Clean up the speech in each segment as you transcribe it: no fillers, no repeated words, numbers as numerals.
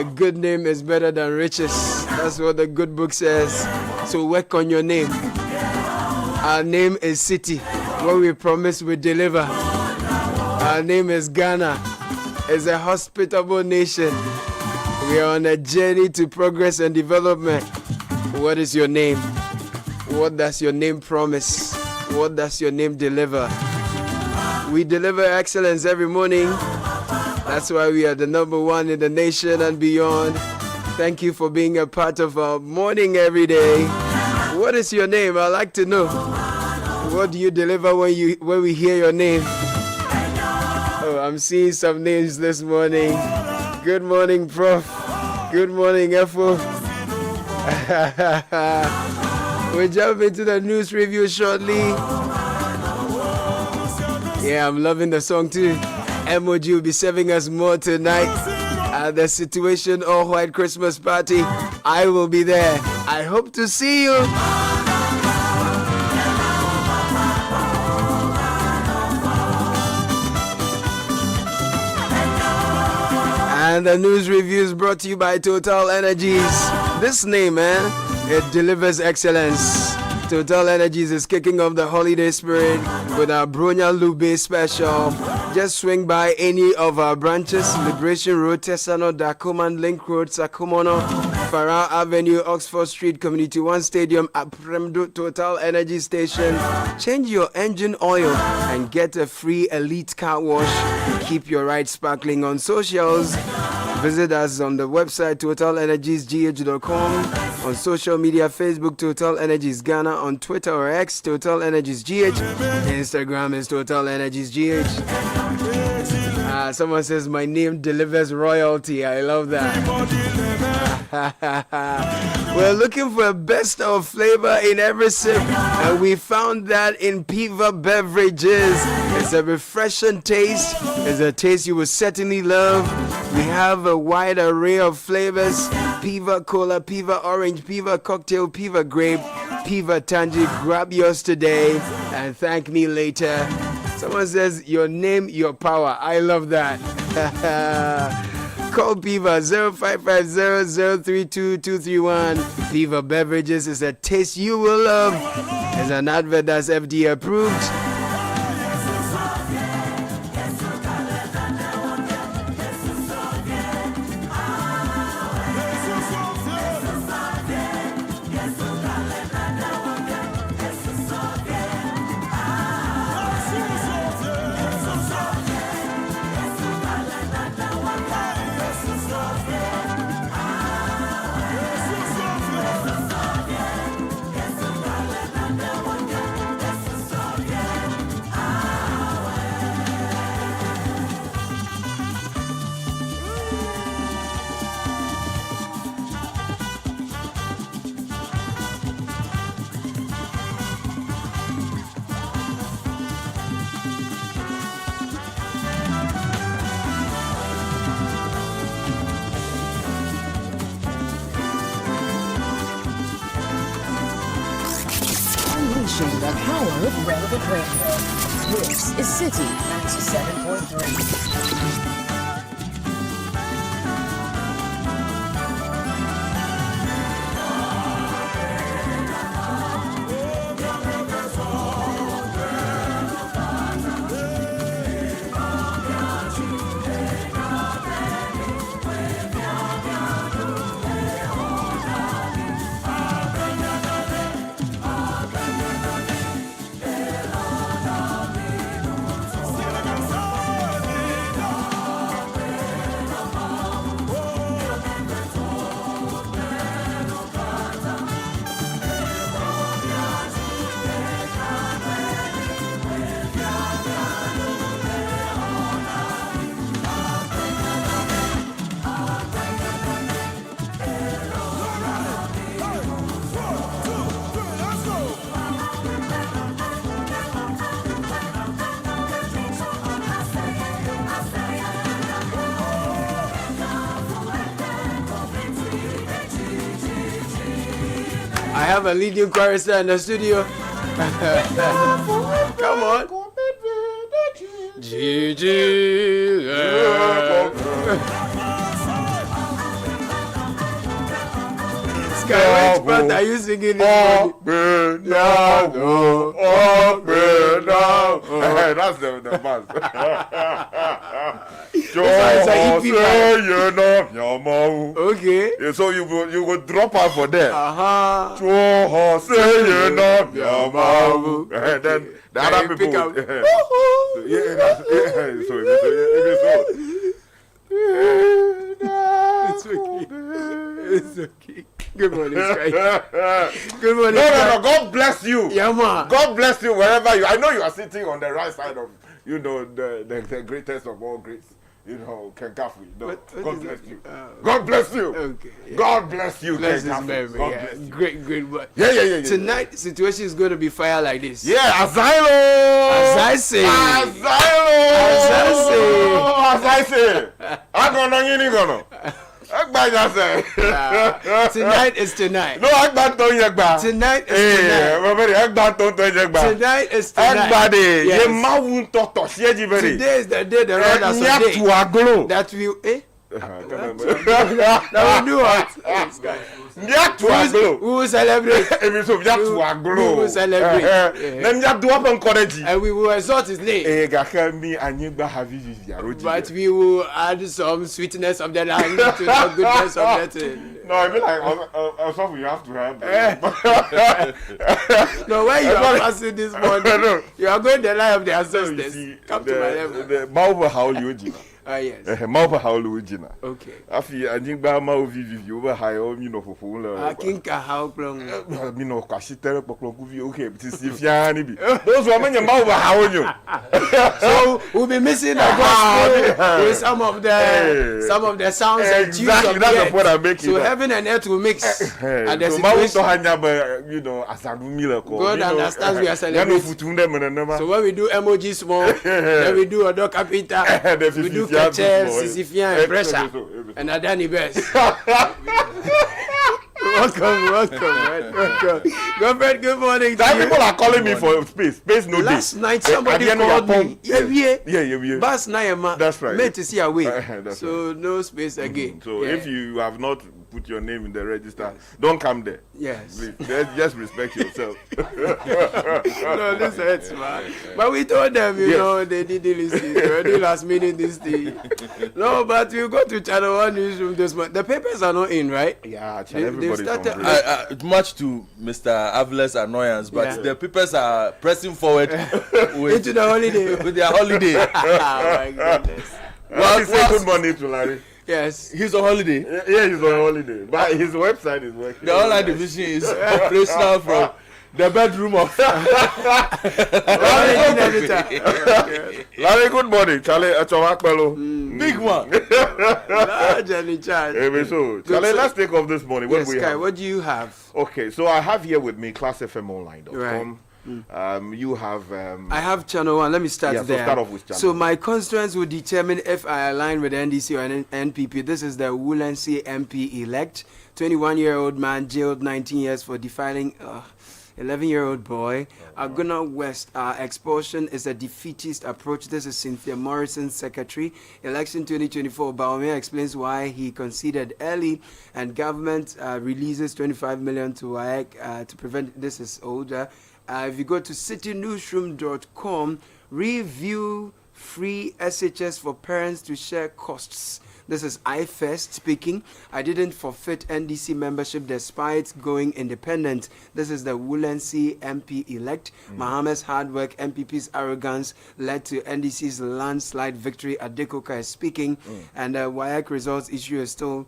A good name is better than riches. That's what the good book says. So work on your name. Our name is Citi. What we promise, we deliver. Our name is Ghana. It's a hospitable nation. We are on a journey to progress and development. What is your name? What does your name promise? What does your name deliver? We deliver excellence every morning. That's why we are the number one in the nation and beyond. Thank you for being a part of our morning every day. What is your name? I'd like to know. What do you deliver when we hear your name? Oh, I'm seeing some names this morning. Good morning, Prof. Good morning, Efo. We'll jump into the news review shortly. Yeah, I'm loving the song too. Emoji will be serving us more tonight at the Situation All White Christmas Party. I will be there. I hope to see you. And the news review is brought to you by Total Energies. This name, man, it delivers excellence. Total Energies is kicking off the holiday spirit with our Bronya Lube special. Just swing by any of our branches: Liberation Road, Tesano, Dacoman, Link Road, Sakumono, Farah Avenue, Oxford Street, Community 1 Stadium, Apremdo Total Energy Station. Change your engine oil and get a free elite car wash. Keep your ride sparkling. On socials, visit us on the website totalenergiesgh.com. On social media, Facebook Total Energies Ghana, on Twitter or X Total Energies GH, Instagram is Total Energies GH. Someone says my name delivers royalty. I love that. We're looking for a best of flavor in every sip, and we found that in Piva Beverages. It's a refreshing taste. It's a taste you will certainly love. We have a wide array of flavors: Piva Cola, Piva Orange, Piva Cocktail, Piva Grape, Piva Tangy. Grab yours today and thank me later. Someone says, your name, your power. I love that. Call Piva 0550-032-231. Piva Beverages is a taste you will love. It's an advert that's FDA approved. The power of relevant radio. This is Citi 97.3. I have a leading chorister in the studio. Come on. Gigi. Sky, which part are you singing this morning? That's the buzz. Okay. Yeah, so you will drop out for that. And then the other people. It's okay. It's okay. Good morning, Sky. Good morning. No. God bless you. Yeah, man. God bless you wherever you. I know you are sitting on the right side of, the greatest of all greats. Ken Kafu. No, God bless you. God bless you. Okay. Yeah. God bless you, Bless Ken his Kafu. memory. God Yeah. bless you. Great. But Yeah. tonight, the situation is going to be fire like this. Yeah, Asylum. As I say. I'm gonna. Tonight is tonight. No, Tonight is tonight. Tonight is tonight. Yes. Today is the day the Lord has ordained that we that we do what? We will celebrate. We will celebrate. And we will exalt his name. But we will add some sweetness of the land to the goodness of that thing. No, I mean like you have to have. No, when you are passing this morning, you are going the line of the ancestors. Come to my level. The how you Yes. Okay. I think by my view over high or I think how long? Okay, those women your mouth how you. So we'll be missing the gospel with some of the sounds and tunes of that's the the point I'm making. So heaven and earth will mix. And the situation, God understands we are celebrating. So when we do emojis small, then we do a dog capita, we do Kacher, Sisyphean, and pressure, and Adani Best. Welcome. Godfred, good morning to you. People are calling me for space. Space no day. Last night somebody called me. Yeah. Bas Nayama. That's right. Meant to see away. So no space again. So if you have not put your name in the register, don't come there. Yes. Just respect yourself. No, this hurts, man. But we told them, you know, they didn't listen. They already last minute this thing. No, but we go to Channel 1 newsroom this month. The papers are not in, right? Yeah, they've started. Much to Mr. Avler's annoyance, but the papers are pressing forward into the holiday. With their holiday. Oh my goodness. Well, say good morning to Larry. Yes. He's on holiday. Yeah, he's on holiday. But his website is working. The online division is operational from the bedroom of Larry, good morning. Charlie, big one. Large and in charge. So, Charlie, let's take off this morning. What Yes, we Sky, have? what do you have? Okay, so I have here with me classfmonline.com. Right. You have. I have Channel 1. Let me start so there. start off with Channel So 1. my constituents will determine if I align with NDC or NPP. This is the Woolensey MP elect. 21-year-old man jailed 19 years for defiling 11-year-old boy. Aguna West, expulsion is a defeatist approach. This is Cynthia Morrison's secretary. Election 2024, Baumia explains why he conceded early, and government releases 25 million to WAEC to prevent. This is older. If you go to citynewsroom.com, review free SHS for parents to share costs. This is iFirst speaking. I didn't forfeit NDC membership despite going independent. This is the Woolensey MP elect. Mohammed's hard work, MPP's arrogance led to NDC's landslide victory. Adekoka is speaking. And WAEC results issue is still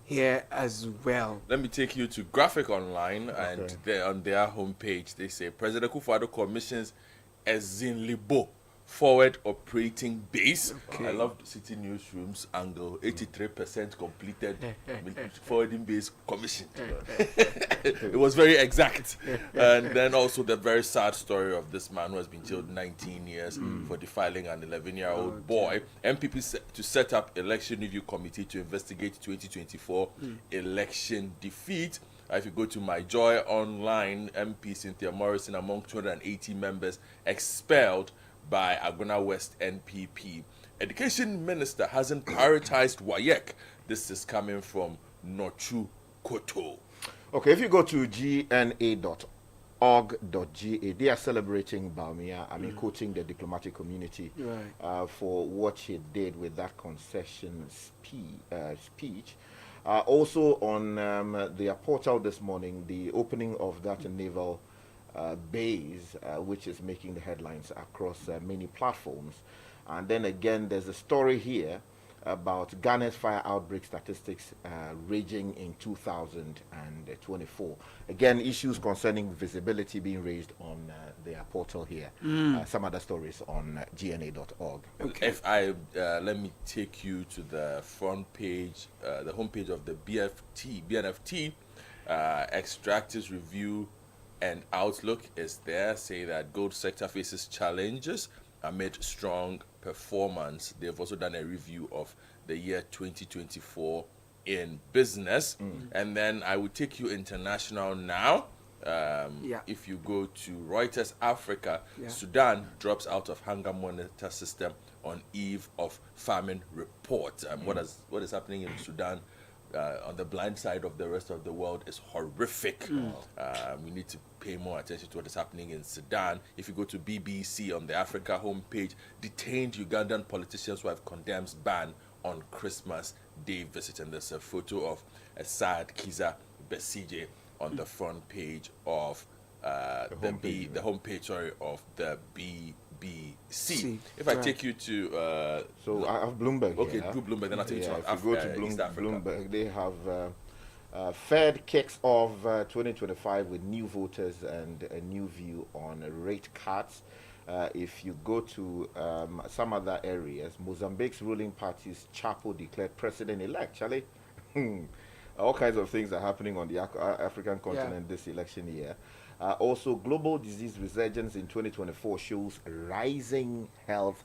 here as well. Let me take you to Graphic Online, and on their homepage they say President Kufuor commissions Ezinlibo forward operating base. I love the City Newsroom's angle. 83% completed forwarding base commission. It was very exact. And then also the very sad story of this man who has been jailed 19 years for defiling an 11-year-old boy. MPP to set up election review committee to investigate 2024 election defeat. If you go to My Joy Online, MP Cynthia Morrison among 280 members expelled by Aguna West NPP. Education Minister hasn't prioritized WAEC. This is coming from Nochu Koto. Okay, if you go to gna.org.ga, they are celebrating Baumia. I mean, quoting the diplomatic community for what he did with that concession speech. Also on their portal this morning, the opening of that naval base, which is making the headlines across many platforms. And then again, there's a story here about Ghana's fire outbreak statistics raging in 2024. Again, issues concerning visibility being raised on their portal here. Some other stories on gna.org. Okay. If I let me take you to the front page, the homepage of the BNFT extractors review and outlook is there. Say that gold sector faces challenges amid strong performance. They've also done a review of the year 2024 in business. And then I will take you international now. If you go to Reuters Africa, Sudan drops out of hunger monitor system on eve of famine report. What is happening in Sudan on the blind side of the rest of the world is horrific. We need to pay more attention to what is happening in Sudan. If you go to BBC on the Africa homepage, detained Ugandan politicians' wife condemns ban on Christmas Day visit. And there's a photo of Assad Kiza Besije on the front page of the homepage of the BBC. If I take you to so I have Bloomberg. Okay, Bloomberg. Then I take you to Africa. If you go to Bloomberg, they have Fed kicks off 2025 with new voters and a new view on rate cuts. If you go to some other areas, Mozambique's ruling party's Chapo declared president-elect. Charlie, all kinds of things are happening on the African continent this election year. Also, global disease resurgence in 2024 shows rising health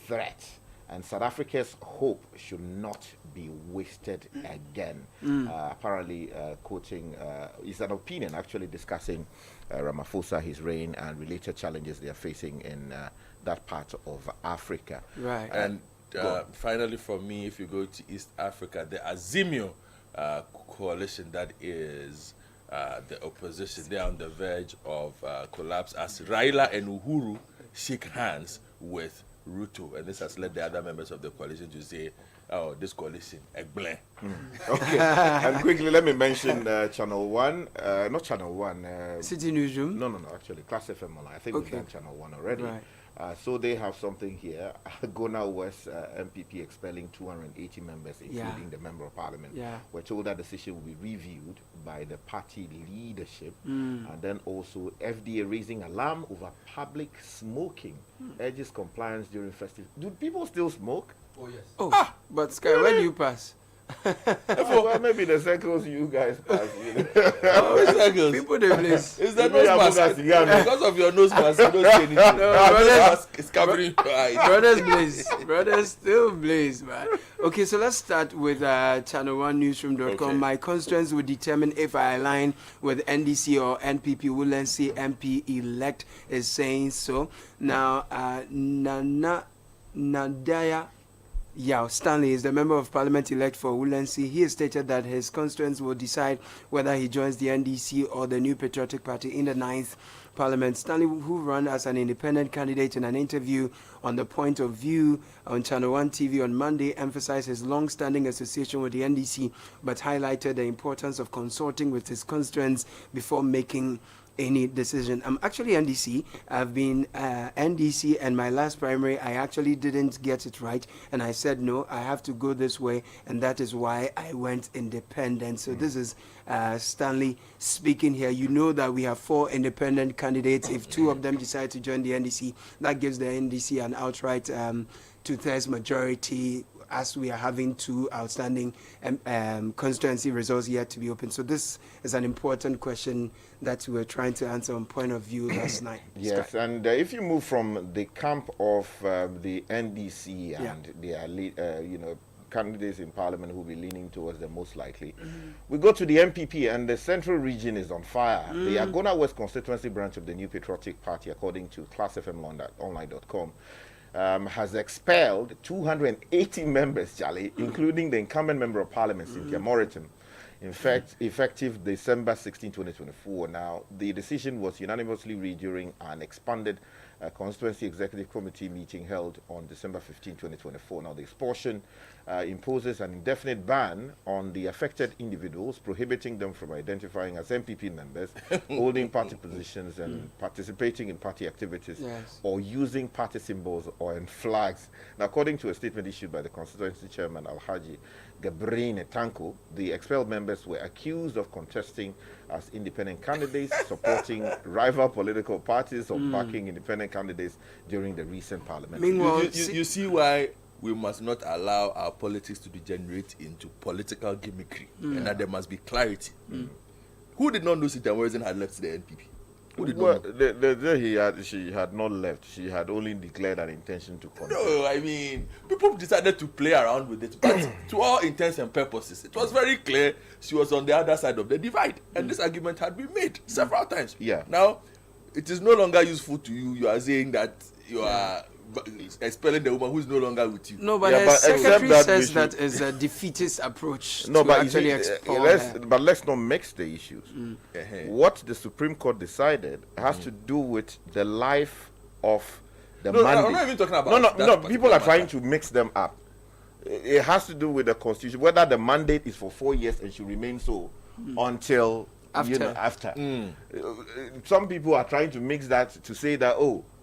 threat. And South Africa's hope should not be wasted again. Apparently, quoting, is an opinion actually discussing Ramaphosa, his reign, and related challenges they are facing in that part of Africa. Right. And finally, for me, if you go to East Africa, the Azimio coalition, that is the opposition, they are on the verge of collapse as Raila and Uhuru shake hands with Ruto, and this has led the other members of the coalition to say, "Oh, this coalition, egble." Okay, and quickly let me mention Channel 1, not Channel 1. Citi Newsroom? No, Actually, Class FM Online. I think we've done Channel 1 already. Right. So they have something here. Gona West MPP expelling 280 members, including the Member of Parliament. We're told that decision will be reviewed by the party leadership. And then also FDA raising alarm over public smoking. Urges compliance during festive. Do people still smoke? Oh, yes. Oh, but Sky, really? When do you pass? Well, maybe the circles you guys pass. People they place. Is that nose mask? Because of your nose mask, you don't see anything. Nose mask is covering your eyes. Brothers blaze. Brothers still blaze, man. Okay, so let's start with channel1newsroom.com. Okay. My constituents will determine if I align with NDC or NPP. Woodlands MP elect is saying so. Now, Nadaya Yao Stanley is the Member of Parliament elect for Woodlands. He has stated that his constituents will decide whether he joins the NDC or the New Patriotic Party in the 9th Parliament. Stanley, who ran as an independent candidate in an interview on The Point of View on Channel 1 TV on Monday, emphasized his long-standing association with the NDC, but highlighted the importance of consulting with his constituents before making any decision. I'm actually NDC. I've been NDC, and my last primary, I actually didn't get it right, and I said, no, I have to go this way, and that is why I went independent. So this is Stanley speaking here. You know that we have 4 independent candidates. If 2 of them decide to join the NDC, that gives the NDC an outright 2/3 majority, as we are having 2 outstanding constituency results yet to be open. So this is an important question that we were trying to answer on Point of View last night. Yes, Sky. and if you move from the camp of the NDC and their candidates in Parliament who will be leaning towards the most likely, we go to the MPP, and the central region is on fire. The Agona West constituency branch of the New Patriotic Party, according to classfmonline.com, has expelled 280 members, Charlie, including the incumbent member of parliament, Cynthia Moriton. In fact, effective December 16, 2024. Now, the decision was unanimously reached during an expanded Constituency Executive Committee meeting held on December 15, 2024. Now, the expulsion imposes an indefinite ban on the affected individuals, prohibiting them from identifying as MPP members, holding party positions, and participating in party activities, or using party symbols or in flags. Now, according to a statement issued by the constituency chairman, Alhaji Gabrine Tanko, the expelled members were accused of contesting as independent candidates, supporting rival political parties, or backing independent candidates during the recent parliament. Meanwhile, you see why we must not allow our politics to degenerate into political gimmickry, and that there must be clarity. Who did not know Cynthia Moriton had left the NPP? Who did not know? She had not left. She had only declared an intention to contest. No, I mean, people decided to play around with it, but to all intents and purposes, it was very clear she was on the other side of the divide, and this argument had been made several times. Yeah. Now, it is no longer useful to you. You are saying that you are expelling the woman who is no longer with you. No, but the secretary says that is a defeatist approach. No, to but actually let's not mix the issues. What the Supreme Court decided has to do with the life of the mandate. I'm not even talking about No. People are trying to mix them up. It has to do with the Constitution, whether the mandate is for 4 years and should remain so until after. Some people are trying to mix that to say that,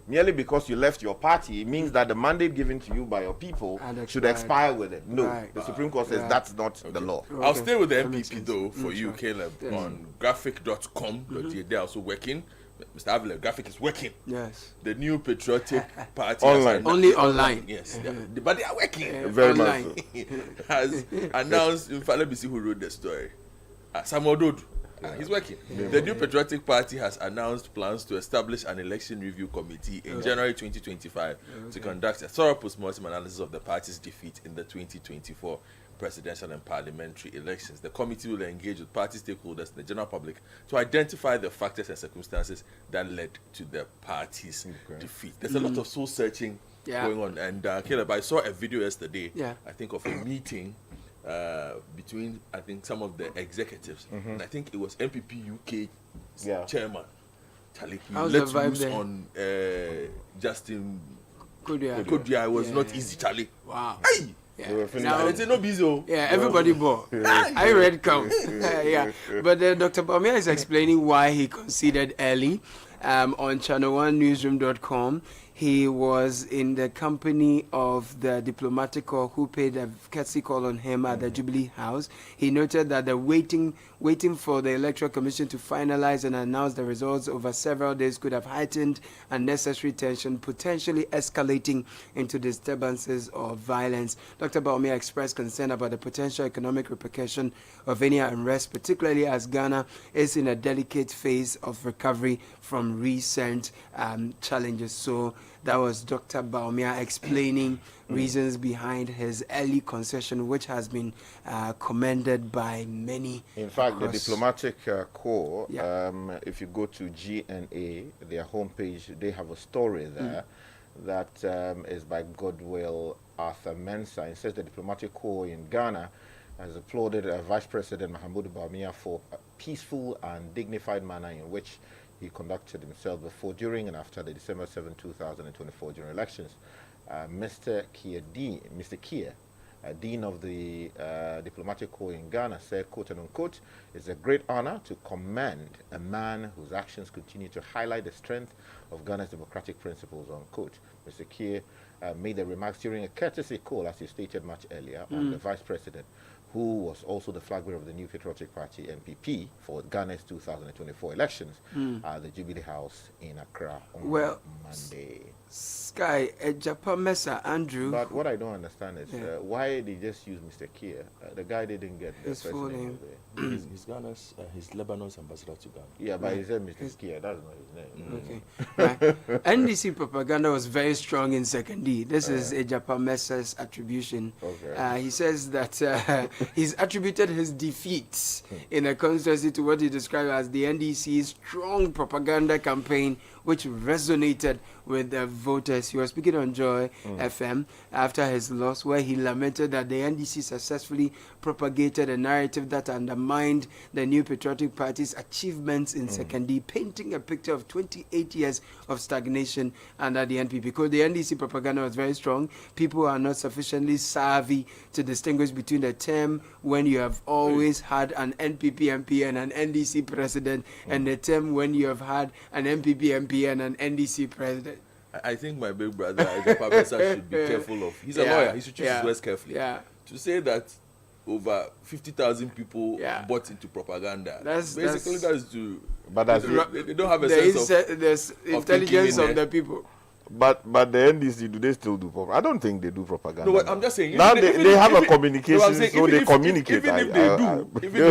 merely because you left your party, it means that the mandate given to you by your people should expire with it. No, the Supreme Court says that's not the law. I'll stay with the MPP though for you, Caleb. On graphic.com, they're also working. Mr. Avila, graphic is working. Yes. The new patriotic party online. Only online. Yes. But they are working. Very much so. Has announced, in fact, let me see who wrote the story. Samuel Dodu. He's working. The new Patriotic Party has announced plans to establish an election review committee in January 2025 to conduct a thorough post-mortem analysis of the party's defeat in the 2024 presidential and parliamentary elections. The committee will engage with party stakeholders and the general public to identify the factors and circumstances that led to the party's defeat. There's a lot of soul searching going on. And Caleb, I saw a video yesterday, I think, of a meeting between some of the executives, and I think it was MPP UK chairman Charlie. He let loose on Justin Kodia. It was not easy, Charlie. Wow. Hey! Now it's no busy. Everybody bought. I read come. But Dr. Bamia is explaining why he conceded early on channel1newsroom.com. He was in the company of the diplomatic corps who paid a courtesy call on him at the Jubilee House. He noted that the waiting for the Electoral Commission to finalize and announce the results over several days could have heightened unnecessary tension, potentially escalating into disturbances or violence. Dr. Baumia expressed concern about the potential economic repercussion of any unrest, particularly as Ghana is in a delicate phase of recovery from recent challenges. So that was Dr. Baumia explaining reasons behind his early concession, which has been commended by many. In fact, the diplomatic corps, if you go to GNA, their homepage, they have a story there that is by Goodwill Arthur Mensah. It says the diplomatic corps in Ghana has applauded Vice President Mahamudu Bawumia for a peaceful and dignified manner in which he conducted himself before, during, and after the December 7, 2024 general elections. Mr. Kier, Dean of the Diplomatic Corps in Ghana, said, quote and unquote, "It's a great honor to commend a man whose actions continue to highlight the strength of Ghana's democratic principles," unquote. Mr. Kier made the remarks during a courtesy call, as he stated much earlier, on the Vice President, who was also the flag bearer of the new Patriotic Party, NPP, for Ghana's 2024 elections at the Jubilee House in Accra on Monday. Sky, Japan Mesa, Andrew. But what I don't understand is why they just use Mr. Kier. The guy didn't get the his full name. He's Ghana's, he's Lebanon's ambassador to Ghana. Yeah, but he said Mr. Kier. That's not his name. Okay. NDC propaganda was very strong in Second D. This is a Japan Mesa's attribution. Okay. He says that he's attributed his defeat in a constituency to what he described as the NDC's strong propaganda campaign, which resonated with the voters. He was speaking on Joy FM after his loss, where he lamented that the NDC successfully propagated a narrative that undermined the New Patriotic Party's achievements in Secondary, painting a picture of 28 years of stagnation under the NPP. Because the NDC propaganda was very strong, people are not sufficiently savvy to distinguish between the term when you have always had an NPP MP and an NDC president and the term when you have had an NPP MP and an NDC president. I think my big brother, the professor, should be careful of. He's a lawyer. He should choose his words carefully. To say that over 50,000 people bought into propaganda. That's to. But they don't have a sense of there's intelligence of the people. But the NDC, do they still do propaganda? I don't think they do propaganda. No, I'm just saying. Now they have a communication, so they communicate. Even if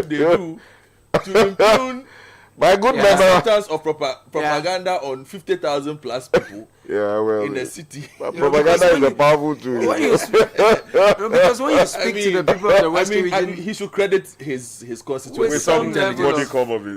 they do, to impugn my good member acceptance of propaganda on 50,000 plus people in the city. Propaganda is a powerful tool. Because when you speak to the people of the Western region, he should credit his constituents with some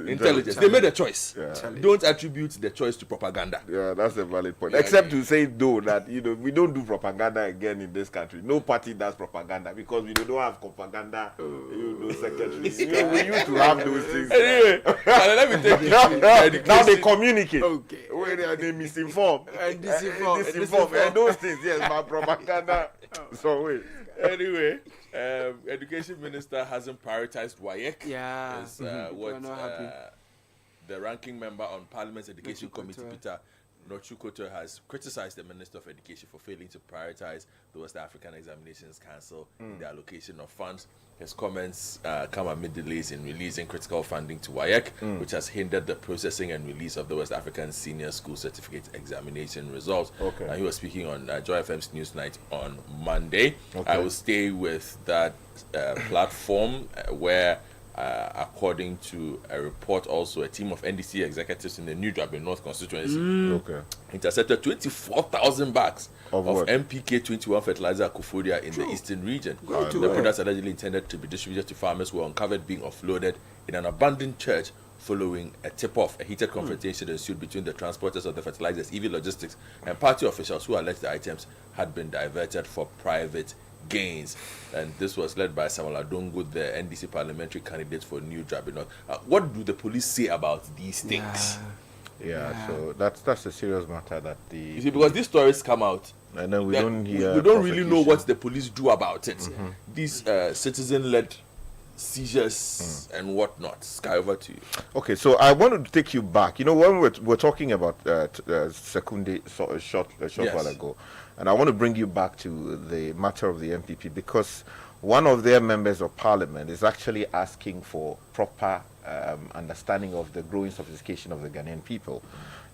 intelligence. They made a choice. Don't attribute the choice to propaganda. Yeah, that's a valid point. Except to say though that we don't do propaganda again in this country. No party does propaganda because we don't have propaganda. Secretaries. We used to have those things. Anyway, let me take you to now they communicate. Okay. When they misinform and disinform. And those things, yes, my propaganda. So wait. Anyway, Education Minister hasn't prioritized WAEC. Yeah. Is, the ranking member on Parliament's Education Committee, Peter Nochukoto, has criticized the Minister of Education for failing to prioritize the West African Examinations Council in the allocation of funds. His comments come amid delays in releasing critical funding to WAEC, which has hindered the processing and release of the West African Senior School Certificate Examination results. He was speaking on Joy FM's Newsnight on Monday. I will stay with that platform where according to a report, also a team of NDC executives in the New Drabin North constituency intercepted 24,000 bags of MPK 21 fertilizer Kufuria in the eastern region. The products allegedly intended to be distributed to farmers were uncovered being offloaded in an abandoned church following a tip-off. A heated confrontation ensued between the transporters of the fertilizers, EV Logistics, and party officials who alleged the items had been diverted for private gains. And this was led by Samuel Adongo, the NDC parliamentary candidate for New Drabin. What do the police say about these things? So that's a serious matter that you see, because these stories come out and then we don't hear. We don't really know what the police do about it. These citizen-led seizures and whatnot. Sky, over to you. Okay, so I wanted to take you back. When we're talking about Secunde a short while ago, and I want to bring you back to the matter of the MPP because one of their members of parliament is actually asking for proper understanding of the growing sophistication of the Ghanaian people.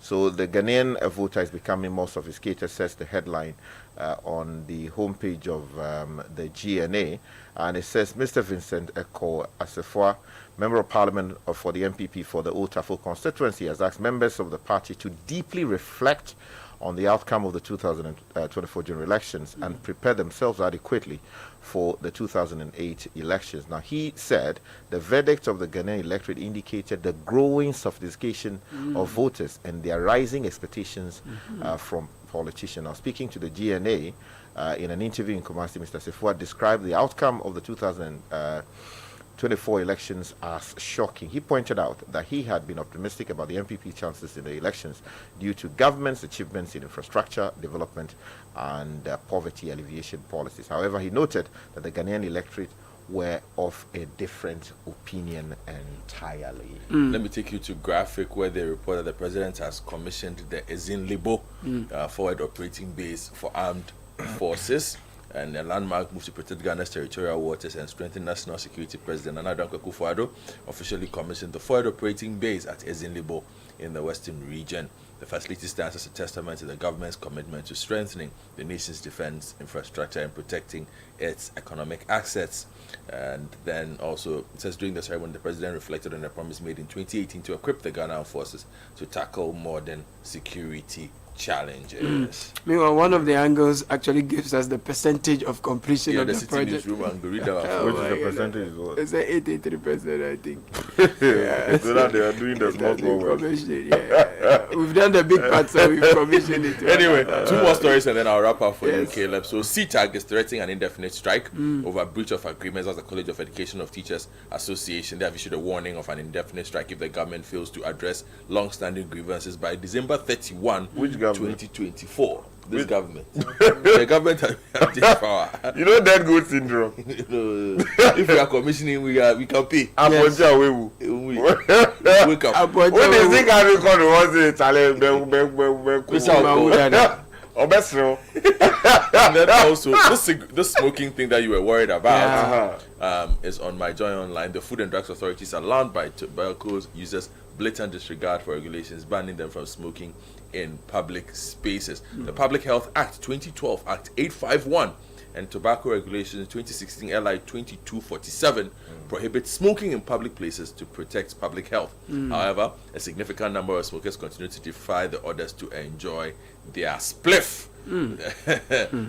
So the Ghanaian voter is becoming more sophisticated, says the headline on the homepage of the GNA. And it says, Mr. Vincent Eko Asefua, Member of Parliament for the MPP for the Otafo constituency, has asked members of the party to deeply reflect on the outcome of the 2024 general elections and prepare themselves adequately for the 2008 elections. Now, he said the verdict of the Ghanaian electorate indicated the growing sophistication of voters and their rising expectations from politicians. Now, speaking to the GNA in an interview in Kumasi, Mr. Sefua described the outcome of the 2024 elections as shocking. He pointed out that he had been optimistic about the MPP chances in the elections due to government's achievements in infrastructure development and poverty alleviation policies. However, he noted that the Ghanaian electorate were of a different opinion entirely. Let me take you to graphic where they report that the president has commissioned the Ezin Libo forward operating base for armed forces, and a landmark move to protect Ghana's territorial waters and strengthen national security. President Nana Dankwa Akufo-Addo officially commissioned the forward operating base at Ezin Libo in the western region. The facility stands as a testament to the government's commitment to strengthening the nation's defense infrastructure and protecting its economic assets. And then also, it says during the ceremony, the president reflected on the promise made in 2018 to equip the Ghana Armed Forces to tackle modern security challenges. Meanwhile, one of the angles actually gives us the percentage of completion of the Citi project. Newsroom angle. Read that. Oh Which is my the God. percentage? What? It's at 83%, I think. So that they are doing the small work. Commission, yeah. We've done the big part, so we've commissioned it. Anyway, two more stories and then I'll wrap up for you, Caleb. So CTAG is threatening an indefinite strike over breach of agreements as the College of Education of Teachers Association. They have issued a warning of an indefinite strike if the government fails to address long-standing grievances by December 31, Which government? 2024. This government. The government has this power. You know that good syndrome. If we are commissioning, we can pay. Aponja wewu. Wake up. When they think I record was it challenge Obesro. And then also this smoking thing that you were worried about is on My Joy Online. The Food and Drugs Authorities alarmed by tobacco users' blatant disregard for regulations banning them from smoking in public spaces. The Public Health Act 2012, Act 851, and Tobacco Regulations 2016 LI 2247 prohibits smoking in public places to protect public health. However, a significant number of smokers continue to defy the orders to enjoy their spliff.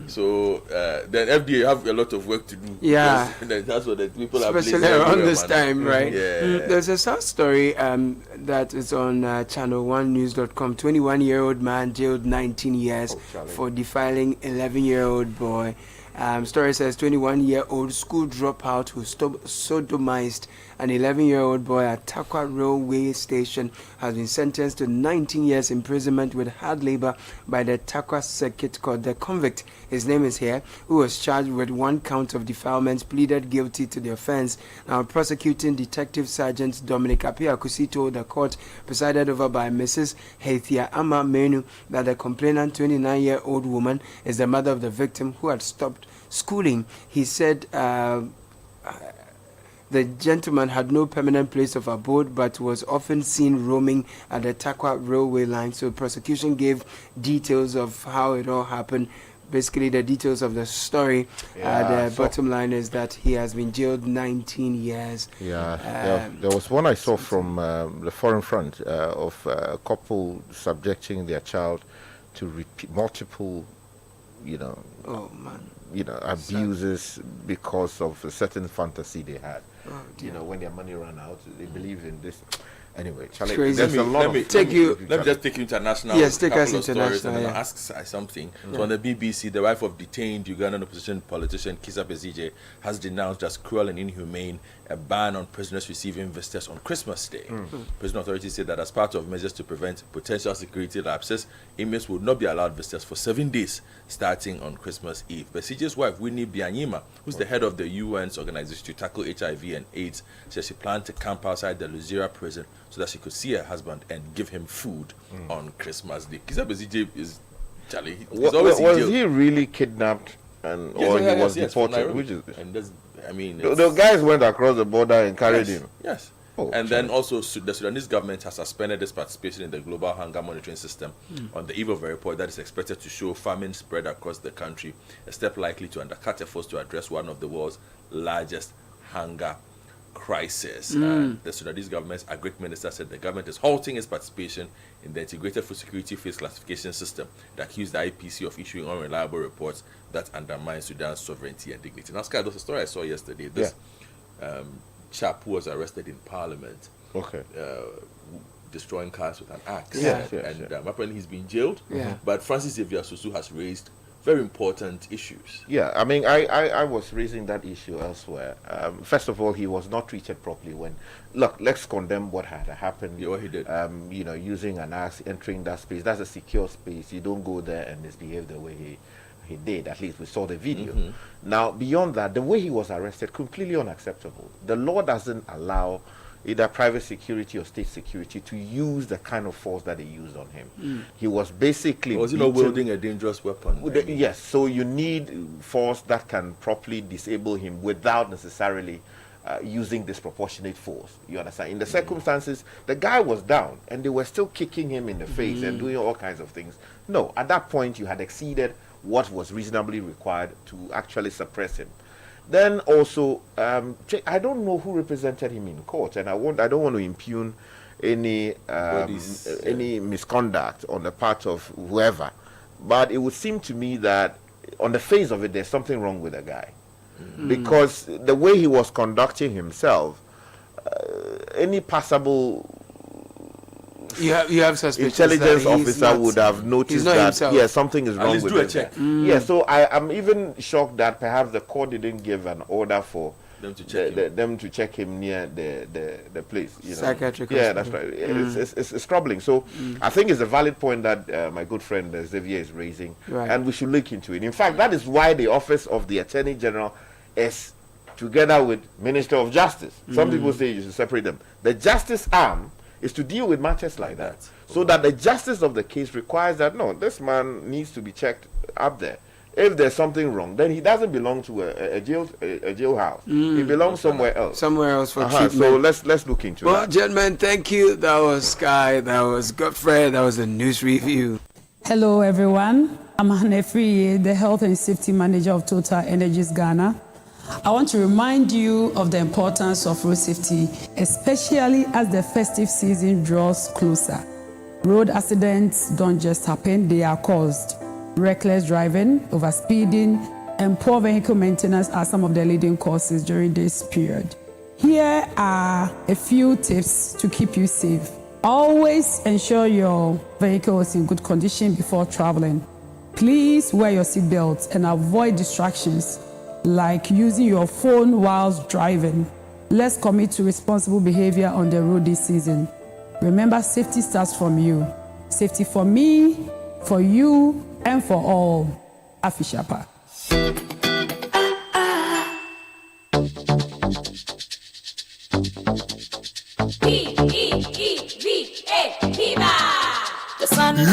So then FDA have a lot of work to do. Yeah. That's what the people are especially blaming around everywhere, this man. time, right? Yeah. There's a sad story that is on channel1news.com. 21-year-old man jailed 19 years for defiling 11-year-old boy. Story says 21-year-old school dropout who sodomized an 11-year-old boy at Takwa Railway Station has been sentenced to 19 years imprisonment with hard labor by the Takwa Circuit Court. The convict, his name is here, who was charged with 1 count of defilement, pleaded guilty to the offense. Now, prosecuting Detective Sergeant Dominic Apiakusi told the court, presided over by Mrs. Haithia Ama Menu, that the complainant, 29-year-old woman, is the mother of the victim who had stopped schooling. He said the gentleman had no permanent place of abode but was often seen roaming at the Takwa railway line. So prosecution gave details of how it all happened. Basically, the details of the story. The bottom line is that he has been jailed 19 years. There was one I saw from the foreign front of a couple subjecting their child to multiple, abuses because of a certain fantasy they had. When their money ran out, they believed in this. Anyway, Charlie, there's a lot of... Let me just take you international. Yes, take us international. And then yeah. ask something. So on the BBC, the wife of detained Ugandan opposition politician Kizza Besigye has denounced as cruel and inhumane a ban on prisoners receiving visitors on Christmas Day. Prison authorities say that as part of measures to prevent potential security lapses, inmates would not be allowed visitors for 7 days, starting on Christmas Eve. Besigye's wife, Winnie Byanyima, who's the head of the UN's organization to tackle HIV and AIDS, says she planned to camp outside the Luzira prison so that she could see her husband and give him food on Christmas Day. Kizza Besigye is Charlie. He's always in jail. Was he really kidnapped or he was deported? Which is, and that's, the guys went across the border and carried him. Yes. Then also the Sudanese government has suspended its participation in the global hunger monitoring system on the eve of a report that is expected to show famine spread across the country, a step likely to undercut efforts to address one of the world's largest hunger crisis. The Sudanese government's agri minister said the government is halting its participation in the integrated food security phase classification system that accused the IPC of issuing unreliable reports that undermine Sudan's sovereignty and dignity. Now, Sky, there's a story I saw yesterday. This chap who was arrested in Parliament, destroying cars with an axe, apparently he's been jailed. But Francis Xavier Susu has raised very important issues. I was raising that issue elsewhere. First of all, he was not treated properly when... Look, let's condemn what had happened. Yeah, what he did. Using an axe, entering that space. That's a secure space. You don't go there and misbehave the way he did. At least we saw the video. Now, beyond that, the way he was arrested, completely unacceptable. The law doesn't allow either private security or state security to use the kind of force that they used on him. He was basically... Was he not wielding a dangerous weapon? Yes, so you need force that can properly disable him without necessarily using disproportionate force. You understand? In the circumstances, the guy was down and they were still kicking him in the face and doing all kinds of things. No, at that point you had exceeded what was reasonably required to actually suppress him. Then also, I don't know who represented him in court, and I don't want to impugn any misconduct on the part of whoever. But it would seem to me that on the face of it, there's something wrong with the guy. Because the way he was conducting himself, any passable you have suspicions intelligence officer would have noticed that himself. Something is wrong with him. Yeah, so I'm even shocked that perhaps the court didn't give an order for them to check him near the place. Psychiatric hospital. That's right. It's troubling. So I think it's a valid point that my good friend Xavier is raising, and we should look into it. In fact, that is why the office of the Attorney General is together with Minister of Justice. Some people say you should separate them. The justice arm is to deal with matters like that, so that the justice of the case requires that no, this man needs to be checked up there. If there's something wrong, then he doesn't belong to a jailhouse. He belongs somewhere else. Somewhere else for treatment. So let's look into that. Well, gentlemen, thank you. That was Sky. That was Godfrey. That was a news review. Hello, everyone. I'm Hanefri, the Health and Safety Manager of Total Energies Ghana. I want to remind you of the importance of road safety, especially as the festive season draws closer. Road accidents don't just happen, they are caused. Reckless driving, overspeeding, and poor vehicle maintenance are some of the leading causes during this period. Here are a few tips to keep you safe. Always ensure your vehicle is in good condition before traveling. Please wear your seatbelt and avoid distractions like using your phone whilst driving. Let's commit to responsible behavior on the road this season. Remember, safety starts from you. Safety for me, for you, and for all. Afishapa.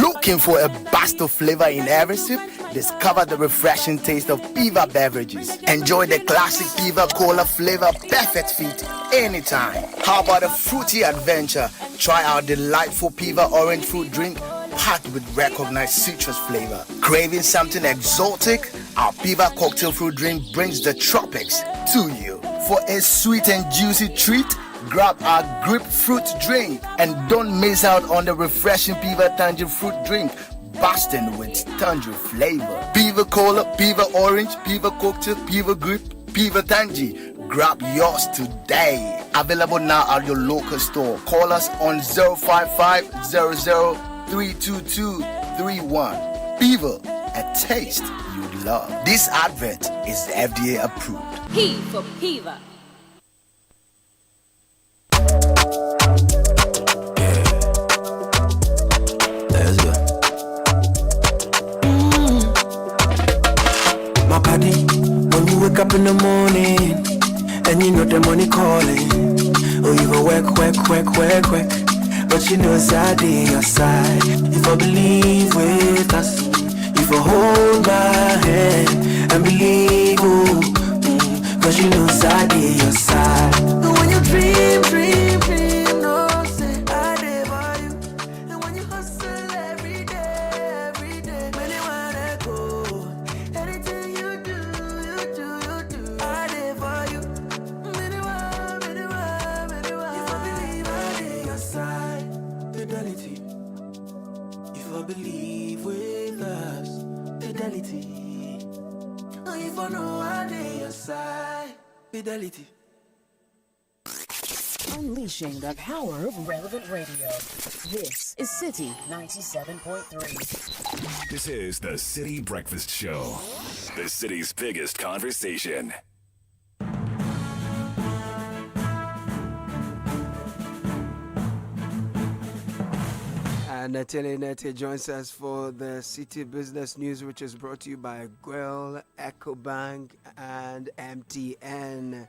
Looking for a burst of flavor in every sip? Discover the refreshing taste of Piva beverages. Enjoy the classic Piva Cola flavor, perfect fit anytime. How about a fruity adventure? Try our delightful Piva orange fruit drink packed with recognized citrus flavor. Craving something exotic? Our Piva cocktail fruit drink brings the tropics to you. For a sweet and juicy treat, grab our grapefruit drink and don't miss out on the refreshing Piva Tangerine fruit drink, bursting with tangerine flavor. Piva Cola, Piva Orange, Piva Cocktail, Piva Grape, Piva Tangy. Grab yours today. Available now at your local store. Call us on 055-00-322-31. Piva, a taste you love. This advert is FDA approved. P for Piva. My body, when you wake up in the morning, and you know the money calling. Oh, you go work, but you know it's out on your side. If I believe with us, if I hold my hand and believe, cause you know it's out on your side. And when you dream, no say I did for you. And when you hustle every day, when you wanna go, anything you do, I did for you. If I believe I did your side, fidelity. If I believe with us, fidelity. If I know I did your side, fidelity. Unleashing the power of relevant radio. This is Citi 97.3. This is the Citi Breakfast Show, the city's biggest conversation. And Nathalie Nete joins us for the City Business News, which is brought to you by Guel, EcoBank, and MTN.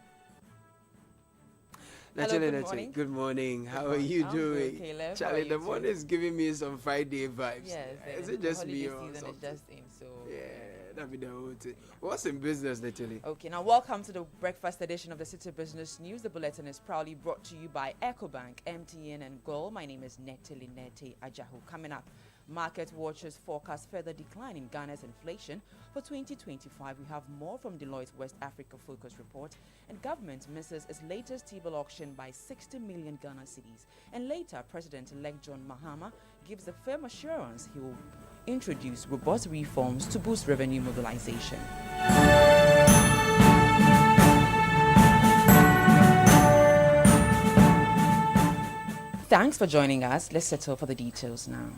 Nathalie Nete, good morning. How are you doing? Good, Caleb. Charlie, the morning is giving me some Friday vibes. Yes, is it just me or season something? is just in, so Yeah, that'd be the whole thing. What's in business, Nathalie? Okay, now welcome to the breakfast edition of the City Business News. The bulletin is proudly brought to you by EcoBank, MTN, and Guel. My name is Nathalie Nete Ajahu. Coming up, Market watchers forecast further decline in Ghana's inflation for 2025. We have more from Deloitte's West Africa Focus report. And government misses its latest T-bill auction by 60 million Ghana cedis. And later, President-elect John Mahama gives a firm assurance he will introduce robust reforms to boost revenue mobilization. Thanks for joining us. Let's settle for the details now.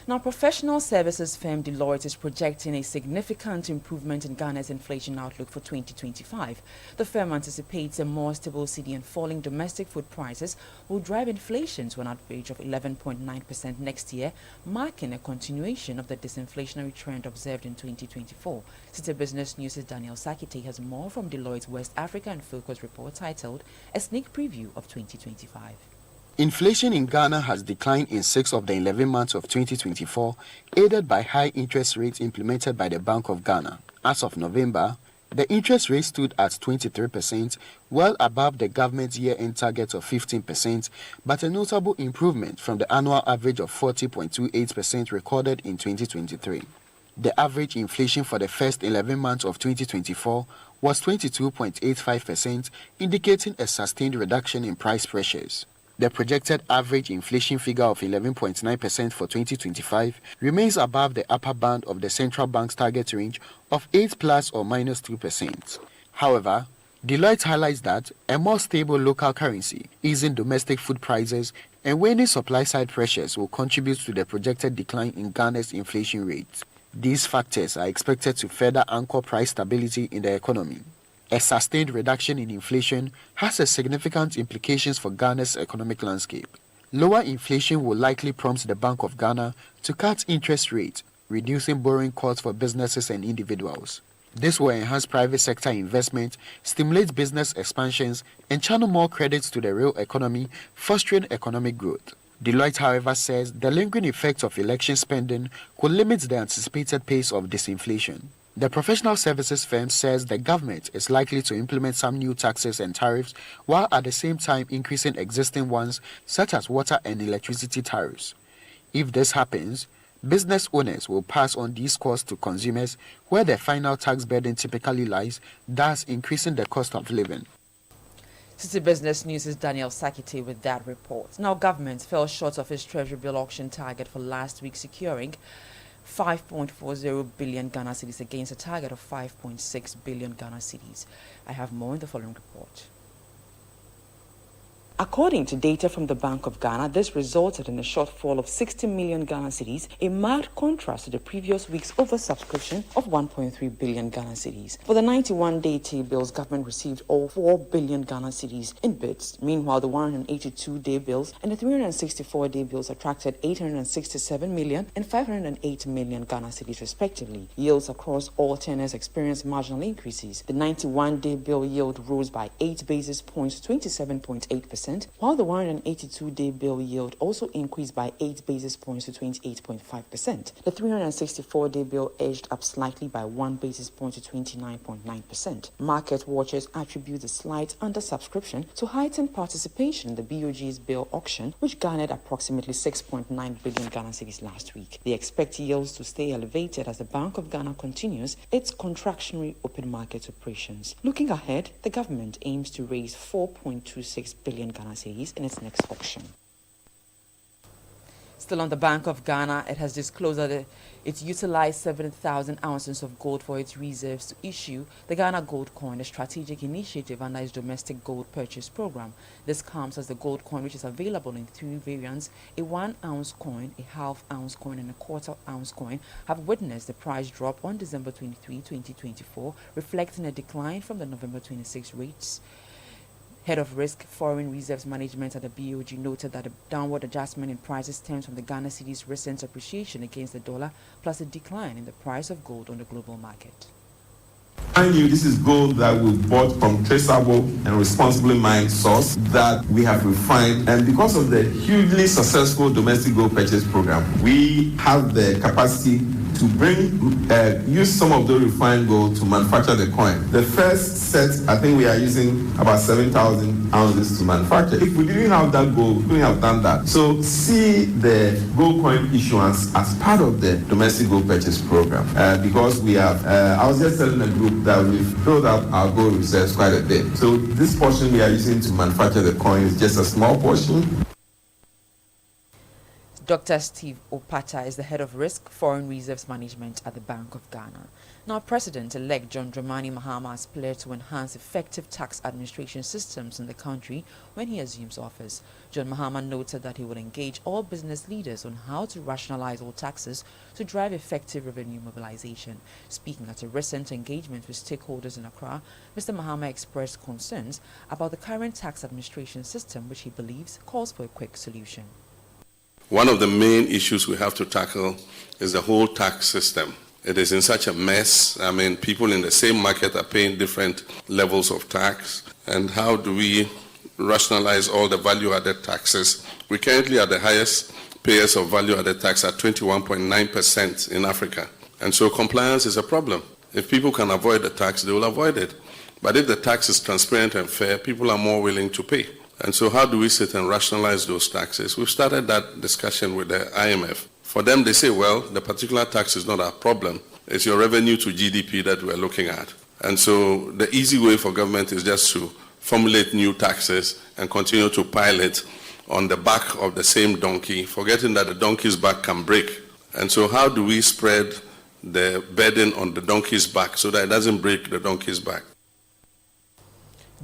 Now, professional services firm Deloitte is projecting a significant improvement in Ghana's inflation outlook for 2025. The firm anticipates a more stable cedi and falling domestic food prices will drive inflation to an average of 11.9% next year, marking a continuation of the disinflationary trend observed in 2024. Citi Business News' Daniel Sakite has more from Deloitte's West Africa and Focus report titled A Sneak Preview of 2025. Inflation in Ghana has declined in 6 of the 11 months of 2024, aided by high interest rates implemented by the Bank of Ghana. As of November, the interest rate stood at 23%, well above the government's year-end target of 15%, but a notable improvement from the annual average of 40.28% recorded in 2023. The average inflation for the first 11 months of 2024 was 22.85%, indicating a sustained reduction in price pressures. The projected average inflation figure of 11.9% for 2025 remains above the upper band of the central bank's target range of 8 plus or minus 2%. However, Deloitte highlights that a more stable local currency, easing domestic food prices, and waning supply-side pressures will contribute to the projected decline in Ghana's inflation rate. These factors are expected to further anchor price stability in the economy. A sustained reduction in inflation has a significant implications for Ghana's economic landscape. Lower inflation will likely prompt the Bank of Ghana to cut interest rates, reducing borrowing costs for businesses and individuals. This will enhance private sector investment, stimulate business expansions, and channel more credits to the real economy, fostering economic growth. Deloitte, however, says the lingering effects of election spending could limit the anticipated pace of disinflation. The professional services firm says the government is likely to implement some new taxes and tariffs, while at the same time increasing existing ones such as water and electricity tariffs. If this happens, business owners will pass on these costs to consumers, where the final tax burden typically lies, thus increasing the cost of living. Citi Business News' Daniel Sakite with that report. Now, government fell short of its Treasury bill auction target for last week, securing 5.40 billion Ghana cedis against a target of 5.6 billion Ghana cedis. I have more in the following report. According to data from the Bank of Ghana, this resulted in a shortfall of 60 million Ghana cedis, a marked contrast to the previous week's oversubscription of 1.3 billion Ghana cedis. For the 91-day T-bills, government received all 4 billion Ghana cedis in bids. Meanwhile, the 182-day bills and the 364-day bills attracted 867 million and 508 million Ghana cedis respectively. Yields across all tenors experienced marginal increases. The 91-day bill yield rose by 8 basis points to 27.8%. While the 182-day bill yield also increased by 8 basis points to 28.5%. The 364-day bill edged up slightly by 1 basis point to 29.9%. Market watchers attribute the slight undersubscription to heightened participation in the BOG's bill auction, which garnered approximately 6.9 billion Ghana cedis last week. They expect yields to stay elevated as the Bank of Ghana continues its contractionary open market operations. Looking ahead, the government aims to raise 4.26 billion Ghana cedis in its next auction. Still on the Bank of Ghana, it has disclosed that it utilized 7,000 ounces of gold for its reserves to issue the Ghana Gold Coin, a strategic initiative under its domestic gold purchase program. This comes as the gold coin, which is available in 3 variants, a 1-ounce coin, a half-ounce coin, and a quarter-ounce coin, have witnessed the price drop on December 23, 2024, reflecting a decline from the November 26 rates. Head of Risk Foreign Reserves Management at the BOG noted that a downward adjustment in prices stems from the Ghana cedi's recent appreciation against the dollar, plus a decline in the price of gold on the global market. Mind you, this is gold that we bought from traceable and responsibly mined source that we have refined, and because of the hugely successful domestic gold purchase program, we have the capacity to use some of the refined gold to manufacture the coin. The first set, I think we are using about 7,000 ounces to manufacture. If we didn't have that gold, we couldn't have done that. So see the gold coin issuance as part of the domestic gold purchase program, because we have, I was just telling the group that we've filled up our gold reserves quite a bit. So this portion we are using to manufacture the coin is just a small portion. Dr. Steve Opata is the head of Risk Foreign Reserves Management at the Bank of Ghana. Now, President-elect John Dramani Mahama has pledged to enhance effective tax administration systems in the country when he assumes office. John Mahama noted that he will engage all business leaders on how to rationalize all taxes to drive effective revenue mobilization. Speaking at a recent engagement with stakeholders in Accra, Mr. Mahama expressed concerns about the current tax administration system, which he believes calls for a quick solution. One of the main issues we have to tackle is the whole tax system. It is in such a mess. I mean, people in the same market are paying different levels of tax. And how do we rationalize all the value-added taxes? We currently are the highest payers of value-added tax at 21.9% in Africa. And so compliance is a problem. If people can avoid the tax, they will avoid it. But if the tax is transparent and fair, people are more willing to pay. And so how do we sit and rationalize those taxes? We've started that discussion with the IMF. For them, they say, well, the particular tax is not our problem. It's your revenue to GDP that we're looking at. And so the easy way for government is just to formulate new taxes and continue to pile it on the back of the same donkey, forgetting that the donkey's back can break. And so how do we spread the burden on the donkey's back so that it doesn't break the donkey's back?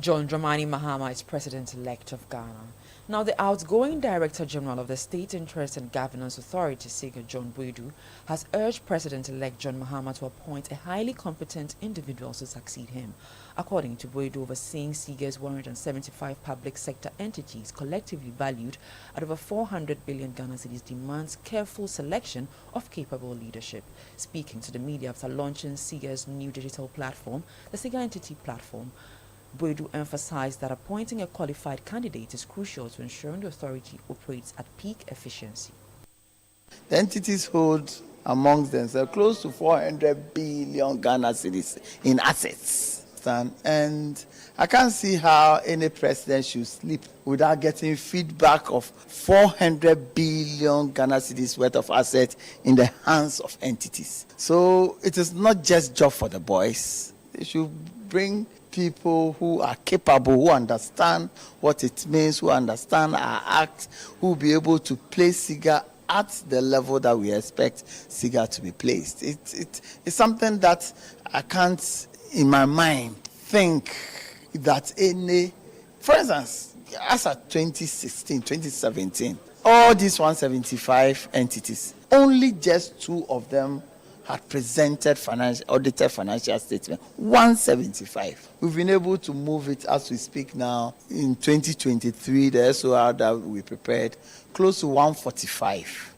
John Dramani Mahama is President-elect of Ghana. Now, the outgoing Director General of the State Interest and Governance Authority, SIGA, John Boydu, has urged President-elect John Mahama to appoint a highly competent individual to succeed him. According to Boydu, overseeing SIGA's 175 public sector entities, collectively valued at over 400 billion Ghana cedis, demands careful selection of capable leadership. Speaking to the media after launching SIGA's new digital platform, the SIGA Entity Platform, Boydu emphasized that appointing a qualified candidate is crucial to ensuring the authority operates at peak efficiency. The entities hold amongst themselves close to 400 billion Ghana cedis in assets. And I can't see how any president should sleep without getting feedback of 400 billion Ghana cedis worth of assets in the hands of entities. So it is not just job for the boys. They should bring people who are capable, who understand what it means, who understand our act, who will be able to place SIGA at the level that we expect SIGA to be placed. It's something that I can't, in my mind, think that any, for instance, as of 2016, 2017, all these 175 entities, only just 2 of them had presented audited financial statement. 175. We've been able to move it as we speak now. In 2023, the SOR that we prepared, close to 145.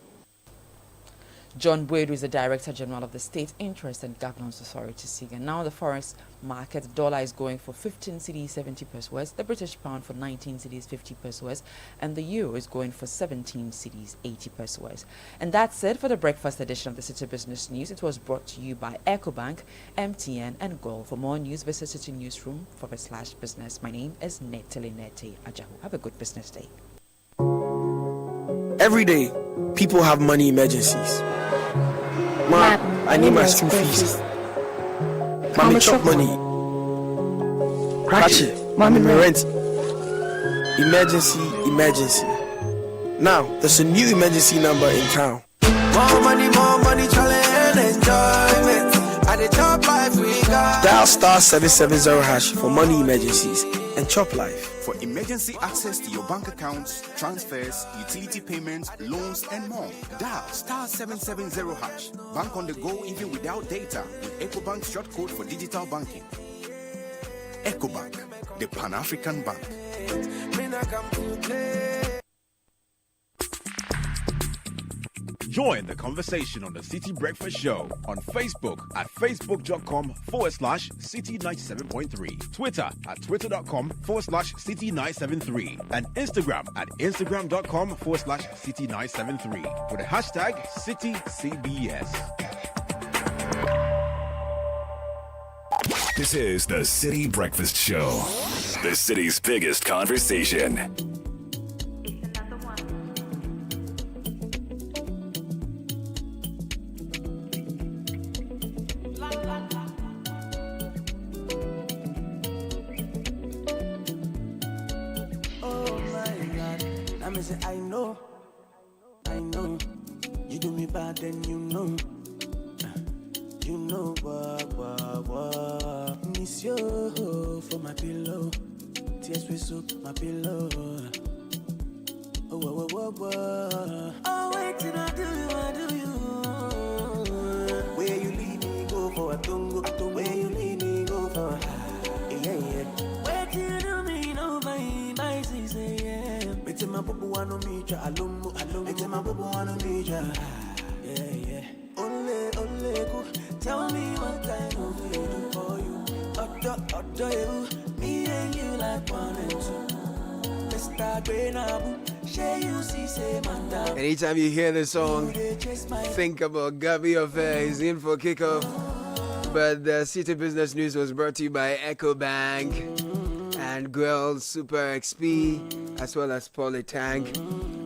John Boydu is the Director General of the State Interest and Governance Authority, SIGA. Now the forex market, the dollar is going for 15 cedis 70 pesos, the British pound for 19 cedis 50 pesos, and the euro is going for 17 cedis 80 pesos. And that's it for the breakfast edition of the Citi Business News. It was brought to you by EcoBank, MTN, and Gold. For more news, visit Citi Newsroom/business. My name is Netele Nete Ajahu. Have a good business day. Every day, people have money emergencies. Ma, I need my school fees. Mommy chop money. Ratchet, mommy rent. Emergency. Now, there's a new emergency number in town. More money, challenge and enjoyment. At the Chop Life we got. Dial *770# for money emergencies and Chop Life. For emergency access to your bank accounts, transfers, utility payments, loans, and more, dial *770#. Bank on the go even without data with EcoBank's short code for digital banking. EcoBank, the Pan-African Bank. Join the conversation on the Citi Breakfast Show on Facebook at facebook.com/Citi97.3, Twitter at twitter.com/Citi973, and Instagram at instagram.com/Citi973 with the hashtag CitiCBS. This is the Citi Breakfast Show, the city's biggest conversation. Oh my God, I say I know, you do me bad, then you know what, miss you for my pillow, tears we soak my pillow. Oh wait till I do you, where you lead me go for a tungo, where you lead me go for, yeah. Where till you do me no my sister, yeah. It's my bubble one on me, alum, it's my bubble one on me, yeah. Ole, go. Tell me what I know do for you. Otto, you, me and you like one and two. Let's start going up. Share you see, say, man. Anytime you hear the song, think about Gabby Affair is in for kickoff. But the City Business News was brought to you by EcoBank and Girl Super XP, as well as Polytank.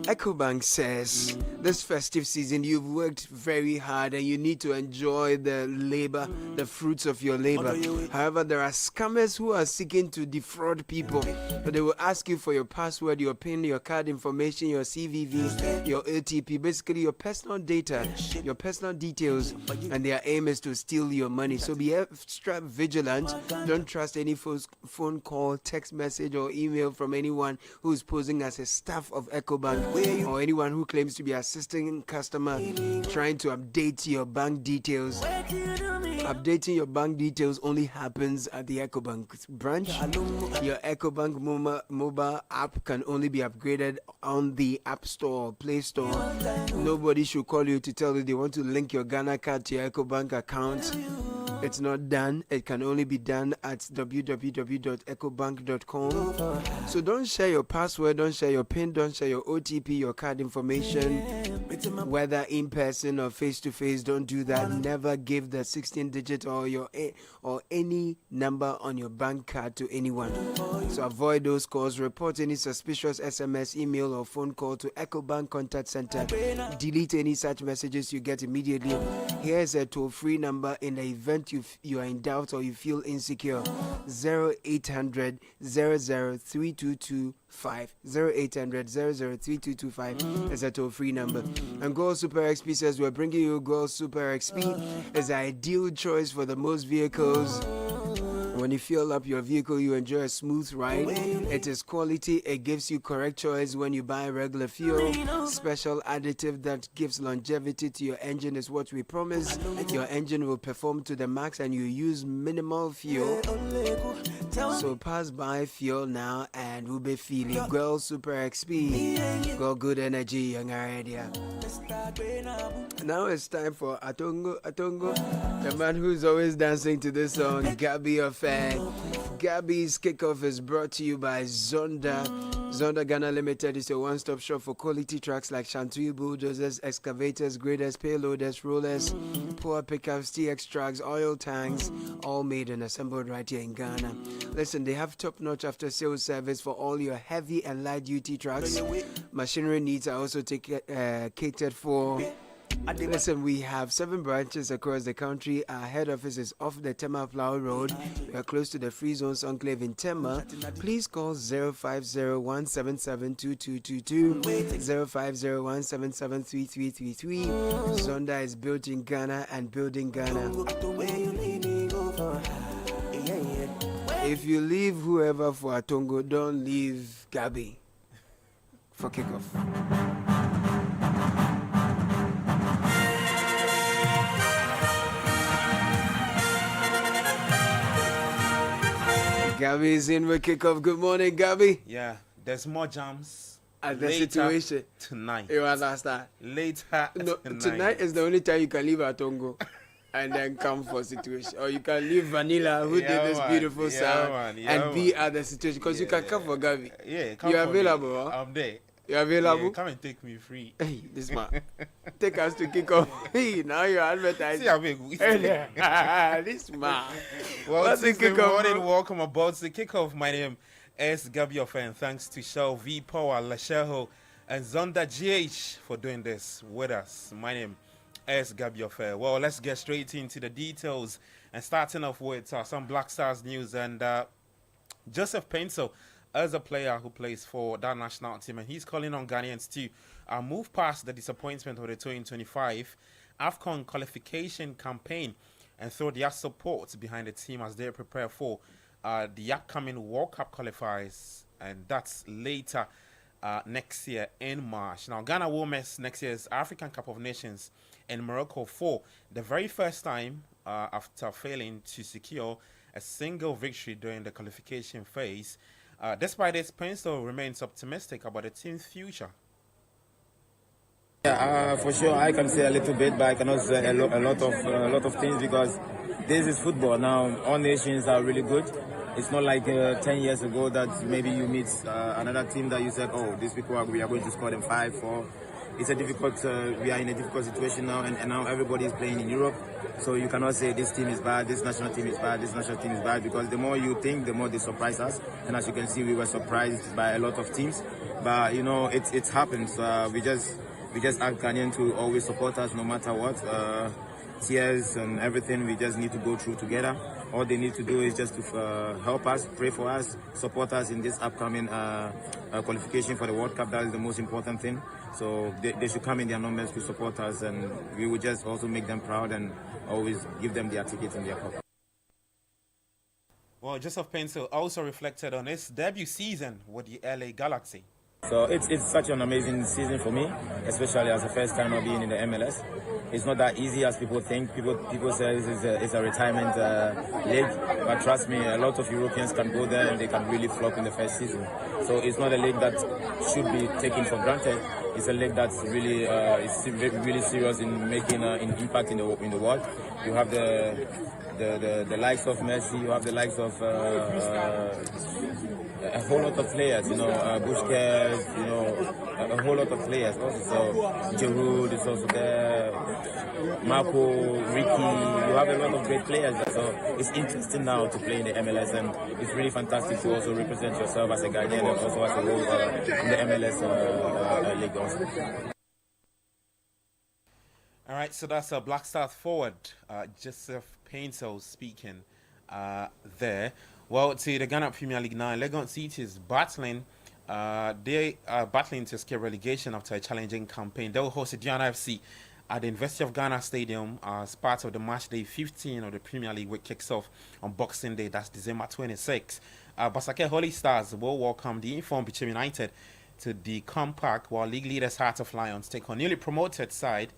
EcoBank says this festive season you've worked very hard and you need to enjoy the labor, the fruits of your labor. However, there are scammers who are seeking to defraud people. But they will ask you for your password, your PIN, your card information, your CVV, your OTP, basically your personal data, your personal details, and their aim is to steal your money. So be extra vigilant. Don't trust any phone call, text message, or email from anyone who's posing as a staff of EcoBank or anyone who claims to be assisting customer trying to update your bank details. Updating your bank details only happens at the EcoBank branch. Your EcoBank mobile app can only be upgraded on the App Store or Play Store. Nobody should call you to tell you they want to link your Ghana card to your EcoBank account. It's not done. It can only be done at www.ecobank.com. So don't share your password, don't share your PIN, don't share your OTP, your card information, whether in person or face to face. Don't do that. Never give the 16-digit or any number on your bank card to anyone. So avoid those calls. Report any suspicious SMS, email, or phone call to EcoBank Contact Center. Delete any such messages you get immediately. Here's a toll-free number in the event you are in doubt or you feel insecure. 0800 003225. 0800 003225 is a toll-free number. And Gold Super XP says we're bringing you Gold Super XP. It's an ideal choice for the most vehicles. When you fill up your vehicle, you enjoy a smooth ride. It is quality. It gives you correct choice when you buy regular fuel. Special additive that gives longevity to your engine is what we promise. Your engine will perform to the max and you use minimal fuel. So pass by fuel now and we'll be feeling Girl Super XP. Go good energy, young idea. Now it's time for Atongo, the man who's always dancing to this song, Gabby Affair. Gabby's kickoff is brought to you by Zonda. Zonda Ghana Limited is a one-stop shop for quality trucks like Shantui bulldozers, excavators, graders, payloaders, rollers, power pickups, TX trucks, oil tanks, all made and assembled right here in Ghana. Listen, they have top-notch after-sales service for all your heavy and light-duty trucks. Machinery needs are also catered for. Listen, we have 7 branches across the country. Our head office is off the Tema Flower Road. We are close to the Free Zones Enclave in Tema. Please call 050-177-2222, 050-177-3333. Zonda is built in Ghana and building Ghana. If you leave whoever for Atongo, don't leave Gabby for kickoff. Gabby is in with kickoff. Good morning, Gabby. Yeah, there's more jams. At the situation tonight. You understand? Later tonight is the only time you can leave Atongo and then come for situation. Or you can leave Vanilla, who did this beautiful sound, and be at the situation. Because you can come for Gabby. Yeah, come You're for available, me. huh? I'm there. You available? Yeah, come and take me free. Hey, this man. Take us to kick off. Hey, now you're advertising. See, This man. Well, what's the Tuesday kickoff? morning, welcome aboard the kickoff. My name is Gabiofe, and thanks to Shell V Power, Lasheho, and Zonda GH for doing this with us. My name is Gabiofe. Well, let's get straight into the details and starting off with some Black Stars news. And Joseph Painter is a player who plays for that national team, and he's calling on Ghanaians to move past the disappointment of the 2025 AFCON qualification campaign and throw their support behind the team as they prepare for the upcoming World Cup qualifiers, and that's later next year in March. Now, Ghana will miss next year's African Cup of Nations in Morocco for the very first time after failing to secure a single victory during the qualification phase. Despite this, Pencil remains optimistic about the team's future. Yeah, for sure, I can say a little bit, but I cannot say a lot of things because this is football. Now, all nations are really good. It's not like 10 years ago that maybe you meet another team that you said, oh, these people we are going to score them 5-4. It's a difficult. We are in a difficult situation now, and now everybody is playing in Europe. So you cannot say this team is bad, this national team is bad, this national team is bad, because the more you think, the more they surprise us. And as you can see, we were surprised by a lot of teams. But you know, it happens. We just ask Ghanaian to always support us no matter what. Tears and everything, we just need to go through together. All they need to do is just to help us, pray for us, support us in this upcoming qualification for the World Cup. That is the most important thing. So they should come in their numbers to support us, and we will just also make them proud and always give them their tickets in their pocket. Well, Joseph Pencil also reflected on his debut season with the LA Galaxy. So it's such an amazing season for me, especially as a first timer being in the MLS. It's not that easy as people think. People say it's a retirement league, but trust me, a lot of Europeans can go there and they can really flop in the first season. So it's not a league that should be taken for granted. It's a league that's really really serious in making an impact in the world. You have the likes of Messi, you have the likes of a whole lot of players, Busquets, a whole lot of players also. So Giroud is also there, Marco, Ricky, you have a lot of great players there. So it's interesting now to play in the MLS, and it's really fantastic to also represent yourself as a Ghanaian and also as a role in the MLS league also. All right, so that's a Black Stars forward, Joseph Painter speaking there. Well, to the Ghana Premier League now, Legon City is battling. They are battling to escape relegation after a challenging campaign. They will host Diana FC at the University of Ghana Stadium as part of the match day 15 of the Premier League, which kicks off on Boxing Day. That's December 26. Basake Holy Stars will welcome the informed Bichim United to the Park, while league leaders Heart of Lions take on newly promoted side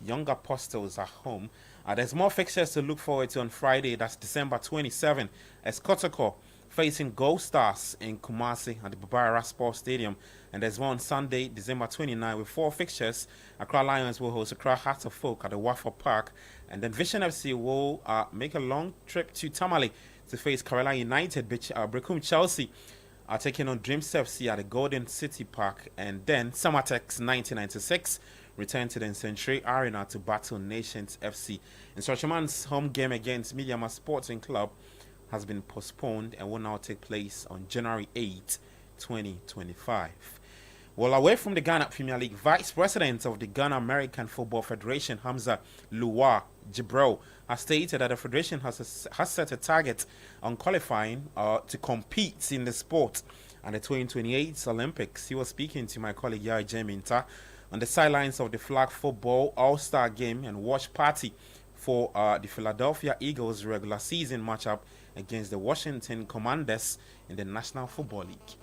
Young Apostles at home. There's more fixtures to look forward to on Friday. That's December 27, as Kotoko facing Gold Stars in Kumasi at the Babara Sports Stadium. And there's one Sunday, December 29, with 4 fixtures. Accra Lions will host Accra Heart of Folk at the Waffle Park. And then Vision FC will make a long trip to Tamale to face Kerala United. Brekum Chelsea are taking on Dreams FC at the Golden City Park. And then Samatex 1996 return to the Century Arena to battle Nations FC. And Sochaman's home game against Mediama Sporting Club has been postponed and will now take place on January 8, 2025. Well, away from the Ghana Premier League, Vice President of the Ghana American Football Federation, Hamza Luwa Jibril, has stated that the federation has set a target on qualifying to compete in the sport at the 2028 Olympics. He was speaking to my colleague Yaya Jeminta on the sidelines of the flag football all-star game and watch party for the Philadelphia Eagles regular season matchup against the Washington Commanders in the National Football League.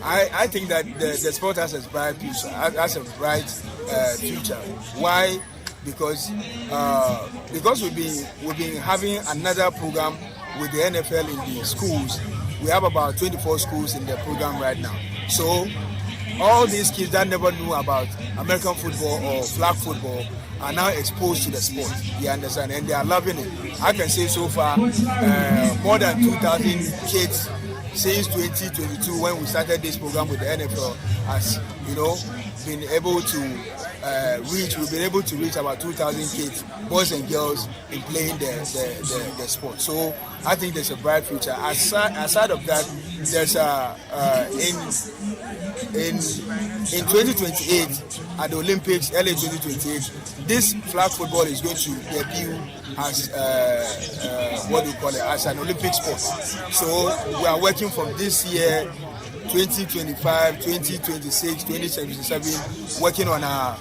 I think that the sport has a bright future. Future. Why? Because we've been having another program with the NFL in the schools. We have about 24 schools in the program right now. So all these kids that never knew about American football or flag football are now exposed to the sport. You understand? And they are loving it. I can say so far, more than 2,000 kids since 2022 when we started this program with the NFL has, been able to we've been able to reach about 2,000 kids, boys and girls, in playing the sport. So I think there's a bright future. Aside of that, there's in 2028 at the Olympics, LA 2028, this flag football is going to debut as as an Olympic sport. So we are working from this year 2025, 2026, 2077, working on our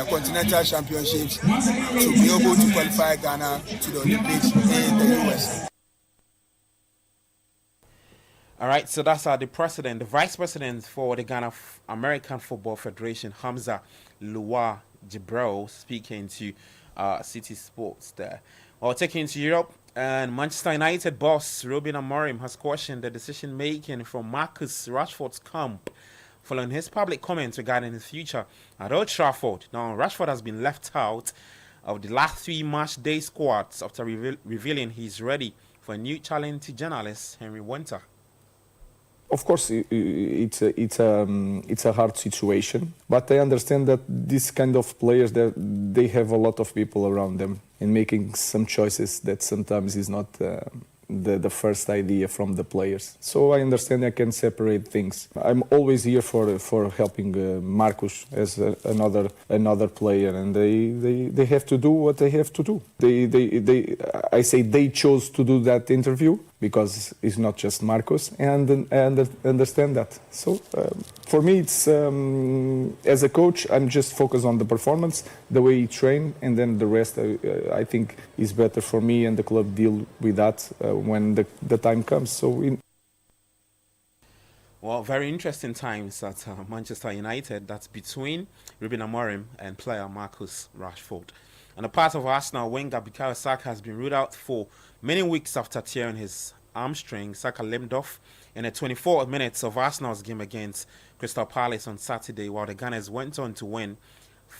continental championships to be able to qualify Ghana to the Olympics in the US. All right, so that's the vice president for the Ghana American Football Federation, Hamza Lua Jibril, speaking to City Sports there. Well, taking to Europe, and Manchester United boss Ruben Amorim has questioned the decision-making from Marcus Rashford's camp following his public comments regarding his future at Old Trafford. Now, Rashford has been left out of the last 3 match day squads after revealing he's ready for a new challenge to journalist Henry Winter. Of course, it's a hard situation, but I understand that this kind of players, they have a lot of people around them and making some choices that sometimes is not the first idea from the players. So I understand I can separate things. I'm always here for helping Marcus as another player, and they have to do what they have to do. I say they chose to do that interview because it's not just Marcus, and understand that. So for me, it's as a coach, I'm just focused on the performance, the way he train, and then the rest I think is better for me and the club deal with that when the time comes. So. Well, very interesting times at Manchester United. That's between Ruben Amorim and player Marcus Rashford. And a part of Arsenal winger Bukayo Saka has been ruled out for many weeks after tearing his hamstring. Saka limped off in the 24 minutes of Arsenal's game against Crystal Palace on Saturday, while the Gunners went on to win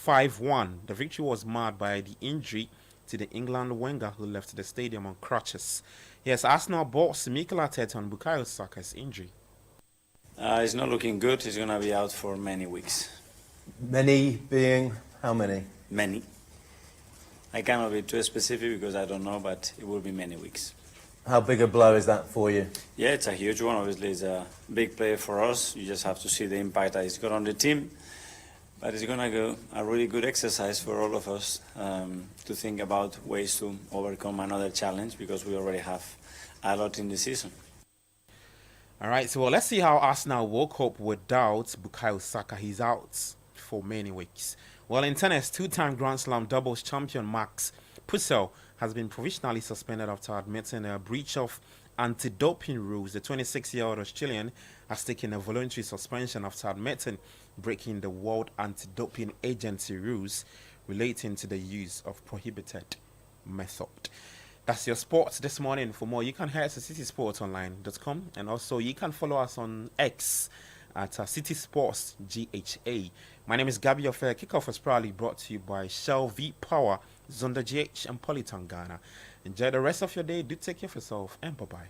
5-1. The victory was marred by the injury to the England winger who left the stadium on crutches. Yes, Arsenal boss Mikel Arteta on Bukayo Saka's injury. It's not looking good. He's going to be out for many weeks. Many being how many? Many. I cannot be too specific because I don't know, but it will be many weeks. How big a blow is that for you? Yeah, it's a huge one. Obviously, it's a big player for us. You just have to see the impact that he's got on the team. But it's going to go a really good exercise for all of us to think about ways to overcome another challenge because we already have a lot in the season. All right, so let's see how Arsenal woke up without Bukayo Saka. He's out for many weeks. Well, in tennis, two-time Grand Slam doubles champion Max Purcell has been provisionally suspended after admitting a breach of anti-doping rules. The 26-year-old Australian has taken a voluntary suspension after admitting breaking the World Anti-Doping Agency rules relating to the use of prohibited method. That's your sports this morning. For more, you can head to citisportsonline.com, and also you can follow us on X at Citi Sports GHA. My name is Gabby Ofer. Kickoff was proudly brought to you by Shell V Power, Zonda GH, and Polyton Ghana. Enjoy the rest of your day. Do take care of yourself, and bye-bye.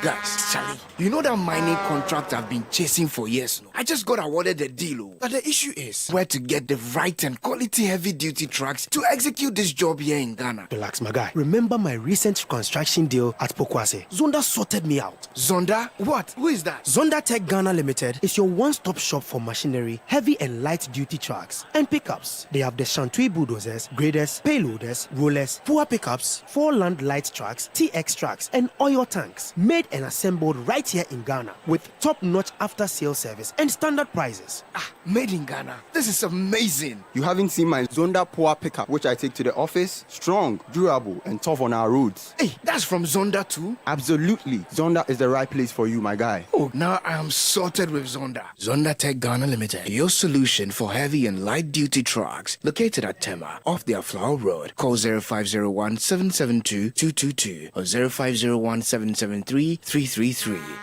Guys, Charlie, you know that mining contract I've been chasing for years now? I just got awarded the deal. But the issue is where to get the right and quality heavy-duty trucks to execute this job here in Ghana. Relax, my guy. Remember my recent construction deal at Pokwase? Zonda sorted me out. Zonda? What? Who is that? Zonda Tech Ghana Limited is your one-stop shop for machinery, heavy and light-duty trucks, and pickups. They have the Shantui bulldozers, graders, payloaders, rollers, poor pickups, 4-land light trucks, TX trucks, and oil tanks. Made and assembled right here in Ghana with top-notch after-sales service and standard prices. Made in Ghana. This is amazing. You haven't seen my Zonda Power pickup, which I take to the office. Strong, durable, and tough on our roads. Hey, that's from Zonda too? Absolutely. Zonda is the right place for you, my guy. Oh, now I am sorted with Zonda. Zonda Tech Ghana Limited, your solution for heavy and light-duty trucks. Located at Tema, off their Flower Road. Call 0501-772-222 or 0501-773-333.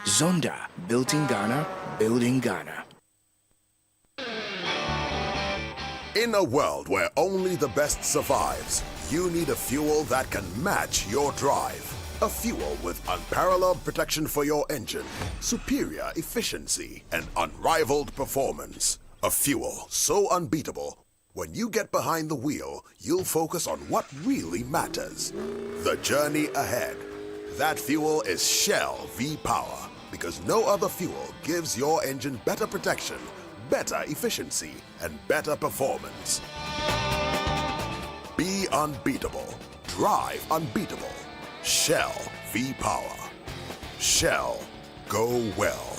Zonda, built in Ghana, building Ghana. In a world where only the best survives, you need a fuel that can match your drive. A fuel with unparalleled protection for your engine, superior efficiency, and unrivaled performance. A fuel so unbeatable, when you get behind the wheel, you'll focus on what really matters. The journey ahead. That fuel is Shell V-Power, because no other fuel gives your engine better protection, better efficiency, and better performance. Be unbeatable. Drive unbeatable. Shell V-Power. Shell, go well.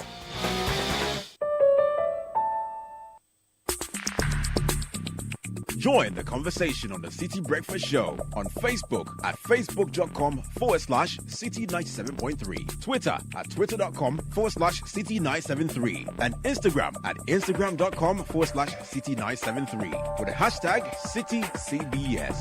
Join the conversation on the Citi Breakfast Show on Facebook at facebook.com/Citi97.3, Twitter at twitter.com/Citi973, and Instagram at instagram.com/Citi973 with the hashtag CitiCBS.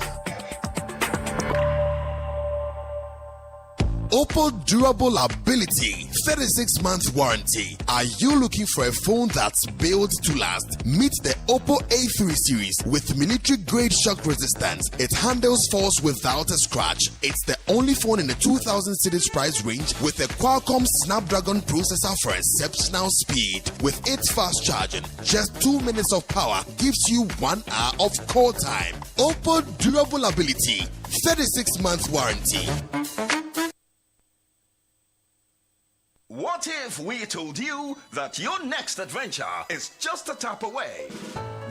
Oppo Durable Ability 36-month warranty. Are you looking for a phone that's built to last? Meet the Oppo A3 series with military-grade shock resistance. It handles falls without a scratch. It's the only phone in the 2,000 cities price range with a Qualcomm Snapdragon processor for exceptional speed. With its fast charging, just 2 minutes of power gives you 1 hour of call time. Oppo Durable Ability 36-month warranty. What if we told you that your next adventure is just a tap away?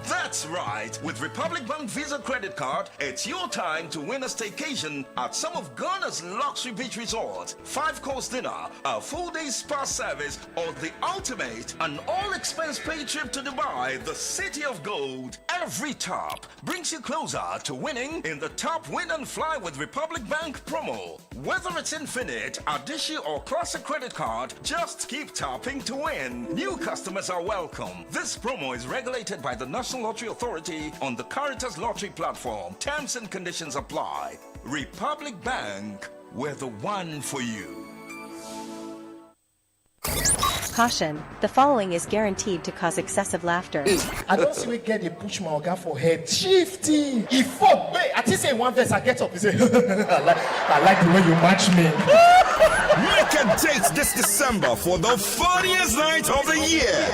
That's right. With Republic Bank Visa Credit Card, it's your time to win a staycation at some of Ghana's luxury beach resorts, 5-course dinner, a full-day spa service, or the ultimate, an all-expense paid trip to Dubai, the city of gold. Every tap brings you closer to winning in the Top Win and Fly with Republic Bank promo. Whether it's Infinite, Adishi, or Classic Credit Card, just keep tapping to win. New customers are welcome. This promo is regulated by the National Lottery Authority on the Caritas Lottery platform. Terms and conditions apply. Republic Bank, we're the one for you. Caution, the following is guaranteed to cause excessive laughter. I don't see we get a push my organ for head. Shifty! If fuck me, I just say one verse, I get up and say, I like the way you match me. Make a date this December for the funniest night of the year.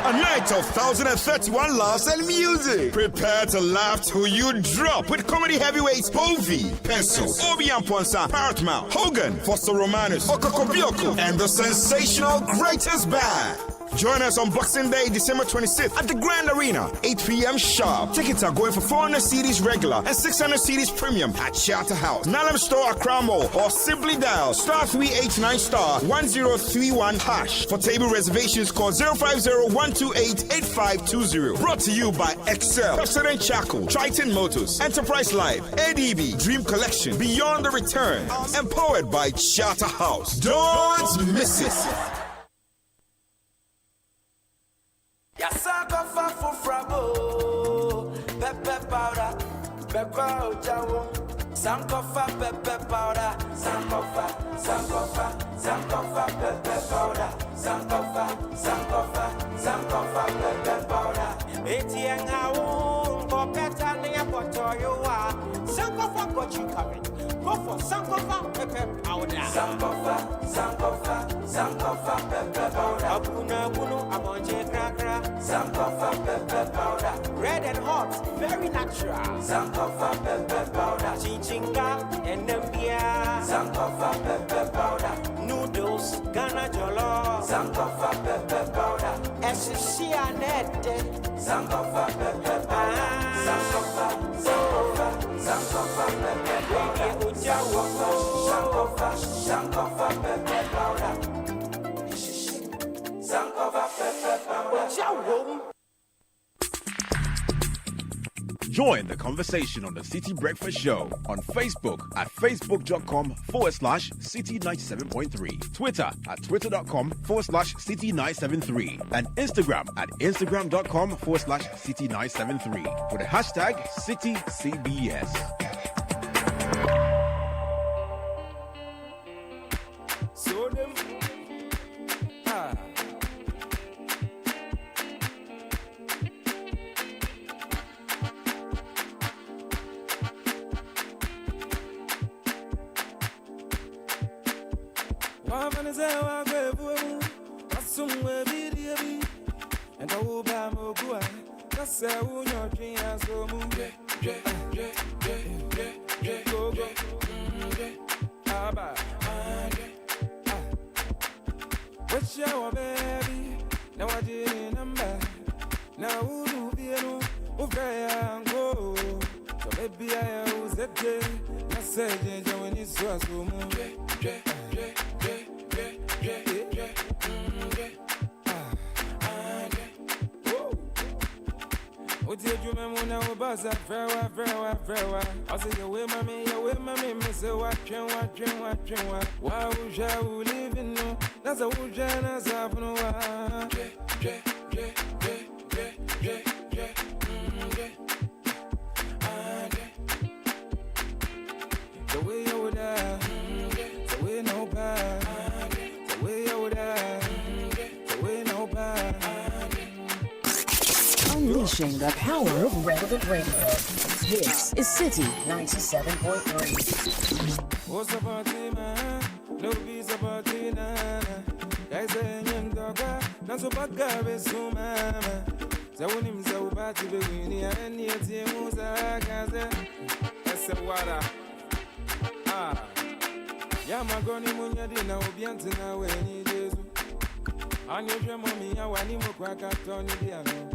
A night of 1,031 laughs and music. Prepare to laugh till you drop with comedy heavyweights Bovi, Pencil, Obi Amponsa, Parrot Mouth, Hogan, Foster Romanus, Okokobioko, and the sensational Greatest Band. Join us on Boxing Day, December 26th at the Grand Arena, 8 p.m. sharp. Tickets are going for 400 CDs regular and 600 CDs premium at Charterhouse, Nalem Store, Accra Mall, or simply dial *389*1031#. For table reservations, call 050-128-8520. Brought to you by Excel, President Chaco, Triton Motors, Enterprise Life, ADB, Dream Collection, Beyond the Return, empowered by Charterhouse. Don't miss it. Sankofa for Frabo, pepper powder, pepper jawo, Sankofa pepper powder, Sankofa, pepper powder, Sankofa pepper powder. ATN how for better than what you are. Sankofa got you coming. Go for Sankofa pepper powder. Sankofa pepper powder. Abuna abonje krakra. Sankofa pepper powder. Red and hot, very natural. Sankofa pepper powder. Chinchinga and Nambia. Sankofa pepper powder. Noodles, Ghana jollo. Sankofa pepper powder. Essia nete. Sankofa pepper powder. Sankofa pepper powder. Sankofa pepper powder. Sankofa pepper powder. Join the conversation on the Citi Breakfast Show on Facebook at facebook.com/Citi97.3, Twitter at twitter.com/Citi973, and Instagram at instagram.com/Citi973 with the hashtag CitiCBS. And I will buy more good. That's a wound your dream and so move. Go. What's your baby? Now I did number. Now who do you know? Okay, I'm go. So maybe I was a day. I said, when it's so move. What did you remember now about that? Very well. I say, you with mommy, miss it, watching. Why would you live in no? That's a wood, that's a no. The way you would the way no bad, the way you would the way no bad. Unleashing the power of relevant radio. This is Citi 97.3. What's about the man? No peace about the nana. Guys saying young dogga, not so bad guy, so mama. So when him so bad to be winning, and yet he moves a gaza. That's a water. Yamagoni Munya dinner will be until now when he is. And your mommy, I want him to crack at Tony Diano.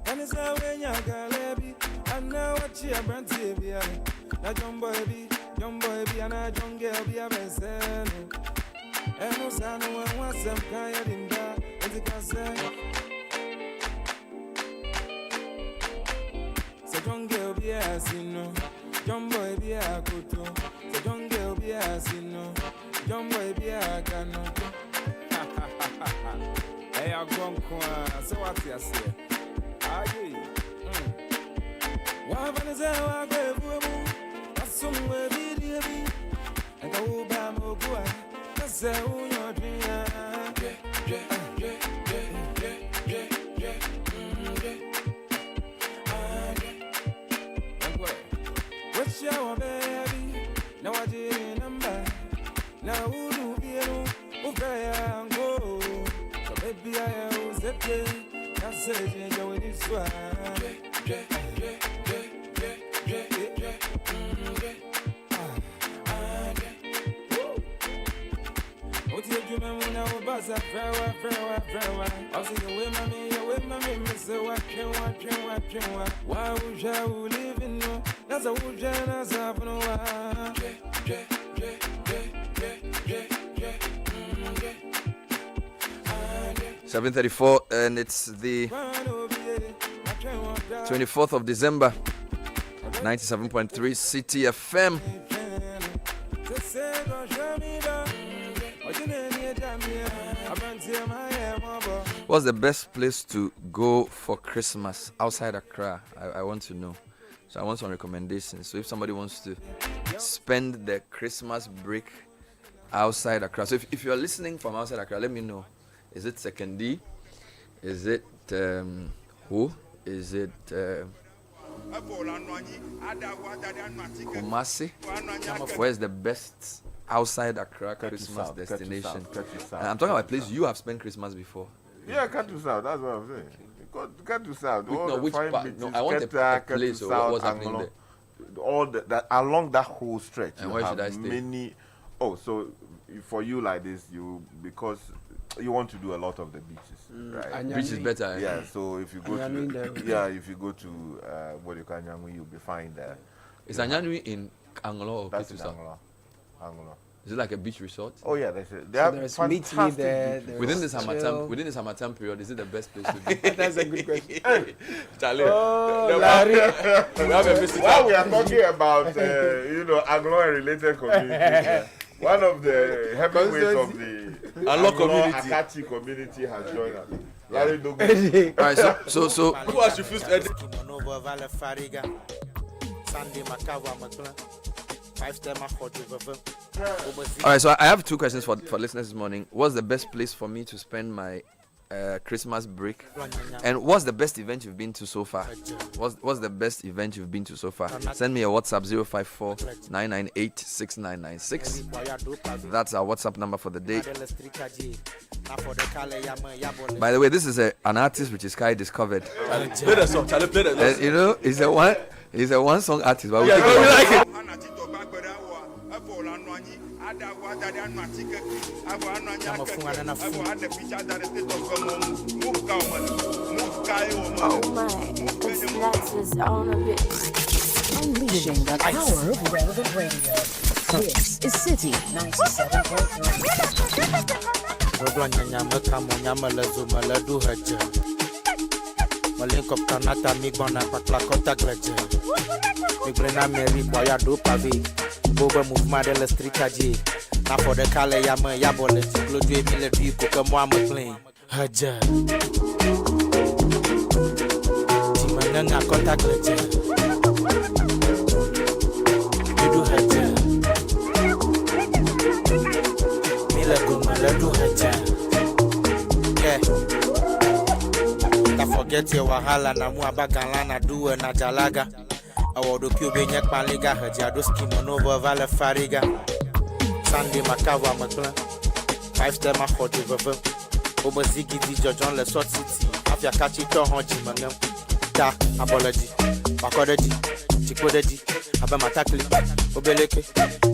And it's how when you're galebi, and now what you are brand TV. That young boy be, and a young girl be a vessel. And no son, no one wants some kind of in there, as it can say. So young girl be a sino, young boy be a kuto. So young girl be a sino, young boy be a cano. Hey, I'm going to so what's your say? Why when is our baby? That's somewhere be and I will buy more boy. That's a wound your dream. What's your baby? Now I did number. Now who do you okay and go? So maybe I was a day. I said, you know, when it's swag. What did you remember now about that? Very well. I say, you with mommy, miss it, watching. Why would you live in no? That's a wood, that's a no. 7:34, and it's the 24th of December, 97.3 Citi FM. What's the best place to go for Christmas outside Accra? I want to know. So I want some recommendations. So if somebody wants to spend the Christmas break outside Accra, so if you're listening from outside Accra, let me know. Is it Sekondi? Is it who? Is it Kumasi? Where's the best outside Accra Christmas destination? I'm talking about a place you have spent Christmas before. Yeah, Katu South. That's what I'm saying. Katu South. Which part? No, I want a place. So what was happening there? All that along that whole stretch. And where should I stay? So for you like this, because you want to do a lot of the beaches, right? Beach is better. Yeah. So if you go to what you can Anyangui, you'll be fine there. Is Anyangui in Anglo or That's in Anglo? Anglo. Is it like a beach resort? Oh yeah, there's fantastic there. Within the summertime period, is it the best place to be? That's a good question. Charlie, Larry. While we are talking about Anglo and related communities, one of the heavyweights of the Akachi community has joined us. Larry Dogo. Alright, so who has refused to edit? Alright, so I have two questions for listeners this morning. What's the best place for me to spend my Christmas break. And what's the best event you've been to so far? What's the best event you've been to so far? Send me a WhatsApp 054-998-6996. That's our WhatsApp number for the day. By the way, this is an artist which is Kai discovered. Play the song, Charlie, play the song. You know, he's a one song artist, but we like it. Unleashing the power of relevant radio. This is Citi 97.3. Malink of Kanata Migona Paklakota Gretchen. Migrena Mary Boyado Pavi. Boba Movement de la Strikaji. Now for the Kale Yama Yabolet, Glodwe Military Kukamwama Plain. Haja. Timanana Kota Gretchen. You do Haja. Milaguma, let do Haja. Yeah. Forget your wahala na muaba galana duwe na jalaga. Awodo kube nyek paliga hajado skimonovo vale fariga. Sunday makawa makla. 5 ma khodi veve. Obo zigi di Jojon le sort city. Afya kachi to honji mangam. Da apology. Makodeji. Chikodeji. Abe matakli. Obeleke.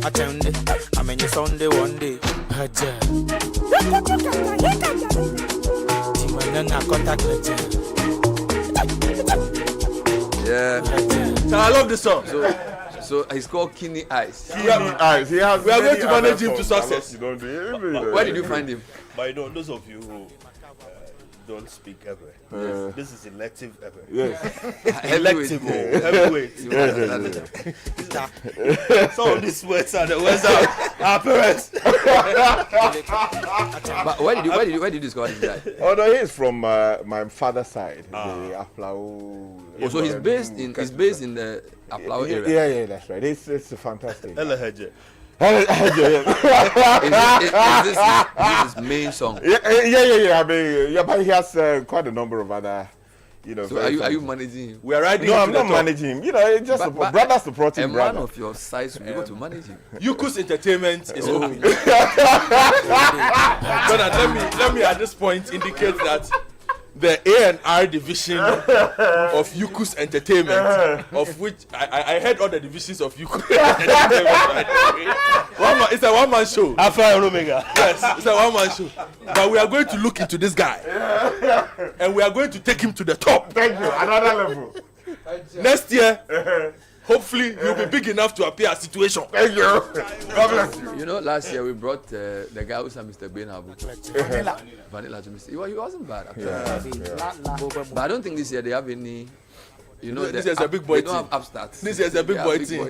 Atende. Amenye Sunday one day. Haja. Timanana contact legend. Yeah. So I love this song. So he's called Kidney Eyes. Kidney Eyes. He has. We are going to manage him to success. Where did you find him? But those of you who don't speak ever, this is elective ever. Yes. Elective. Heavyweight. Some of these words are the words of our parents. But where did you discover this guy? Oh no, he's from my father's side. The Aflao. Oh, so he's based in the Aflao area. Yeah, that's right. It's fantastic. Is this his main song? Yeah. I mean, but he has quite a number of other, So are you managing him? We are riding. No, I'm not managing him. It's just brother supporting a brother. man of your size will be able to manage him. Yuku's Entertainment is open. But let me at this point indicate that the A&R division of Yuku's Entertainment, of which I heard all the divisions of Yuku's Entertainment. It's a one-man show. Alpha and Omega. Yes, it's a one-man show. But we are going to look into this guy. And we are going to take him to the top. Thank you. Another level. Next year, hopefully he'll be big enough to appear at Situation. Thank you. God bless you. You know, last year we brought the guy who's Mr. Benabu. Vanilla to Mr. He wasn't bad. But I don't think this year they have any. This is a big boy team. They don't have upstarts. This is a big boy team.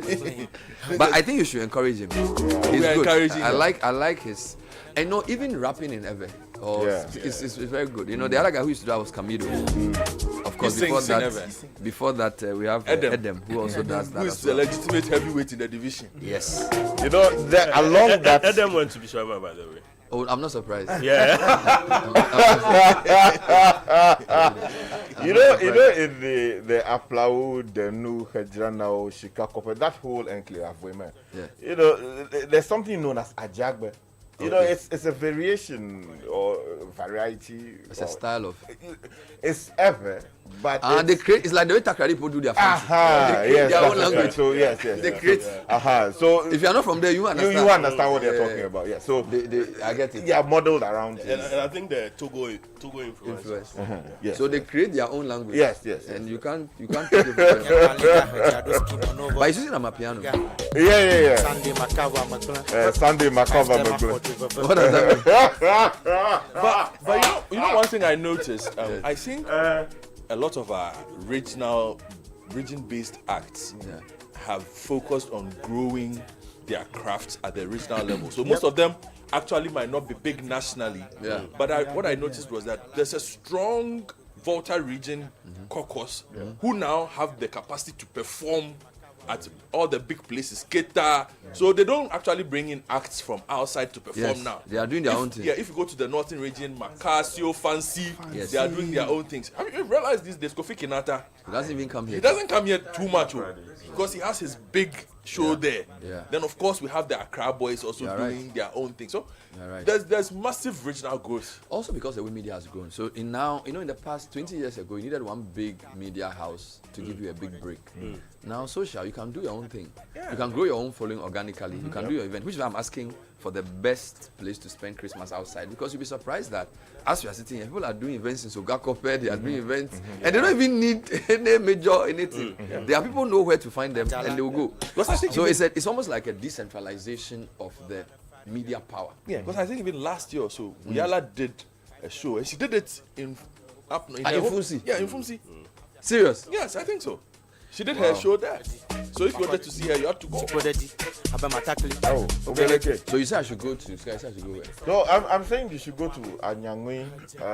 But I think you should encourage him. He's good. I like his. And even rapping in Ever. It's very good. The other guy who used to do that was Camido. Of course, before that we have Edem, who also does that. Who is the legitimate heavyweight in the division? Yes. Along that. Edem went to Bishama, by the way. Oh, I'm not surprised. Yeah. In the Aplau, the New Hajranao, Chicago, that whole enclave of women. Yeah. There's something known as Ajagbe. It's a variation or variety. It's a style of. It's ever, but it's like the way Takrady people do their function. They create their own language. Right. So yes. They create. So if you're not from there, you understand. You understand what they're talking about. Yeah. So I get it. They are modeled around. And I think the Togo influence. Yes. So they create their own language. Yes. And you can't take it from them. But it's using a piano. Yeah. Sunday Makava. What does that mean? But you know one thing I noticed. I think a lot of our region-based acts have focused on growing their crafts at the regional level. So most of them actually might not be big nationally. Yeah. But what I noticed was that there's a strong Volta region caucus who now have the capacity to perform at all the big places, Keta. So they don't actually bring in acts from outside to perform now. They are doing their own thing. Yeah, if you go to the northern region, Macasio, Fancy, they are doing their own things. I mean, you realize these days, Kofi Kinata, he doesn't even come here. He doesn't come here too much, because he has his big show there. Yeah. Then of course we have the Accra boys also doing their own thing. So there's massive regional growth. Also because the way media has grown. So in the past 20 years ago, you needed one big media house to give you a big break. Now social, you can do your own thing. Yeah. You can grow your own following organically. You can do your event, which is why I'm asking for the best place to spend Christmas outside, because you'll be surprised that as we are sitting here, people are doing events in Sogakope, they are doing events, and they don't even need any major anything. There are people who know where to find them, and they will go. So it's almost like a decentralization of the media power. Yeah, because I think even last year or so, Yala did a show, and she did it in Funsi. Yeah, in Funsi. Serious? Yes, I think so. She did her show there. So if you wanted to see her, you had to go. Oh, okay. So you say I should go to Sky? I should go where? No, I'm saying you should go to Anyangui.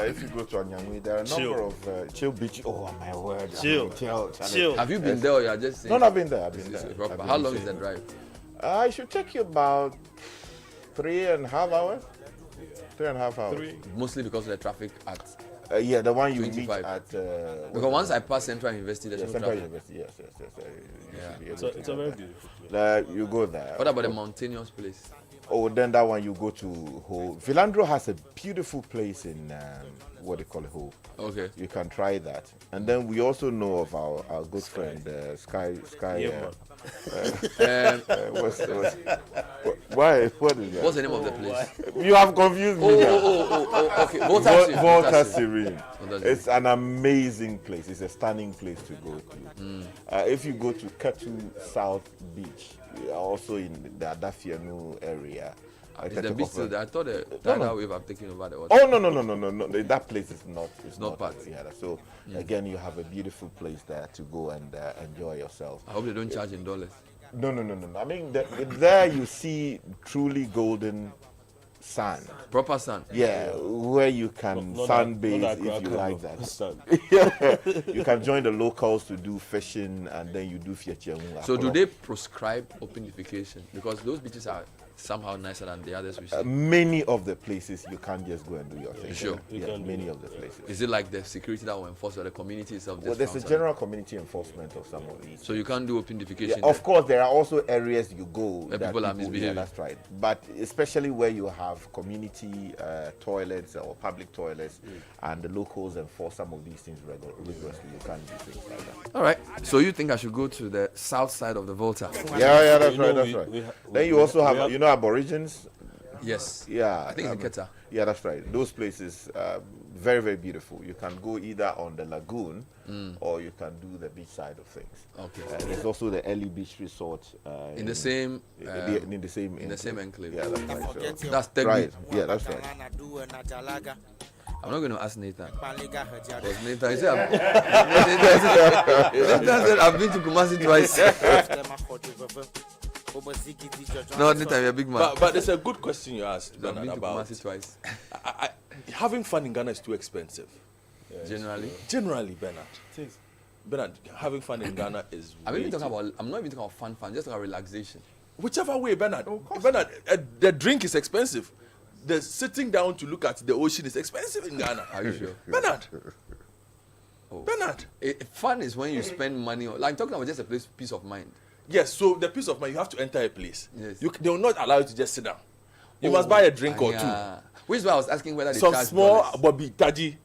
If you go to Anyangui, there are a number of chill beach. Oh my word! Chill. Have you been there, or you are just saying? No, I've been there. I've been there. How long is the drive? It should take you about 3.5 hours. 3.5 hours. Mostly because of the traffic at. Yeah, the one you 25. meet at. Because once I pass Central University, there's no Central traffic. University, yes. So it's a very beautiful place. You go there. What about the mountainous place? Oh, then that one you go to Ho. Philandro has a beautiful place in what they call it, Ho. Okay. You can try that. And then we also know of our good friend Sky. Why? What is that? What's the name of the place? You have confused me. Okay. Volta Serene. It's an amazing place. It's a stunning place to go to. If you go to Ketu South Beach, we are also in the Adafianu area. Is the beach still there? I thought the tidal wave have taken over the water. Oh no! That place is not. It's not part. Yeah. So again, you have a beautiful place there to go and enjoy yourself. I hope they don't charge in dollars. No. I mean, there you see truly golden sand. Proper sand. Yeah, where you can sunbathe if you like that. You can join the locals to do fishing, and then you do fiachiamula. So do they prescribe open defecation? Because those beaches are somehow nicer than the others we see. Many of the places you can't just go and do your thing. Sure. Yeah, many of the places. Is it like the security that will enforce, or the community itself? Well, there's a general community enforcement of some of these. So you can't do open defecation. Yeah, of course, there are also areas you go where people are misbehaving. Yeah, that's right. But especially where you have community toilets or public toilets, and the locals enforce some of these things rigorously, you can't do things like that. All right. So you think I should go to the south side of the Volta? Yeah, that's right. Then you also have Aborigines. Yes. Yeah. I think it's in Keta. Yeah, that's right. Those places very, very beautiful. You can go either on the lagoon or you can do the beach side of things. Okay. There's also the Early Beach Resort in the same in the same enclave. Yeah, that's right. So, that's right. Yeah, that's right. I'm not going to ask Nathan. Because Nathan said I've been to Kumasi twice. No, Nathan, you're a big man. But it's a good question you asked, I've been to about Kumasi twice. Having fun in Ghana is too expensive. Generally, Bernard, having fun in Ghana is. I'm not even talking about fun, just about relaxation. Whichever way, Bernard. Bernard, the drink is expensive. The sitting down to look at the ocean is expensive in Ghana. Are you sure? Bernard. Bernard. Fun is when you spend money on, like I'm talking about just a peace of mind. Yes, so the peace of mind, you have to enter a place. Yes. They will not allow you to just sit down. You must buy a drink or two. Which is why I was asking whether they some charge small dollars. Bobby Taji.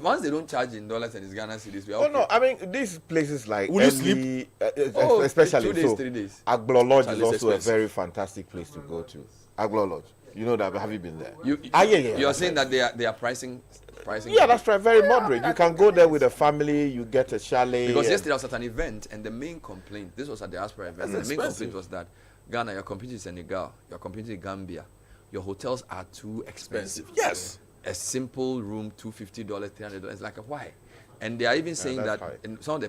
Once they don't charge in dollars and it's Ghana cedis, we are okay. No, I mean these places like will you sleep? Especially 2 days, 3 days. Aglo Lodge is also a very fantastic place to go to. Aglo Lodge. You know that, have you been there? You're saying that they are pricing. Yeah, that's right. Very moderate. You can go there with a family. You get a chalet. Because yesterday I was at an event, and the main complaint, this was at the diaspora event, That's the main expensive. complaint was that Ghana, you're competing in Senegal, you're competing in Gambia, your hotels are too expensive. Yes. A simple room, $250, $300. It's like, why? And they are even saying that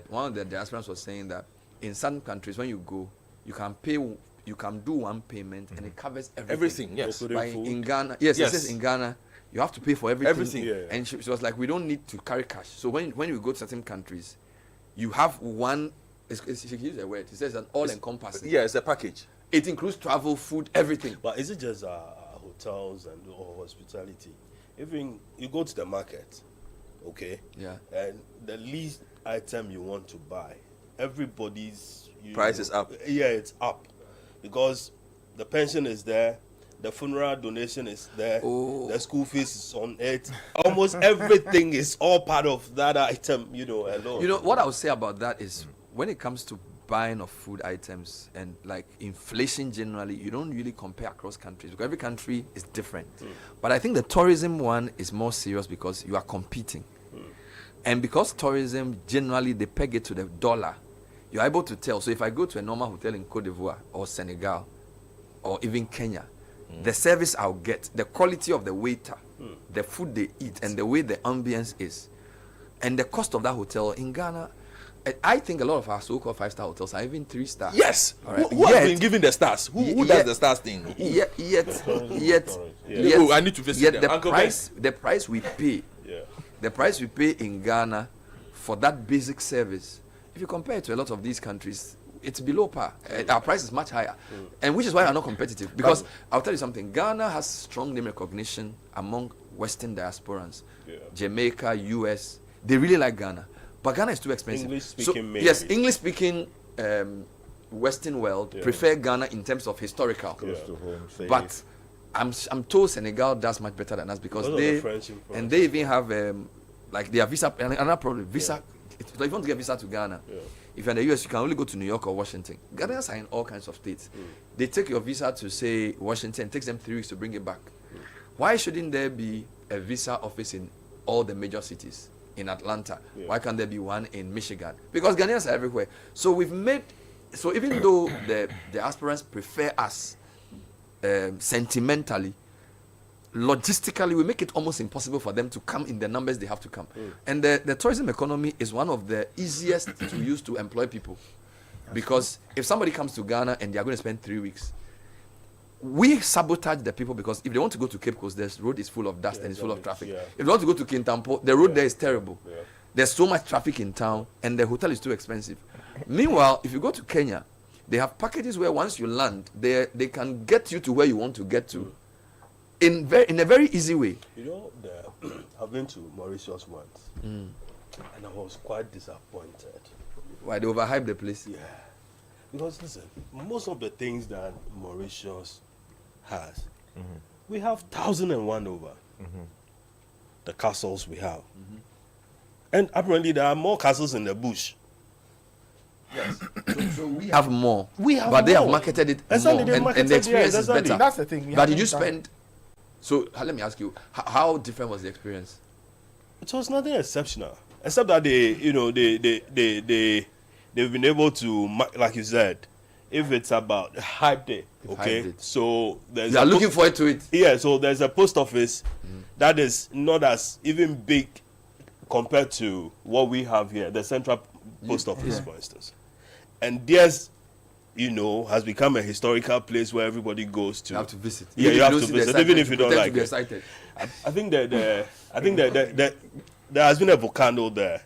one of the diasporans was saying that in some countries when you go, you can do one payment and it covers everything. Yes. In Ghana, yes, it says in Ghana, you have to pay for everything. And she was like, we don't need to carry cash. So when you go to certain countries, you have one She used a word. He says an all-encompassing. Yeah, it's a package. It includes travel, food, everything. But is it just hotels and or hospitality? Even you go to the market, okay? Yeah. And the least item you want to buy, everybody's price is up. Yeah, it's up because the pension is there, the funeral donation is there, the school fees is on it. Almost everything is all part of that item, alone. You know what I would say about that is when it comes to buying of food items and like inflation generally, you don't really compare across countries because every country is different. But I think the tourism one is more serious because you are competing. And because tourism generally they peg it to the dollar, you're able to tell. So if I go to a normal hotel in Cote d'Ivoire or Senegal or even Kenya, the service I'll get, the quality of the waiter, the food they eat, and the way the ambience is, and the cost of that hotel in Ghana, I think a lot of our so-called 5-star hotels are even 3-star. Yes. All right. Who has been giving the stars? Who does the stars thing? Yet, I need to visit them. The price we pay, the price we pay in Ghana for that basic service, if you compare it to a lot of these countries, it's below par. Our price is much higher, and which is why we're not competitive. Because I'll tell you something, Ghana has strong name recognition among Western diasporans. Jamaica, US, they really like Ghana. But Ghana is too expensive. English-speaking, yes, English-speaking Western world prefer Ghana in terms of historical. Close to home, safe. But I'm told Senegal does much better than us because they even have like their visa. Another problem, visa. If you want to get visa to Ghana, if you're in the US, you can only go to New York or Washington. Ghanaians are in all kinds of states. They take your visa to say Washington. It takes them 3 weeks to bring it back. Why shouldn't there be a visa office in all the major cities? In Atlanta, why can't there be one in Michigan? Because Ghanaians are everywhere. So even though the aspirants prefer us sentimentally, logistically, we make it almost impossible for them to come in the numbers they have to come. And the tourism economy is one of the easiest to use to employ people. Because if somebody comes to Ghana and they are going to spend 3 weeks, we sabotage the people because if they want to go to Cape Coast, the road is full of dust and it's full of traffic. If they want to go to Kintampo, the road there is terrible. There's so much traffic in town and the hotel is too expensive. Meanwhile, if you go to Kenya, they have packages where once you land, they can get you to where you want to get to in a very easy way. I've been to Mauritius once and I was quite disappointed. Why? They overhyped the place? Yeah. Because listen, most of the things that Mauritius has, we have 1,001 over. The castles we have. And apparently there are more castles in the bush. Yes. So we have more. We have but they more. have marketed it Exactly, more. And the experience is better. That's the thing. But did you spend... So let me ask you, how different was the experience? It was nothing exceptional. Except that they've been able to, like you said, if it's about hype day, okay? So you are looking forward to it. Yeah, so there's a post office that is not as even big compared to what we have here, the central post office, for instance. And there's, has become a historical place where everybody goes to. You have to visit. Yeah, you have to visit, even if you don't like it. Excited. I think that there has been a volcano there.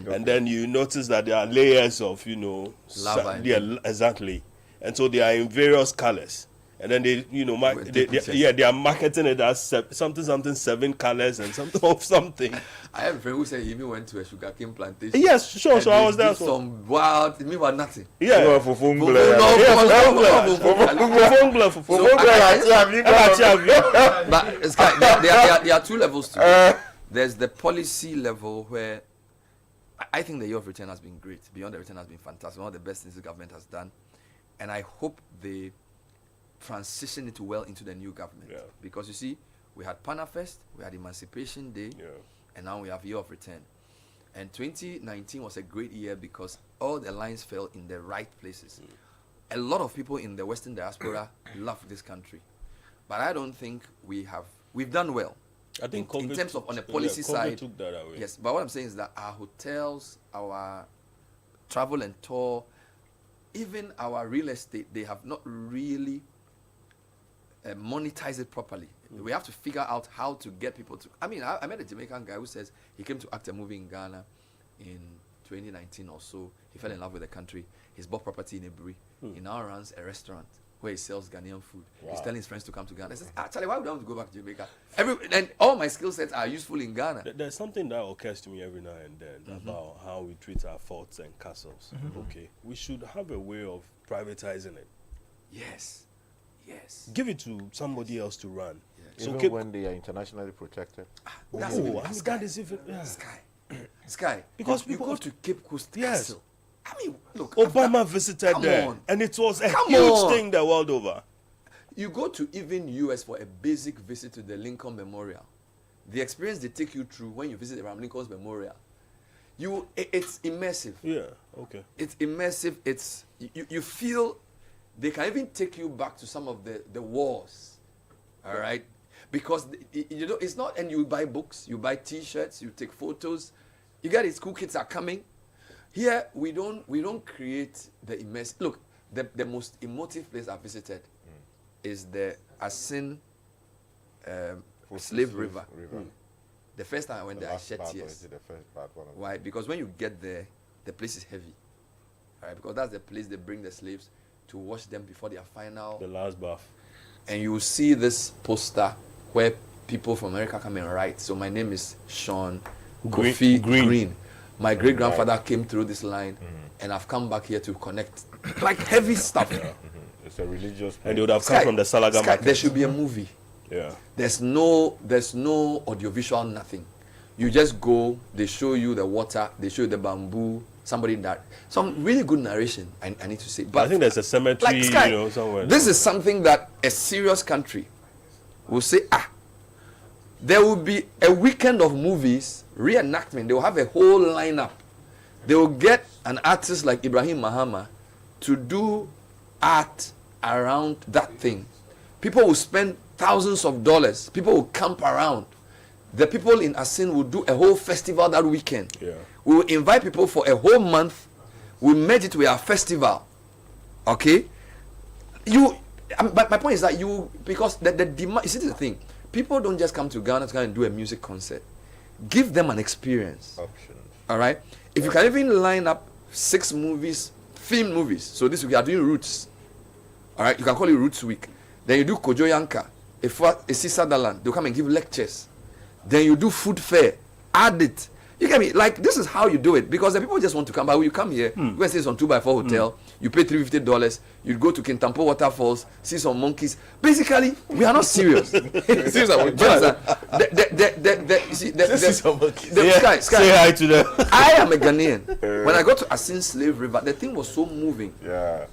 And then you notice that there are layers of, lava. Exactly. And so they are in various colors. And then they are marketing it as something 7 colors and something. I have a friend who said he even went to a sugarcane plantation. Yes, sure. So I was there. Some wild, meanwhile nothing. Yeah. But there are 2 levels to it. There's the policy level where I think the year of return has been great. Beyond the return has been fantastic. One of the best things the government has done. And I hope they transition it well into the new government. Because you see, we had Panafest, we had Emancipation Day, and now we have Year of Return. And 2019 was a great year because all the lines fell in the right places. A lot of people in the Western diaspora love this country. But I don't think we've done well. I think in terms of on a policy side, took that away. Yes, but what I'm saying is that our hotels, our travel and tour, even our real estate, they have not really monetized it properly. We have to figure out how to get people to. I mean, I met a Jamaican guy who says he came to act a movie in Ghana in 2019 or so, he fell in love with the country. He's bought property in Eburi. He now runs a restaurant where he sells Ghanaian food. He's telling his friends to come to Ghana. He says, Charlie, why would I want to go back to Jamaica? And all my skill sets are useful in Ghana. There's something that occurs to me every now and then about how we treat our forts and castles. Okay, we should have a way of privatizing it. Yes. Give it to somebody else to run. So even when they are internationally protected. That is even Sky. Because you go to Cape Coast Castle. I mean, look, Obama visited there, and it was a huge thing the world over. You go to even US for a basic visit to the Lincoln Memorial. The experience they take you through when you visit Abraham Lincoln's Memorial, it's immersive. Yeah, okay. It's immersive. It's you feel they can even take you back to some of the wars. All right, because you know it's not, and you buy books, you buy T-shirts, you take photos. You get it. School kids are coming. Here we don't create the immersive. Look, the most emotive place I visited is the Asin Slave River. The first time I went there, I shed tears. Why? Because when you get there, the place is heavy. All right, because that's the place they bring the slaves to wash them before their final. The last bath. And you will see this poster where people from America come and write. So my name is Sean Kofi Green. My great grandfather came through this line, and I've come back here to connect, like heavy stuff. It's a religious. And they would have come from the Salaga market. There should be a movie. Yeah. There's no audiovisual, nothing. You just go. They show you the water. They show you the bamboo. Some really good narration. I need to say. But I think there's a cemetery, like Sky, somewhere. This is something that a serious country will say. There will be a weekend of movies, reenactment. They will have a whole lineup. They will get an artist like Ibrahim Mahama to do art around that thing. People will spend thousands of dollars. People will camp around. The people in Asin will do a whole festival that weekend. Yeah. We will invite people for a whole month. We'll merge it with our festival. Okay? But my point is that because the demand, you see the thing. People don't just come to Ghana to and do a music concert. Give them an experience. Options. All right? If you can even line up 6 movies, themed movies. So this week you are doing Roots. All right? You can call it Roots Week. Then you do Kojo Yanka, Esi Sutherland. They'll come and give lectures. Then you do food fair. Add it. You get me? Like, this is how you do it. Because the people just want to come. But when you come here, you go and stay on 2x4 hotel. You pay $350. You go to Kintampo Waterfalls, see some monkeys. Basically, we are not serious. Seriously, Sky, say hi to them. I am a Ghanaian. When I got to Asin Slave River, the thing was so moving. Yeah.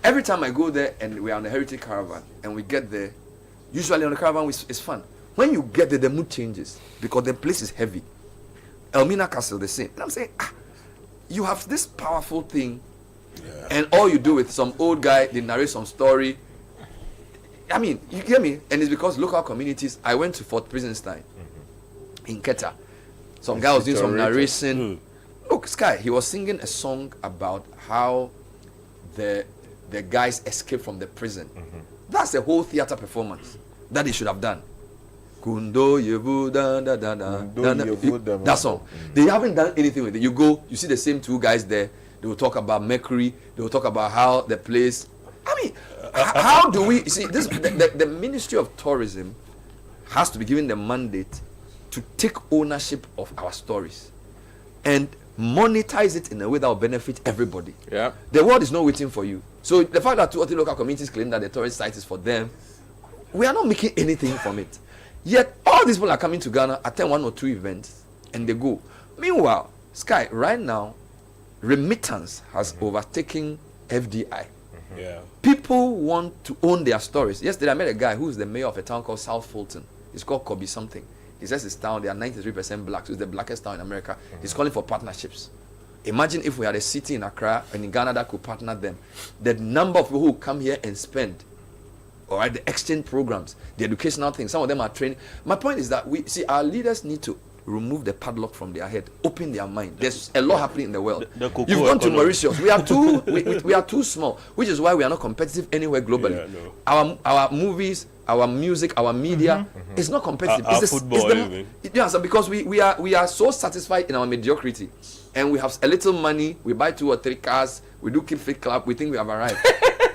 Every time I go there and we are on the heritage caravan and we get there, usually on the caravan it's fun. When you get there, the mood changes because the place is heavy. Elmina Castle, the same. And I'm saying, you have this powerful thing, and all you do with some old guy, they narrate some story. I mean, you get me? And it's because local communities. I went to Fort Prisenstein in Keta. Some guy was doing some narration. Look, Sky, he was singing a song about how the guys escaped from the prison. That's a whole theater performance that he should have done. Kundo yevu da da da da. That song. They haven't done anything with it. You go, you see the same 2 guys there. They will talk about Mercury. They will talk about how the place. I mean, how do we see this? The Ministry of Tourism has to be given the mandate to take ownership of our stories and monetize it in a way that will benefit everybody. Yeah. The world is not waiting for you. So the fact that 2 or 3 local communities claim that the tourist site is for them, we are not making anything from it. Yet all these people are coming to Ghana, attend 1 or 2 events, and they go. Meanwhile, Sky, right now, remittance has overtaken FDI. Yeah. People want to own their stories. Yesterday I met a guy who's the mayor of a town called South Fulton. It's called Kobe something. He says his town, they are 93% black, so it's the blackest town in America. He's calling for partnerships. Imagine if we had a city in Accra and in Ghana that could partner them. The number of people who come here and spend, all right, the exchange programs, the educational things, some of them are training. My point is that our leaders need to remove the padlock from their head, open their mind. There's a lot happening in the world. You've gone to Mauritius. We are too we are too small, which is why we are not competitive anywhere globally. Yeah, no. Our movies, our music, our media is not competitive. Our football, so because we are so satisfied in our mediocrity, and we have a little money, we buy 2 or 3 cars, we do Keep Fit Club, we think we have arrived.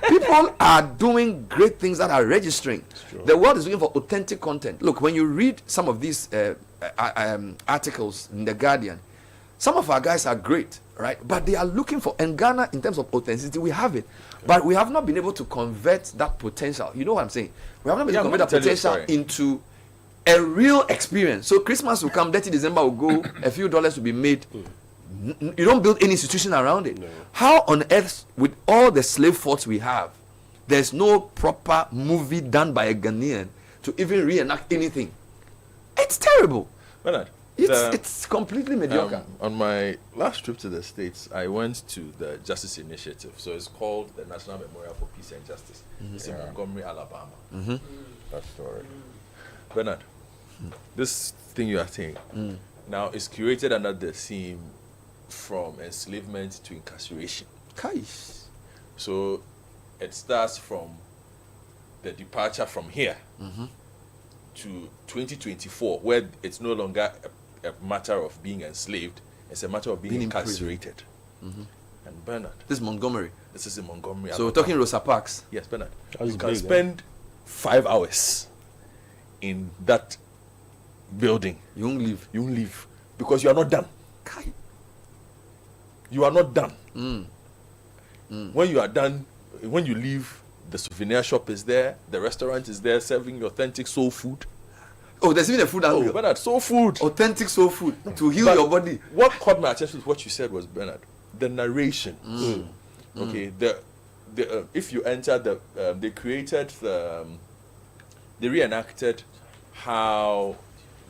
People are doing great things that are registering. The world is looking for authentic content. Look, when you read some of these articles in The Guardian, some of our guys are great, right? But they are looking for, in Ghana, in terms of authenticity, we have it. But we have not been able to convert that potential. You know what I'm saying? We have not been able to convert that potential into a real experience. So Christmas will come, 30 December will go, a few dollars will be made. You don't build any institution around it. No. How on earth, with all the slave forts we have, there's no proper movie done by a Ghanaian to even reenact anything? It's terrible. Bernard, it's completely mediocre. On my last trip to the States, I went to the Justice Initiative. So it's called the National Memorial for Peace and Justice. It's in Montgomery, Alabama. That story. Bernard, this thing you are saying now is curated under the theme from enslavement to incarceration. So it starts from the departure from here to 2024, where it's no longer a matter of being enslaved, it's a matter of being incarcerated. And Bernard, this is Montgomery. This is in Montgomery. So we're talking Rosa Parks. Yes, Bernard. You can spend 5 hours in that building. You won't leave. You won't leave because you are not done. You are not done. When you are done, when you leave, the souvenir shop is there, the restaurant is there serving authentic soul food. Oh, there's even a food angle. Bernard, soul food. Authentic soul food to heal your body. What caught my attention with what you said was, Bernard, the narration. Okay, if you enter they created they reenacted how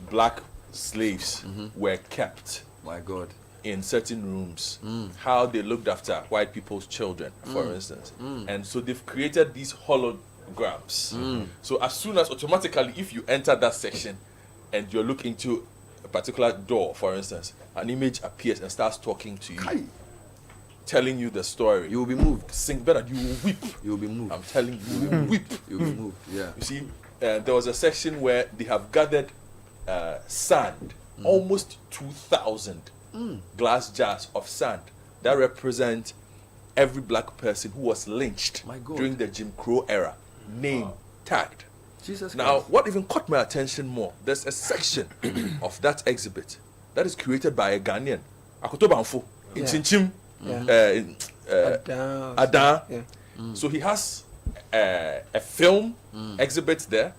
black slaves were kept. My God. In certain rooms, how they looked after white people's children, for instance. And so they've created these holograms. So as soon as automatically, if you enter that section and you're looking into a particular door, for instance, an image appears and starts talking to you, telling you the story. You will be moved. Sing better, you will weep. You will be moved. I'm telling you, you will weep. You will be moved, yeah. You see, there was a section where they have gathered sand, almost 2,000 glass jars of sand that represent every black person who was lynched during the Jim Crow era, named, tagged. Jesus now, Christ. what even caught my attention more, there's a section of that exhibit that is created by a Ghanaian, Akoto Banfo, in Chinchim, Adan. So he has a film exhibit there,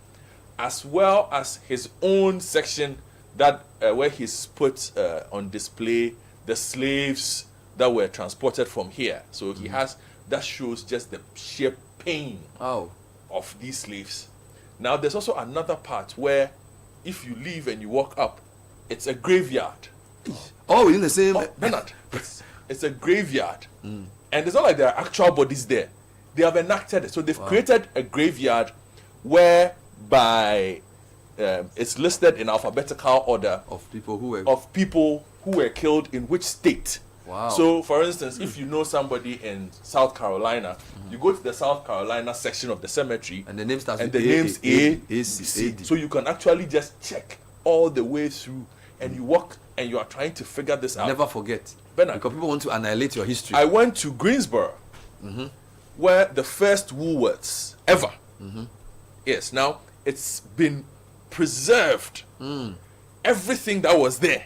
as well as his own section that where he's put on display the slaves that were transported from here. So he has, that shows just the sheer pain of these slaves. Now there's also another part where if you leave and you walk up, it's a graveyard. Oh, in the same... Bernard, it's a graveyard. And it's not like there are actual bodies there. They have enacted it. So they've created a graveyard whereby it's listed in alphabetical order of people who were killed in which state. Wow. So, for instance, if you know somebody in South Carolina, you go to the South Carolina section of the cemetery, and the name starts with the name's A, C. So you can actually just check all the way through, and you walk and you are trying to figure this out. Never forget, Bernard, because people want to annihilate your history. I went to Greensboro, where the first Woolworths ever. Yes, now it's been preserved. Everything that was there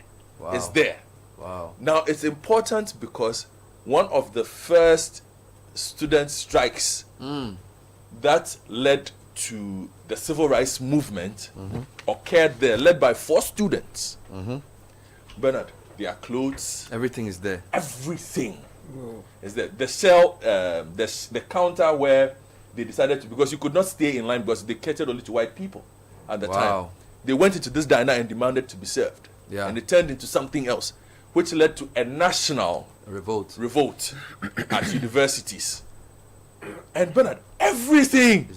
is there. Wow. Now it's important because one of the first student strikes that led to the civil rights movement occurred there, led by 4 students. Bernard, their clothes, everything is there. Everything is there. The cell, the counter where they decided to, because you could not stay in line because they catered only to white people at the time. They went into this diner and demanded to be served. And it turned into something else, which led to a national revolt at universities. And Bernard, everything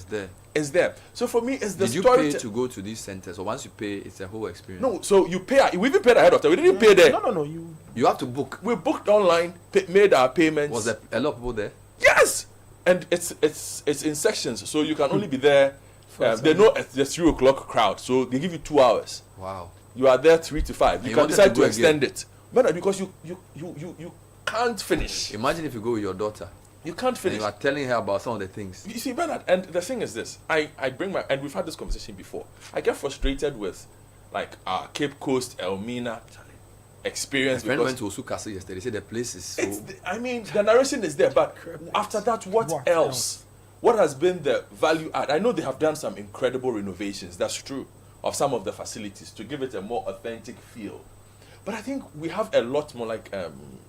is there. So for me, it's the story. Did you pay to go to these centers, or once you pay, it's a whole experience? No, so you pay. We even paid ahead of time. We didn't pay there. No. You have to book. We booked online, made our payments. Was there a lot of people there? Yes, and it's in sections, so you can only be there. They know it's the 3 o'clock crowd, so they give you 2 hours. Wow. You are there 3 to 5. You can decide to extend it. Bernard, because you can't finish. Imagine if you go with your daughter. You can't finish. And you are telling her about some of the things. You see, Bernard, and the thing is this. I bring my, and we've had this conversation before. I get frustrated with, like, Cape Coast, Elmina experience. My friend went to Osu Castle yesterday. They said the place is so... I mean, the narration is there, but after that, what else? What has been the value add? I know they have done some incredible renovations, that's true, of some of the facilities to give it a more authentic feel. But I think we have a lot more, like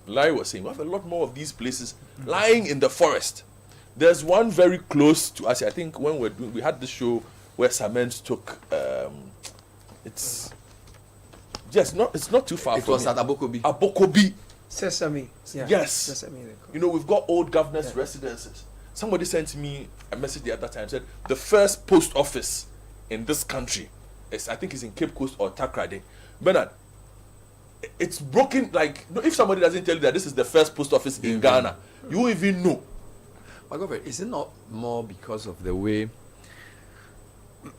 Larry was saying, we have a lot more of these places lying in the forest. There's one very close to us. I think when we had this show where Cement took, it's not too far. It was at Abokobi. Abokobi. Sesame. Yeah. Yes. Sesame. You know, we've got old governors' residences. Somebody sent me a message the other time, said the first post office in this country is, I think it's in Cape Coast or Takrade. Bernard, it's broken. Like, if somebody doesn't tell you that this is the first post office in Ghana, you won't even know. My God, is it not more because of the way?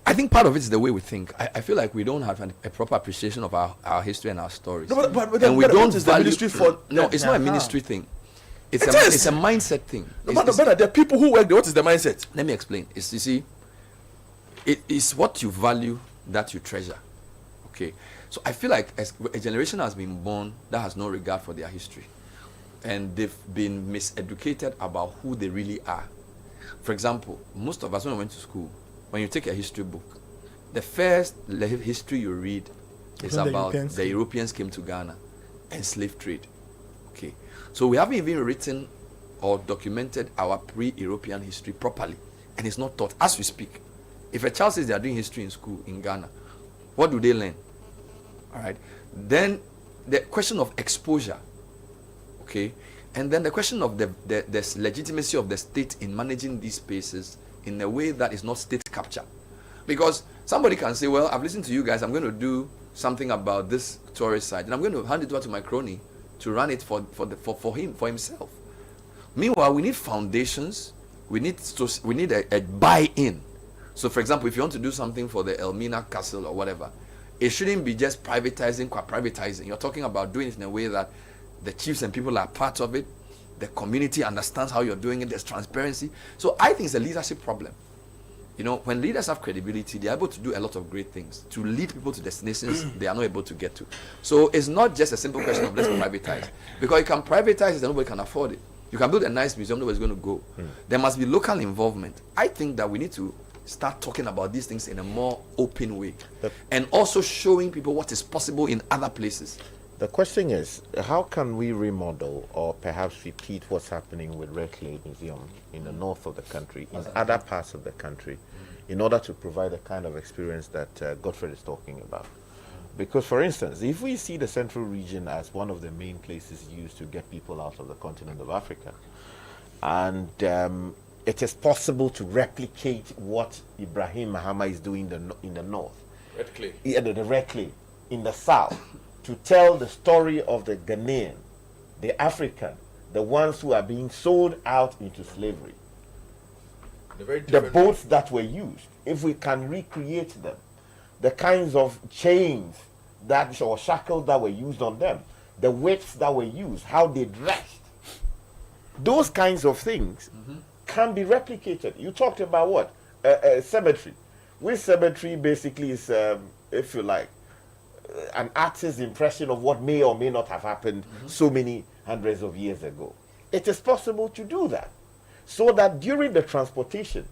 I think part of it is the way we think. I feel like we don't have a proper appreciation of our history and our stories. No, but and we don't value the ministry for. No, it's not a ministry thing. It's a mindset thing. But there are people who work there. What is the mindset? Let me explain. You see, it is what you value that you treasure. Okay. So I feel like as a generation has been born that has no regard for their history. And they've been miseducated about who they really are. For example, most of us, when we went to school, when you take a history book, the first history you read is about the Europeans came to Ghana and slave trade. Okay. So we haven't even written or documented our pre-European history properly. And it's not taught as we speak. If a child says they are doing history in school in Ghana, what do they learn? All right. Then the question of exposure, okay, and then the question of the legitimacy of the state in managing these spaces in a way that is not state capture. Because somebody can say, well, I've listened to you guys, I'm going to do something about this tourist site, and I'm going to hand it over to my crony to run it for himself. Meanwhile, we need foundations, we need a buy-in. So for example, if you want to do something for the Elmina Castle or whatever, it shouldn't be just privatizing. You're talking about doing it in a way that the chiefs and people are part of it. The community understands how you're doing it. There's transparency. So I think it's a leadership problem. You know, when leaders have credibility, they're able to do a lot of great things to lead people to destinations they are not able to get to. So it's not just a simple question of let's privatize. Because you can privatize it and nobody can afford it. You can build a nice museum, nobody's going to go. There must be local involvement. I think that we need to start talking about these things in a more open way. And also showing people what is possible in other places. The question is, how can we remodel or perhaps repeat what's happening with Red Clay Museum in the north of the country, in other parts of the country, in order to provide the kind of experience that Godfred is talking about? Because, for instance, if we see the central region as one of the main places used to get people out of the continent of Africa, and it is possible to replicate what Ibrahim Mahama is doing in the north. Red Clay. Yeah, the Red Clay. In the south. To tell the story of the Ghanaian, the African, the ones who are being sold out into slavery. The boats that were used, if we can recreate them, the kinds of chains that or shackles that were used on them, the whips that were used, how they dressed, those kinds of things can be replicated. You talked about what? Cemetery. Which cemetery basically is, if you like, an artist's impression of what may or may not have happened so many hundreds of years ago. It is possible to do that. So that during the transportation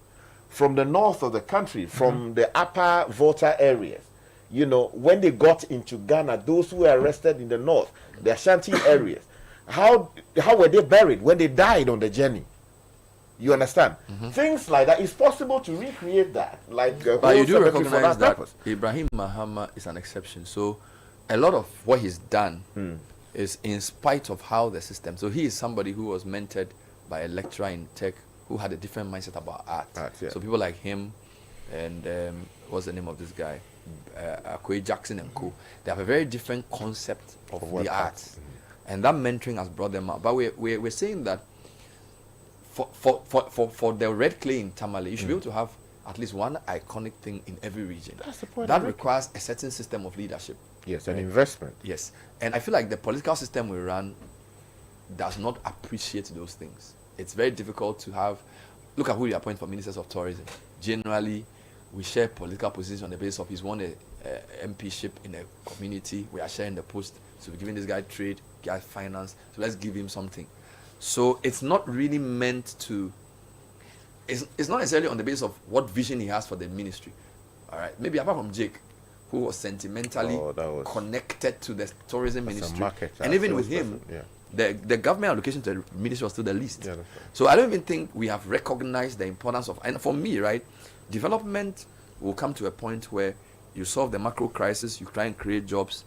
from the north of the country, from the upper Volta areas, you know, when they got into Ghana, those who were arrested in the north, the Ashanti areas, how were they buried when they died on the journey? You understand? Things like that. It's possible to recreate that. But you do recognize that Ibrahim Mahama is an exception. So a lot of what he's done is in spite of how the system. So he is somebody who was mentored by a lecturer in tech who had a different mindset about art. So people like him and what's the name of this guy? Akwe Jackson and co. They have a very different concept of the arts. And that mentoring has brought them out. But we're saying that for the Red Clay in Tamale, you should be able to have at least one iconic thing in every region. That's the point. That requires a certain system of leadership. Yes, an investment. Yes. And I feel like the political system we run does not appreciate those things. It's very difficult to have, look at who you appoint for ministers of tourism. Generally, we share political positions on the basis of he's won a MPship in a community. We are sharing the post. So we're giving this guy trade, guy finance. So let's give him something. So it's not really meant to, it's not necessarily on the basis of what vision he has for the ministry. All right. Maybe apart from Jake, who was sentimentally connected to the tourism ministry. And even with him, the government allocation to the ministry was still the least. Yeah, so I don't even think we have recognized the importance of, and for me, right, development will come to a point where you solve the macro crisis, you try and create jobs,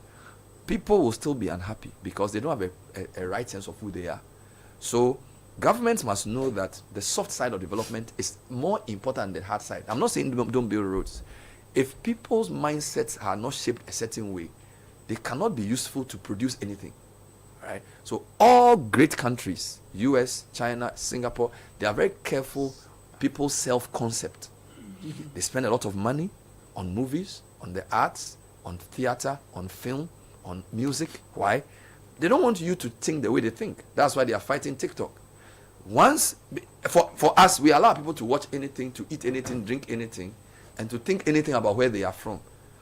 people will still be unhappy because they don't have a right sense of who they are. So governments must know that the soft side of development is more important than the hard side. I'm not saying don't build roads. If people's mindsets are not shaped a certain way, they cannot be useful to produce anything. Right? So all great countries, US, China, Singapore, they are very careful people's self-concept. They spend a lot of money on movies, on the arts, on theater, on film, on music. Why? They don't want you to think the way they think. That's why they are fighting TikTok. Once, for us, we allow people to watch anything, to eat anything, drink anything, and to think anything about where they are from.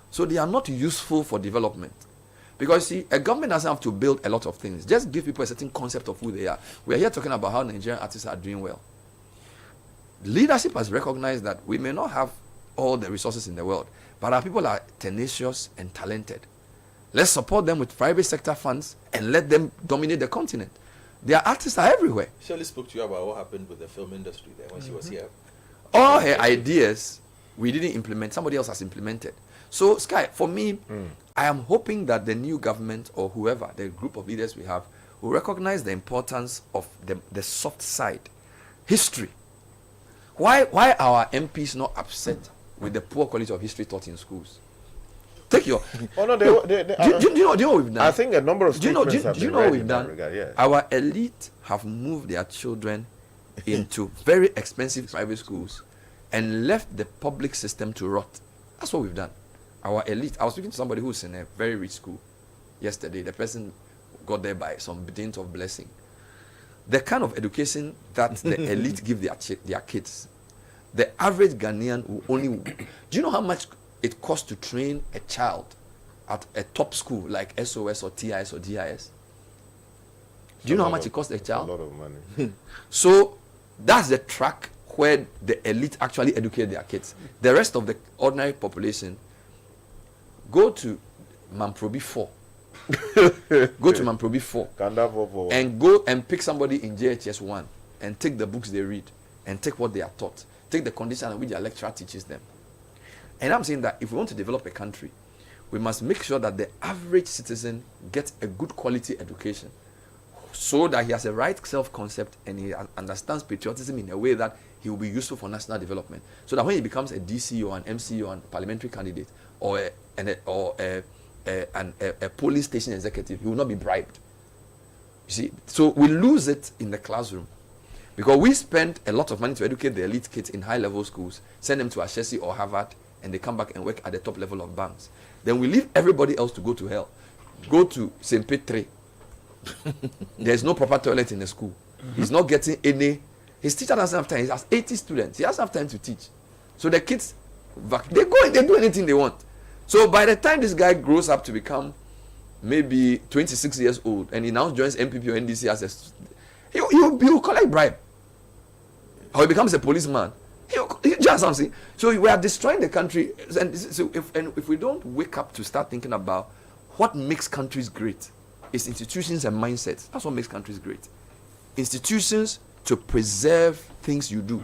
So they are not useful for development. Because see, a government doesn't have to build a lot of things. Just give people a certain concept of who they are. We are here talking about how Nigerian artists are doing well. Leadership has recognized that we may not have all the resources in the world, but our people are tenacious and talented. Let's support them with private sector funds and let them dominate the continent. Their artists are everywhere. Shirley spoke to you about what happened with the film industry there when she was here. All her ideas, we didn't implement. Somebody else has implemented. So, Sky, for me, I am hoping that the new government or whoever, the group of leaders we have, will recognize the importance of the soft side. History. Why are MPs not upset with the poor quality of history taught in schools? Take your... Oh, no, do you know what we've done? I think a number of statements have been read in that regard, yes. Our elite have moved their children into very expensive private schools and left the public system to rot. That's what we've done. Our elite... I was speaking to somebody who's in a very rich school yesterday. The person got there by some dint of blessing. The kind of education that the elite give their kids, the average Ghanaian will only... Do you know how much it costs to train a child at a top school like SOS or TIS or GIS? Do you know how much it costs a child? A lot of money. So that's the track where the elite actually educate their kids. The rest of the ordinary population go to Mamprobi 4. Go to Mamprobi 4 and go and pick somebody in JHS 1 and take the books they read and take what they are taught. Take the condition in which their lecturer teaches them. And I'm saying that if we want to develop a country, we must make sure that the average citizen gets a good quality education so that he has a right self-concept and he understands patriotism in a way that he will be useful for national development. So that when he becomes a DC or an MC or a parliamentary candidate or a police station executive, he will not be bribed. You see, so we lose it in the classroom because we spend a lot of money to educate the elite kids in high-level schools, send them to Ashesi or Harvard, and they come back and work at the top level of banks. Then we leave everybody else to go to hell. Go to St. Petre. There's no proper toilet in the school. He's not getting any. His teacher doesn't have time. He has 80 students. He doesn't have time to teach. So the kids, they go and they do anything they want. So by the time this guy grows up to become maybe 26 years old and he now joins MPP or NDC as a, he will collect bribe. Or he becomes a policeman. Just something. So we are destroying the country. And so if we don't wake up to start thinking about what makes countries great, it's institutions and mindsets. That's what makes countries great. Institutions to preserve things you do,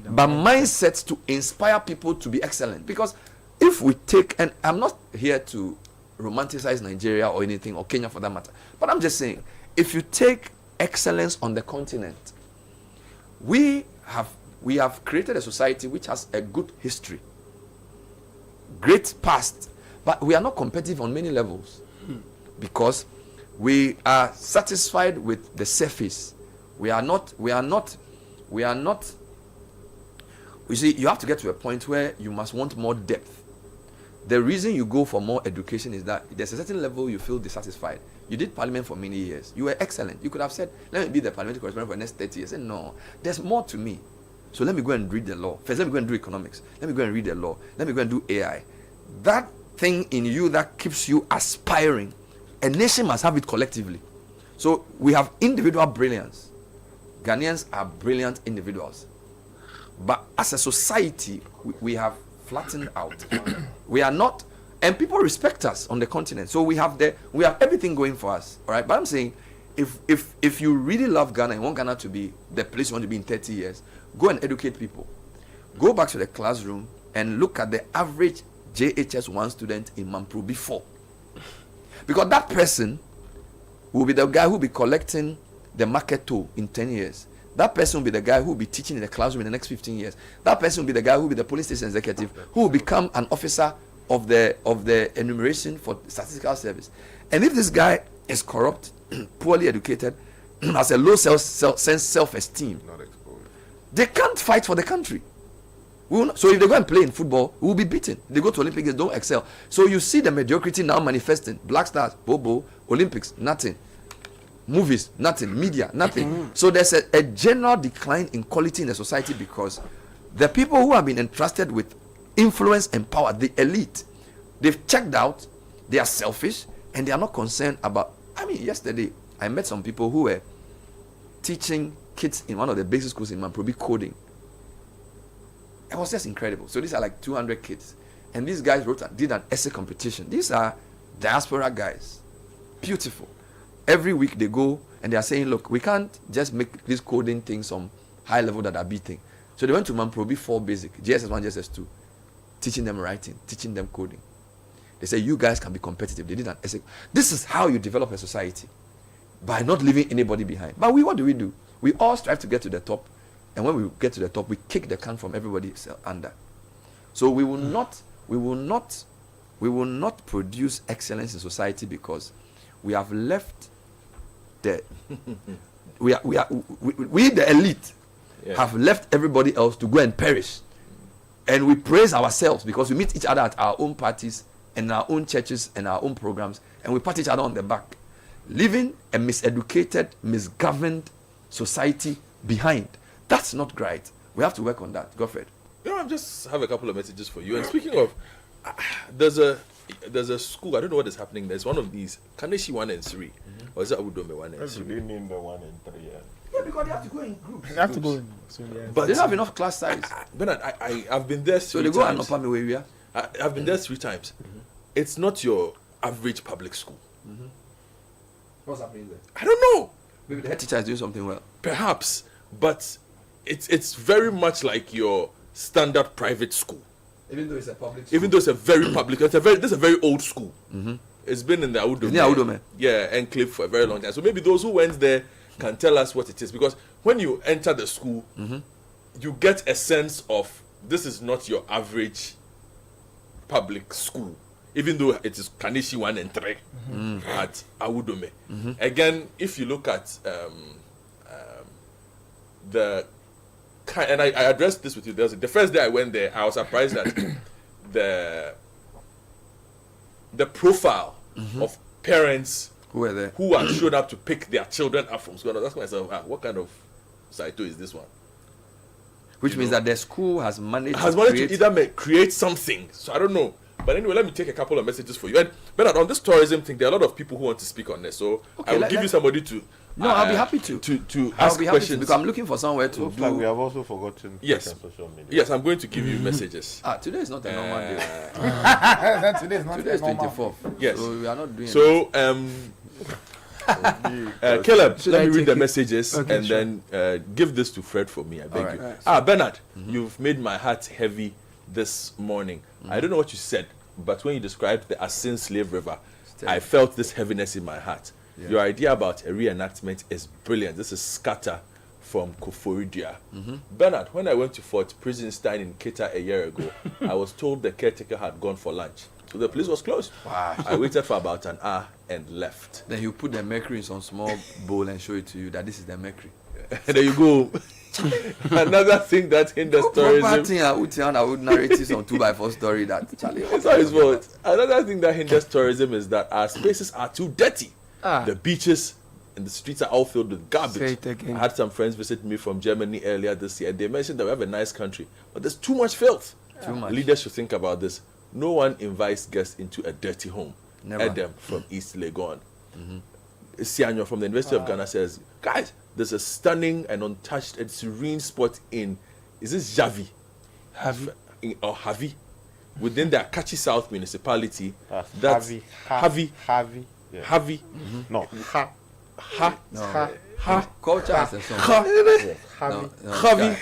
but mindsets to inspire people to be excellent. Because if we take, and I'm not here to romanticize Nigeria or anything, or Kenya for that matter, but I'm just saying, if you take excellence on the continent, we have created a society which has a good history, great past, but we are not competitive on many levels because we are satisfied with the surface. We are not You see, you have to get to a point where you must want more depth. The reason you go for more education is that there's a certain level you feel dissatisfied. You did parliament for many years. You were excellent. You could have said, let me be the parliamentary correspondent for the next 30 years. I said, no, there's more to me. So let me go and read the law. First, let me go and do economics. Let me go and read the law. Let me go and do AI. That thing in you that keeps you aspiring, a nation must have it collectively. So we have individual brilliance. Ghanaians are brilliant individuals. But as a society, we have flattened out. We are not, and people respect us on the continent. So we have everything going for us. All right. But I'm saying, if you really love Ghana and want Ghana to be the place you want to be in 30 years, go and educate people. Go back to the classroom and look at the average JHS1 student in Mampru before. Because that person will be the guy who will be collecting the market toll in 10 years. That person will be the guy who will be teaching in the classroom in the next 15 years. That person will be the guy who will be the police station executive, who will become an officer of the enumeration for statistical service. And if this guy is corrupt, poorly educated, has a low self-esteem, they can't fight for the country. So if they go and play in football, we will be beaten. They go to Olympics, they don't excel. So you see the mediocrity now manifesting. Black Stars, Bobo, Olympics, nothing. Movies, nothing. Media, nothing. So there's a general decline in quality in the society because the people who have been entrusted with influence and power, the elite, they've checked out, they are selfish, and they are not concerned about. I mean, yesterday, I met some people who were teaching kids in one of the basic schools in Mamprobi coding. It was just incredible. So these are like 200 kids. And these guys did an essay competition. These are diaspora guys. Beautiful. Every week they go and they are saying, look, we can't just make this coding thing some high level that are beating. So they went to Mamprobi 4 basic, JSS1, JSS2, teaching them writing, teaching them coding. They say, you guys can be competitive. They did an essay. This is how you develop a society, by not leaving anybody behind. But what do? We all strive to get to the top. And when we get to the top, we kick the can from everybody under. So we will not produce excellence in society because we have left we the elite have left everybody else to go and perish. And we praise ourselves because we meet each other at our own parties and our own churches and our own programs, and we pat each other on the back, leaving a miseducated, misgoverned society behind. That's not great. We have to work on that. Godfred. I just have a couple of messages for you. And speaking of, there's a school, I don't know what is happening. There's one of these, Kaneshi 1 and 3. Or is that Udome 1 and 3? They name the 1 and 3, Yeah, because they have to go in groups. They have to go in. So, yeah. But they don't have enough class size. Bernard, I've been there 3 times. So they go and upper me where I've been there 3 times. It's not your average public school. What's happening there? I don't know. Maybe the head teacher is doing something well. Perhaps, but it's very much like your standard private school. Even though it's a public school. Even though it's a very public, this is a very old school. It's been in the Audome. Yeah, enclave for a very long time. So maybe those who went there can tell us what it is. Because when you enter the school, you get a sense of this is not your average public school. Even though it is Kaneshi 1 and 3 at Audome. Again, if you look at and I addressed this with you. The first day I went there, I was surprised that the profile of parents who were there, who had showed up to pick their children up from school. I was asking myself, what kind of Saito is this one? Which means that the school has managed to either create something. So I don't know. But anyway, let me take a couple of messages for you. And Bernard, on this tourism thing, there are a lot of people who want to speak on this. So I will give you somebody to. No, I'll be happy to ask questions. Because I'm looking for somewhere to do. Like we have also forgotten. Yes. Social media. Yes, I'm going to give you messages. Today is not a normal day. Today is not today is 24th. Yes. So we are not doing. So Caleb, let me read the messages and then give this to Fred for me. I beg you. Right. Bernard, you've made my heart heavy this morning. I don't know what you said, but when you described the Asin Slave River, I felt this heaviness in my heart. Yeah. Your idea about a reenactment is brilliant. This is Scatter from Koforidia. Bernard, when I went to Fort Prisenstein in Kita a year ago, I was told the caretaker had gone for lunch. So the place was closed. Wow. I waited for about an hour and left. Then you put the mercury in some small bowl and show it to you that this is the mercury. And there you go. Another thing that hinders tourism. I would narrate this on 2x4 story that Charlie. It's not his fault. Another thing that hinders tourism is that our spaces are too dirty. The beaches and the streets are all filled with garbage. I had some friends visit me from Germany earlier this year. They mentioned that we have a nice country, but there's too much filth. Too much. Leaders should think about this. No one invites guests into a dirty home. Never. Adam from East Legon. Sianyo from the University of Ghana says, guys, there's a stunning and untouched and serene spot in, is this Javi? Or Javi? Within the Akachi South municipality. That's Javi. Yeah. Javi. No. Culture has a song. Javi. Happy.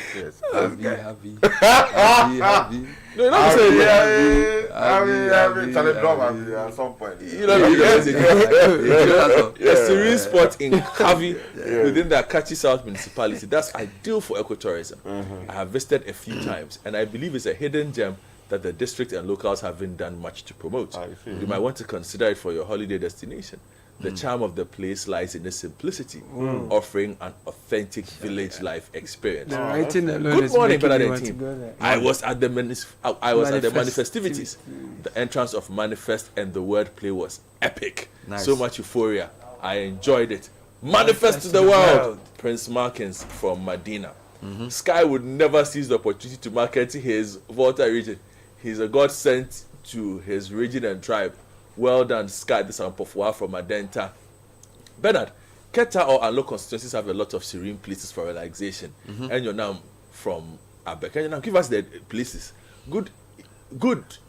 No, not saying Charlie Drum at some point. You know, a serene spot in Javi within the Akachi South municipality. That's ideal for ecotourism. I have visited a few times, and I believe it's a hidden gem that the district and locals haven't done much to promote. You might want to consider it for your holiday destination. The charm of the place lies in its simplicity, offering an authentic village life experience. Good morning, Bernadette team. I was at the manifestivities. The entrance of Manifest and the wordplay was epic. Nice. So much euphoria. I enjoyed it. Manifest to the world. Prince Markins from Medina. Sky would never seize the opportunity to market his Volta region. He's a God sent to his region and tribe. Well done, Sky. This is Ampofua from Adenta. Bernard, Keta or Alo constituencies have a lot of serene places for relaxation. And you're now from Abek. And now give us the places. Good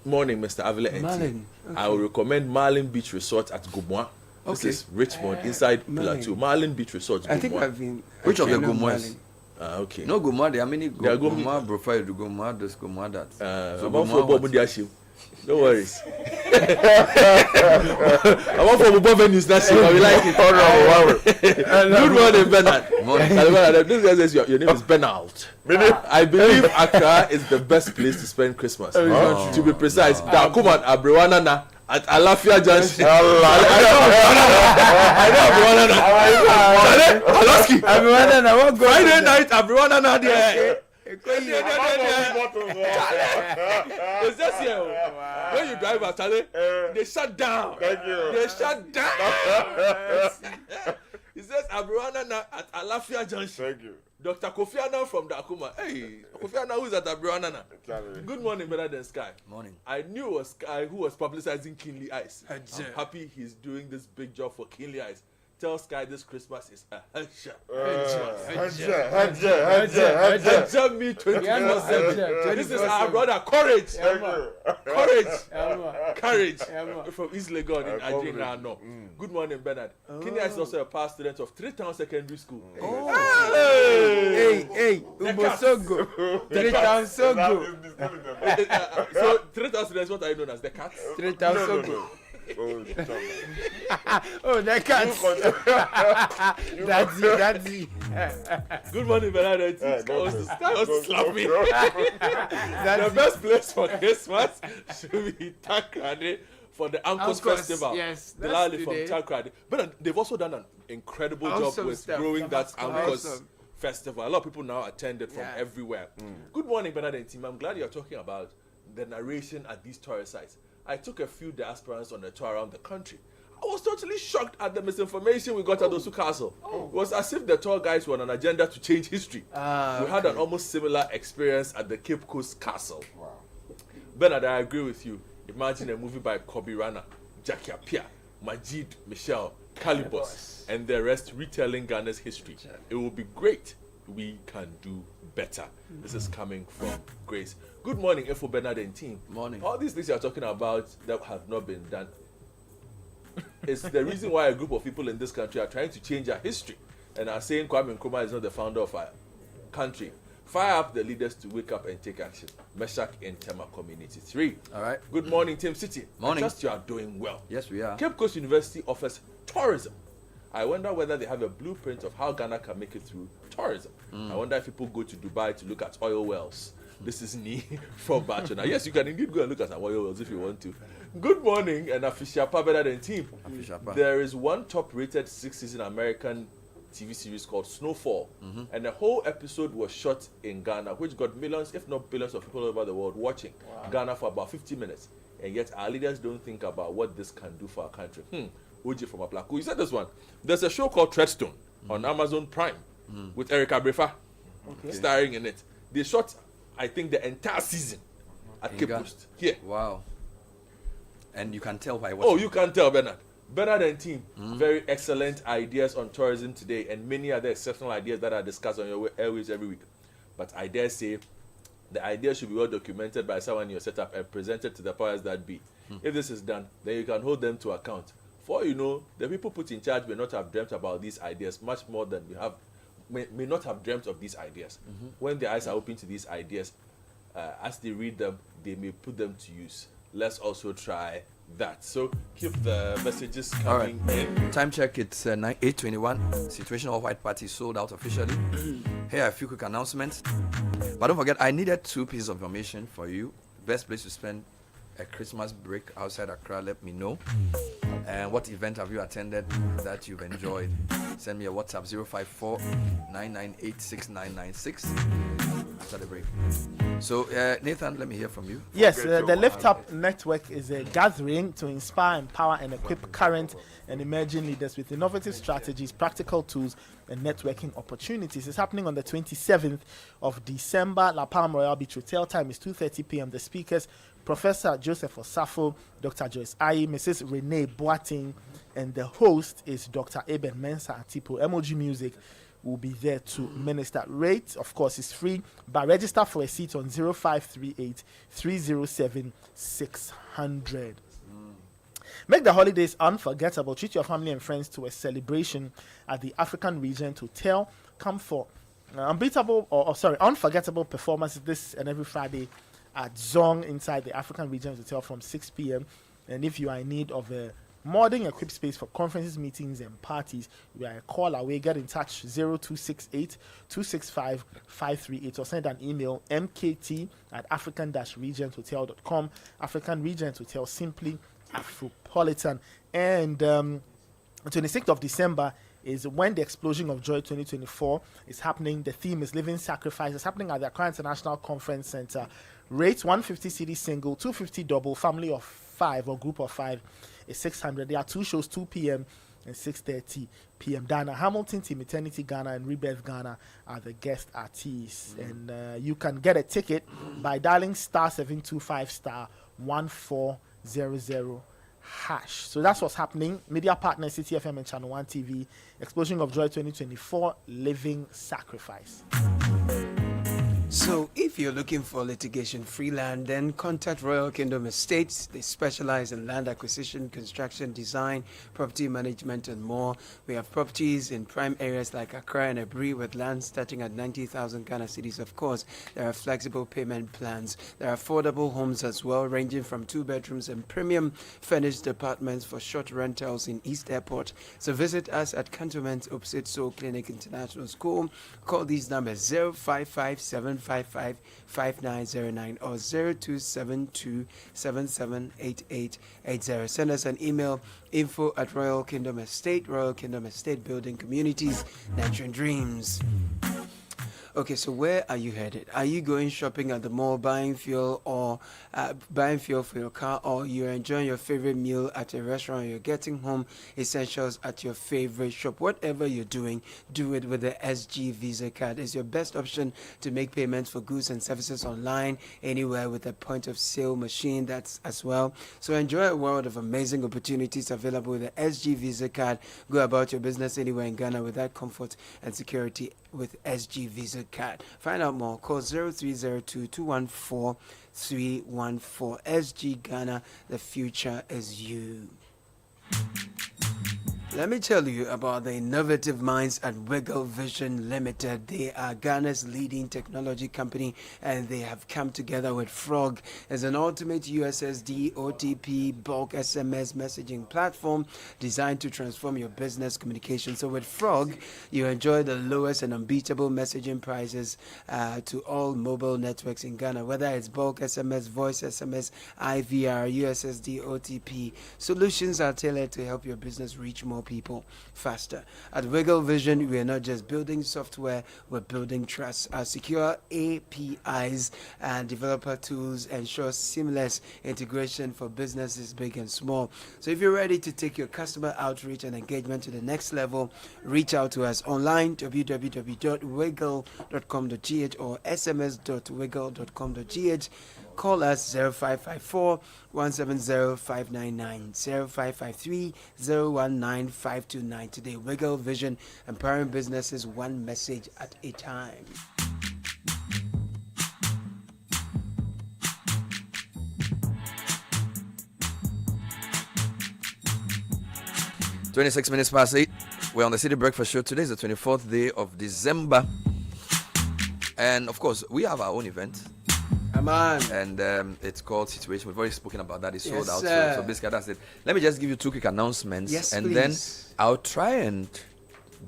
morning, Mr. Avila and team. I will recommend Marlin Beach Resort at Gomwa. This is Richmond, inside Pillar 2. Marlin Beach Resort, Gomwa. I think I've been... Which of the Gomwas? Okay. No Gomwa, there are many Gomwa profile, Gomwa this, Gomwa that. So Gomwa, no worries. I want for Bobo venues that shit, but we like it. Good morning, Bernard. This guy says your name is Bernard. I believe Accra is the best place to spend Christmas. To be precise, Dakuman Abrewana na at Alafia Junction. I know Abrewana na. Friday night, Abrewana na there. It's just here. When you drive out, they shut down. Thank you. They shut down. It says Abrewana at Alafia Junction. Thank you. Dr. Kofi Annan from Dakuma. Hey, Kofi Annan who is at Abrewana. Good morning, better than Sky. Morning. I knew it was Sky who was publicizing Kinley Ice. I'm happy he's doing this big job for Kinley Ice. Tell Sky this Christmas is a Hajja. Hajja me 24/7. This is our brother. Courage. Courage. From East Legon in Ajina. No. Good morning, Bernard. Kenya is also a past student of 3 Town Secondary School. Hey, Ubosogo. 3 Town Sogo. So 3 Town students, what are you known as? The cats? 3 Town Sogo. Oh, that cat. That's it. Good morning, Bernard. That was slapping. The best place for Christmas should be Takrade for the Ankos Festival. Yes, the Lali from Takrade. But they've also done an incredible job with growing that Ankos Festival. A lot of people now attend it from everywhere. Good morning, Bernard and team. I'm glad you're talking about the narration at these tourist sites. I took a few diasporans on a tour around the country. I was totally shocked at the misinformation we got at Osu Castle. It was as if the tour guides were on an agenda to change history. We had an almost similar experience at the Cape Coast Castle. Wow. Bernard, I agree with you. Imagine a movie by Kobe Rana, Jackie Appiah, Majid Michel, Calibos, and the rest retelling Ghana's history. It will be great. We can do better. This is coming from Grace. Good morning, Efo Bernard and team. Morning. All these things you're talking about that have not been done is the reason why a group of people in this country are trying to change our history and are saying Kwame Nkrumah is not the founder of our country. Fire up the leaders to wake up and take action. Meshach in Tema Community 3. All right. Good morning, Team City. Morning. I trust you are doing well. Yes, we are. Cape Coast University offers tourism. I wonder whether they have a blueprint of how Ghana can make it through tourism. I wonder if people go to Dubai to look at oil wells. This is me from Bachona. Yes, you can indeed go and look at some oil wells if you want to. Good morning, and Afishapa better than team. There is one top-rated 6-season American TV series called Snowfall, and the whole episode was shot in Ghana, which got millions, if not billions, of people all over the world watching Ghana for about 50 minutes. And yet our leaders don't think about what this can do for our country. Uji from Aplaku, you said this one. There's a show called Treadstone on Amazon Prime with Erica Brefa starring in it. They shot, I think, the entire season at Cape Coast. Here. Wow. And you can tell by what. Oh, you can tell, Bernard. Bernard and team, very excellent ideas on tourism today, and many other exceptional ideas that are discussed on your airwaves every week. But I dare say, the ideas should be well documented by someone in your setup and presented to the powers that be. If this is done, then you can hold them to account. For you know, the people put in charge may not have dreamt about these ideas much more than we have, may not have dreamt of these ideas. When their eyes are open to these ideas, as they read them, they may put them to use. Let's also try that. So keep the messages coming in. Time check, it's 8:21. Situation of White Party sold out officially. Here are a few quick announcements. But don't forget, I needed 2 pieces of information for you. Best place to spend a Christmas break outside Accra, let me know. And what event have you attended that you've enjoyed? Send me a WhatsApp 054-998-6996 after the break. So, Nathan, let me hear from you. Yes, the Lift Up Network is a gathering to inspire, empower, and equip current and emerging leaders with innovative strategies, practical tools, and networking opportunities. It's happening on the 27th of December. La Palma Royal Beach Hotel. Time is 2:30 p.m. The speakers, Professor Joseph Osafo, Dr. Joyce Ayi, Mrs. Renee Boating, and the host is Dr. Eben Mensah Atipo. MOG Music will be there to minister. Rate, of course, is free, but register for a seat on 0538 307 600. Make the holidays unforgettable. Treat your family and friends to a celebration at the African Regent Hotel. Come for unforgettable performances this and every Friday at Zong inside the African Regent Hotel from 6 p.m. And if you are in need of a modern equipped space for conferences, meetings, and parties, you are a call away. Get in touch 0268 265 538 or send an email mkt@african-regenthotel.com. African Regent Hotel, simply Afropolitan. And 26th of December is when the Explosion of Joy 2024 is happening. The theme is Living Sacrifice. It's happening at the Accra International Conference Center. Rates 150 cedi single, 250 double, family of 5 or group of 5 is 600. There are 2 shows, 2 p.m. and 6:30 p.m. Dana Hamilton, Team Eternity Ghana, and Rebirth Ghana are the guest artists. And you can get a ticket by dialing *725 *1400#. So that's what's happening. Media partner Citi FM and Channel 1 TV. Explosion of Joy 2024, Living Sacrifice. So if you're looking for litigation-free land, then contact Royal Kingdom Estates. They specialize in land acquisition, construction, design, property management, and more. We have properties in prime areas like Accra and Abri with land starting at 90,000 Ghana cedis. Of course, there are flexible payment plans. There are affordable homes as well, ranging from 2 bedrooms and premium furnished apartments for short rentals in East Airport. So visit us at Cantonment opposite Soul Clinic International School. Call these numbers 055-755-5909 or 0272778880. Send us an email, info@Royal Kingdom Estate, Royal Kingdom Estate Building Communities, Nurturing Dreams. Okay, so where are you headed? Are you going shopping at the mall, buying fuel for your car, or you're enjoying your favorite meal at a restaurant, you're getting home essentials at your favorite shop? Whatever you're doing, do it with the SG Visa card. It's your best option to make payments for goods and services online, anywhere with a point of sale machine that's as well. So enjoy a world of amazing opportunities available with the SG Visa card. Go about your business anywhere in Ghana with that comfort and security with SG Visa card. Find out more. Call 0302-214-314. SG Ghana, the future is you. Let me tell you about the innovative minds at Wiggle Vision Limited. They are Ghana's leading technology company, and they have come together with Frog as an ultimate USSD OTP bulk SMS messaging platform designed to transform your business communication. So with Frog, you enjoy the lowest and unbeatable messaging prices to all mobile networks in Ghana, whether it's bulk SMS, voice SMS, IVR, USSD, OTP. Solutions are tailored to help your business reach more people faster. At Wiggle Vision, we are not just building software, we're building trust. Our secure APIs and developer tools ensure seamless integration for businesses big and small. So if you're ready to take your customer outreach and engagement to the next level, reach out to us online, www.wiggle.com.gh or sms.wiggle.com.gh. Call us 0554 170 599 0553 019 529. Today, Wiggle Vision, empowering businesses one message at a time. (26:08). We're on the Citi Breakfast Show. Today is the 24th day of December. And of course, we have our own event. And it's called Situation. We've already spoken about that. It's sold out. So basically, that's it. Let me just give you two quick announcements. Yes, and please. Then I'll try and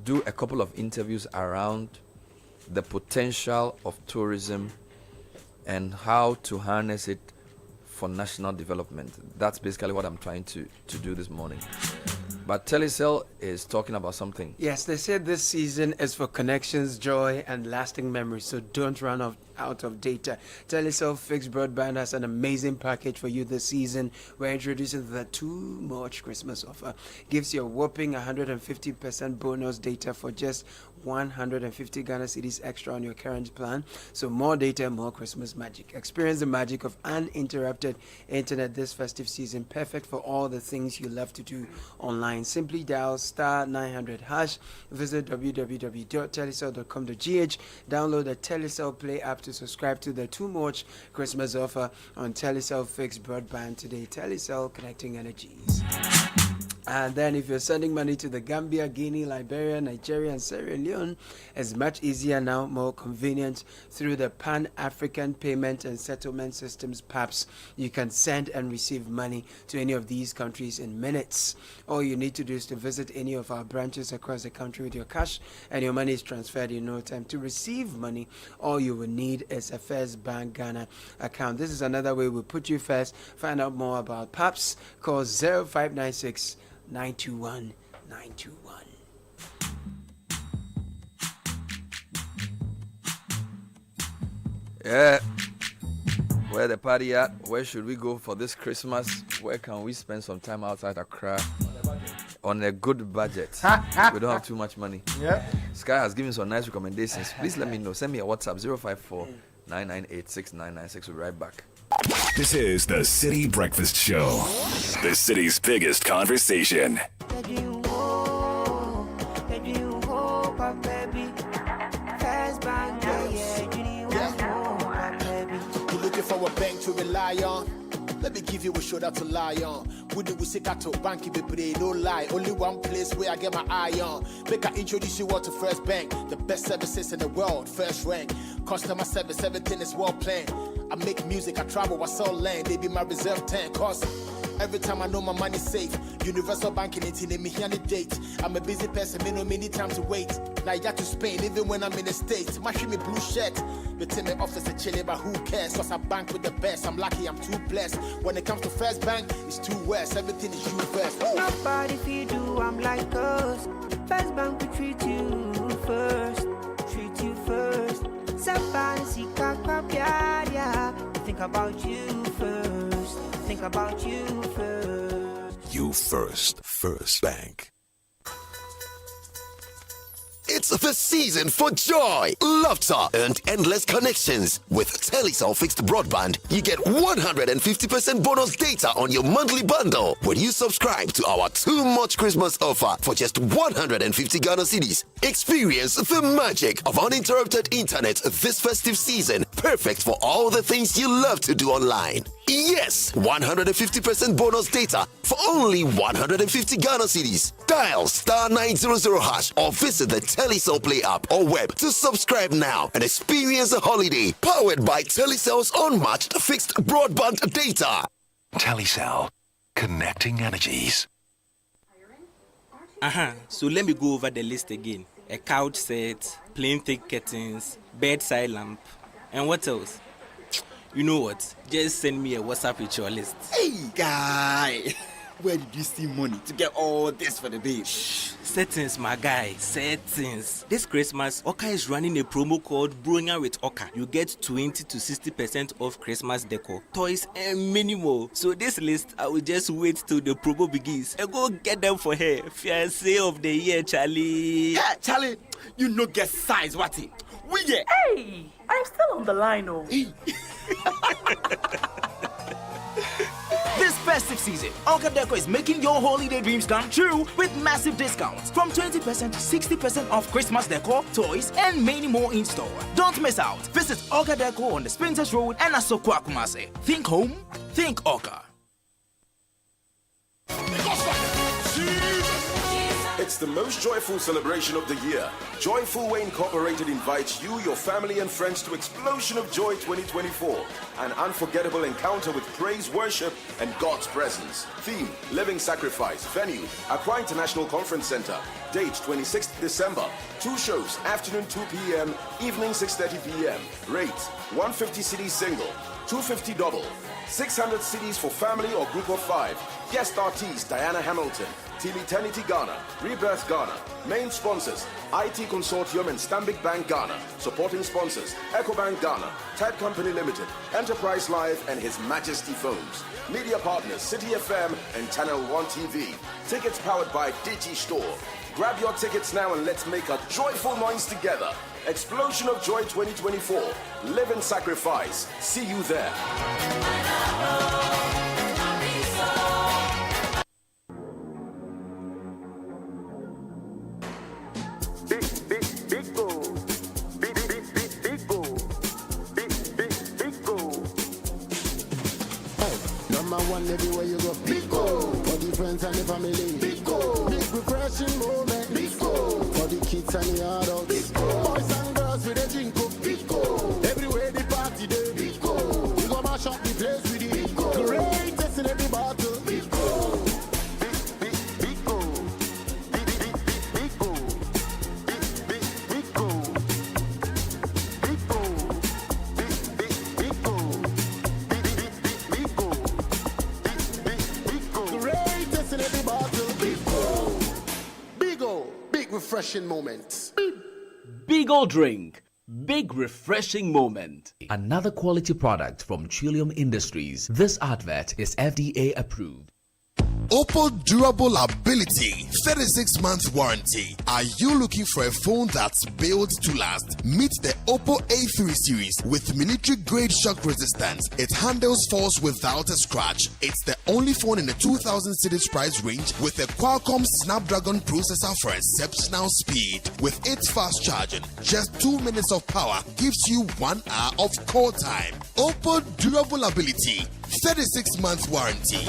do a couple of interviews around the potential of tourism and how to harness it for national development. That's basically what I'm trying to do this morning. But Telecel is talking about something. Yes, they said this season is for connections, joy, and lasting memories, so don't run out of data. Telecel Fixed Broadband has an amazing package for you this season. We're introducing the Too Much Christmas offer. Gives you a whopping 150% bonus data for just 150 Ghana cedis extra on your current plan. So more data, more Christmas magic. Experience the magic of uninterrupted internet this festive season. Perfect for all the things you love to do online. Simply dial *900#. Visit www.telecel.com.gh. Download the Telecel Play app to subscribe to the Too Much Christmas offer on Telecel Fixed Broadband today. Telecel, connecting energies. And then if you're sending money to the Gambia, Guinea, Liberia, Nigeria, and Sierra Leone, it's much easier now, more convenient through the Pan-African Payment and Settlement Systems, PAPS. You can send and receive money to any of these countries in minutes. All you need to do is to visit any of our branches across the country with your cash, and your money is transferred in no time. To receive money, all you will need is a First Bank Ghana account. This is another way we put you first. Find out more about PAPS. Call 0596 921 921. Yeah. Where the party at? Where should we go for this Christmas? Where can we spend some time outside Accra on a good budget? We don't have too much money. Yeah. Sky has given some nice recommendations. Please let me know. Send me a WhatsApp 054 998 6996. We'll be right back. This is the Citi Breakfast Show, the city's biggest conversation. You looking for a bank to rely on? Let me give you a shoulder to lie on. Wouldn't we say to bank if they no lie? Only one place where I get my eye on. Make I introduce you all to First Bank, the best services in the world, first rank. Customer service, everything is well planned. I make music, I travel, I sell land. They be my reserve tank. Cause every time I know my money's safe. Universal banking, it's in me here the date. I'm a busy person, me no many time to wait. Now I got to Spain, even when I'm in the States. My me blue shirt. The team in office are chilling, but who cares? Cause I bank with the best. I'm lucky, I'm too blessed. When it comes to First Bank, it's too west. Everything is you first. Nobody feed you, I'm like us. First Bank, we treat you first. Treat you first. Somebody see think about you first. Think about you first. You first. First Bank. It's the season for joy, laughter, and endless connections. With Telecel Fixed Broadband, you get 150% bonus data on your monthly bundle when you subscribe to our Too Much Christmas offer for just 150 Ghana cedis. Experience the magic of uninterrupted internet this festive season, perfect for all the things you love to do online. Yes, 150% bonus data for only 150 Ghana cedis. Dial *900# or visit the Telecel Play app or web to subscribe now and experience a holiday powered by Telecel's unmatched fixed broadband data. Telecel, connecting energies. So let me go over the list again. A couch set, plain thick curtains, bedside lamp, and what else? You know what? Just send me a WhatsApp with your list. Hey, guy. Where did you see money to get all this for the babe? Settings, my guy. Settings. This Christmas, Oka is running a promo called Bronya with Oka. You get 20 to 60% off Christmas decor, toys, and many more. So this list, I will just wait till the promo begins and go get them for her. Fiancé of the year, Charlie. Yeah, Charlie, you no get size, what it? We yeah. Hey, I'm still on the line, oh. This festive season, Oka Deco is making your holiday dreams come true with massive discounts from 20% to 60% off Christmas decor, toys, and many more in store. Don't miss out. Visit Oka Deco on the Spinters Road and Asokwa Kumase. Think home, think Oka. It's the most joyful celebration of the year. Joyful Way Incorporated invites you, your family, and friends to Explosion of Joy 2024, an unforgettable encounter with praise, worship, and God's presence. Theme: Living Sacrifice. Venue: Accra International Conference Center. Date: 26th December. 2 shows: afternoon 2 p.m., evening 6:30 p.m. Rate: 150 cedis single, 250 double, 600 cedis for family or group of 5. Guest artists: Diana Hamilton, Team Eternity Ghana, Rebirth Ghana. Main sponsors: IT Consortium and Stanbic Bank Ghana. Supporting sponsors: EcoBank Ghana, Tide Company Limited, Enterprise Live, and His Majesty Phones. Media partners: Citi FM and Channel 1 TV. Tickets powered by Digi Store. Grab your tickets now and let's make a joyful noise together. Explosion of Joy 2024. Live in sacrifice. See you there. Everywhere you go, Pico. For the friends and the family, Pico. Big refreshing moment, Pico. For the kids and the adults, Pico. Boys and girls with a drink of Pico. Everywhere the party day, Pico. We go mash up the place with the Pico. Greatest in every battle, Pico. Refreshing moments. Big old drink. Big refreshing moment. Another quality product from Trillium Industries. This advert is FDA approved. Oppo durable ability, 36-month warranty. Are you looking for a phone that's built to last? Meet the Oppo A3 series with military-grade shock resistance. It handles falls without a scratch. It's the only phone in the 2,000 cedis price range with a Qualcomm Snapdragon processor for exceptional speed. With its fast charging, just 2 minutes of power gives you 1 hour of call time. Oppo durable ability, 36-month warranty.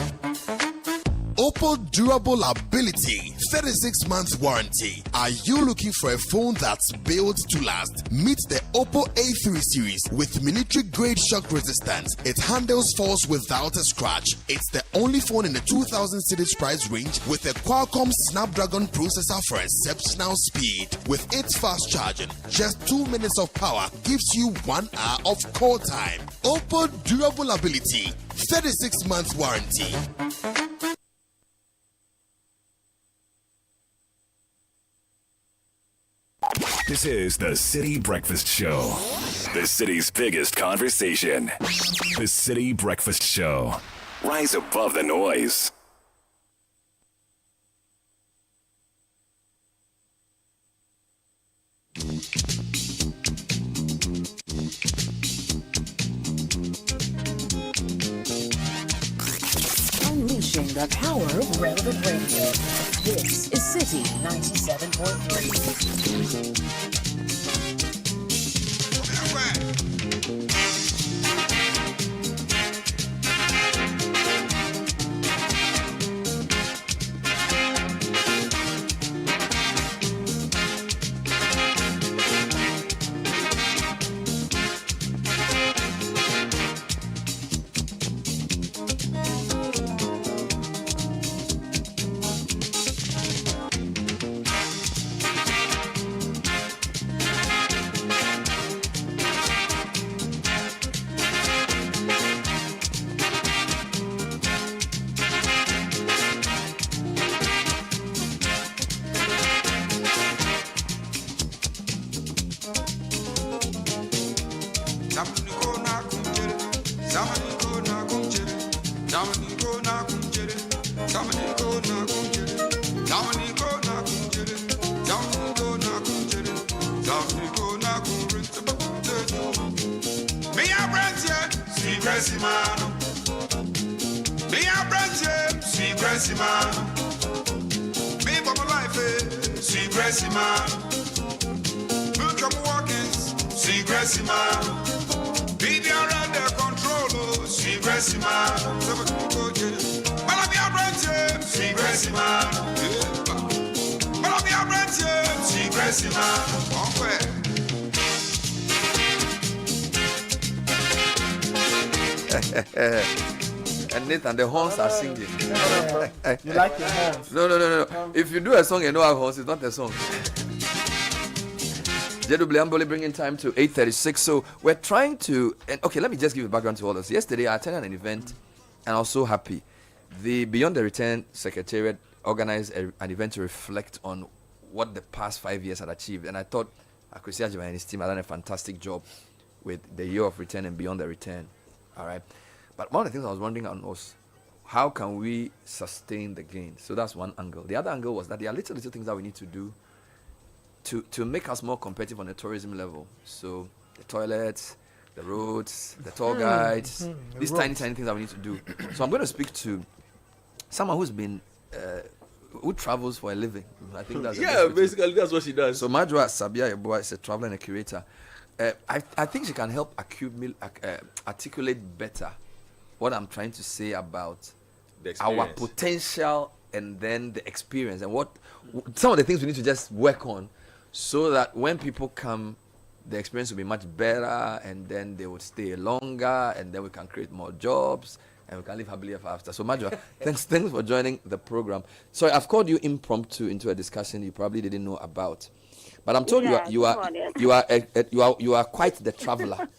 Oppo durable ability, 36-month warranty. Are you looking for a phone that's built to last? Meet the Oppo A3 series with military-grade shock resistance. It handles falls without a scratch. It's the only phone in the 2,000 cedis price range with a Qualcomm Snapdragon processor for exceptional speed. With its fast charging, just 2 minutes of power gives you 1 hour of call time. Oppo durable ability, 36-month warranty. This is the Citi Breakfast Show. The city's biggest conversation. The Citi Breakfast Show. Rise above the noise. Unleashing the power of relevant radio. This is Citi 97.3. Baby, I'm under control. Sweet Gressima. Sweet Gressima. Sweet Gressima. And Nathan, the horns are singing. You like the horns? No. If you do a song and no have horns, it's not a song. JW bringing time to 8:36. So we're trying to, and okay, let me just give a background to all this. Yesterday, I attended an event, and I was so happy. The Beyond the Return Secretariat organized an event to reflect on what the past 5 years had achieved, and I thought Akwesi Ajima and his team had done a fantastic job with the year of return and Beyond the Return. All right, but one of the things I was wondering on was how can we sustain the gain? So that's one angle. The other angle was that there are little things that we need to do to make us more competitive on the tourism level. So the toilets, the roads, the tour guides, these tiny things that we need to do. So I'm going to speak to someone who's been who travels for a living. I think that's basically that's what she does. So Majwa Sabia Yeboah is a traveler and a curator. I think she can help articulate better what I'm trying to say about our potential and then the experience and what some of the things we need to just work on, so that when people come, the experience will be much better, and then they would stay longer, and then we can create more jobs, and we can live happily ever after. So, Majwa, thanks for joining the program. Sorry, I've called you impromptu into a discussion you probably didn't know about, but I'm told you are quite the traveler.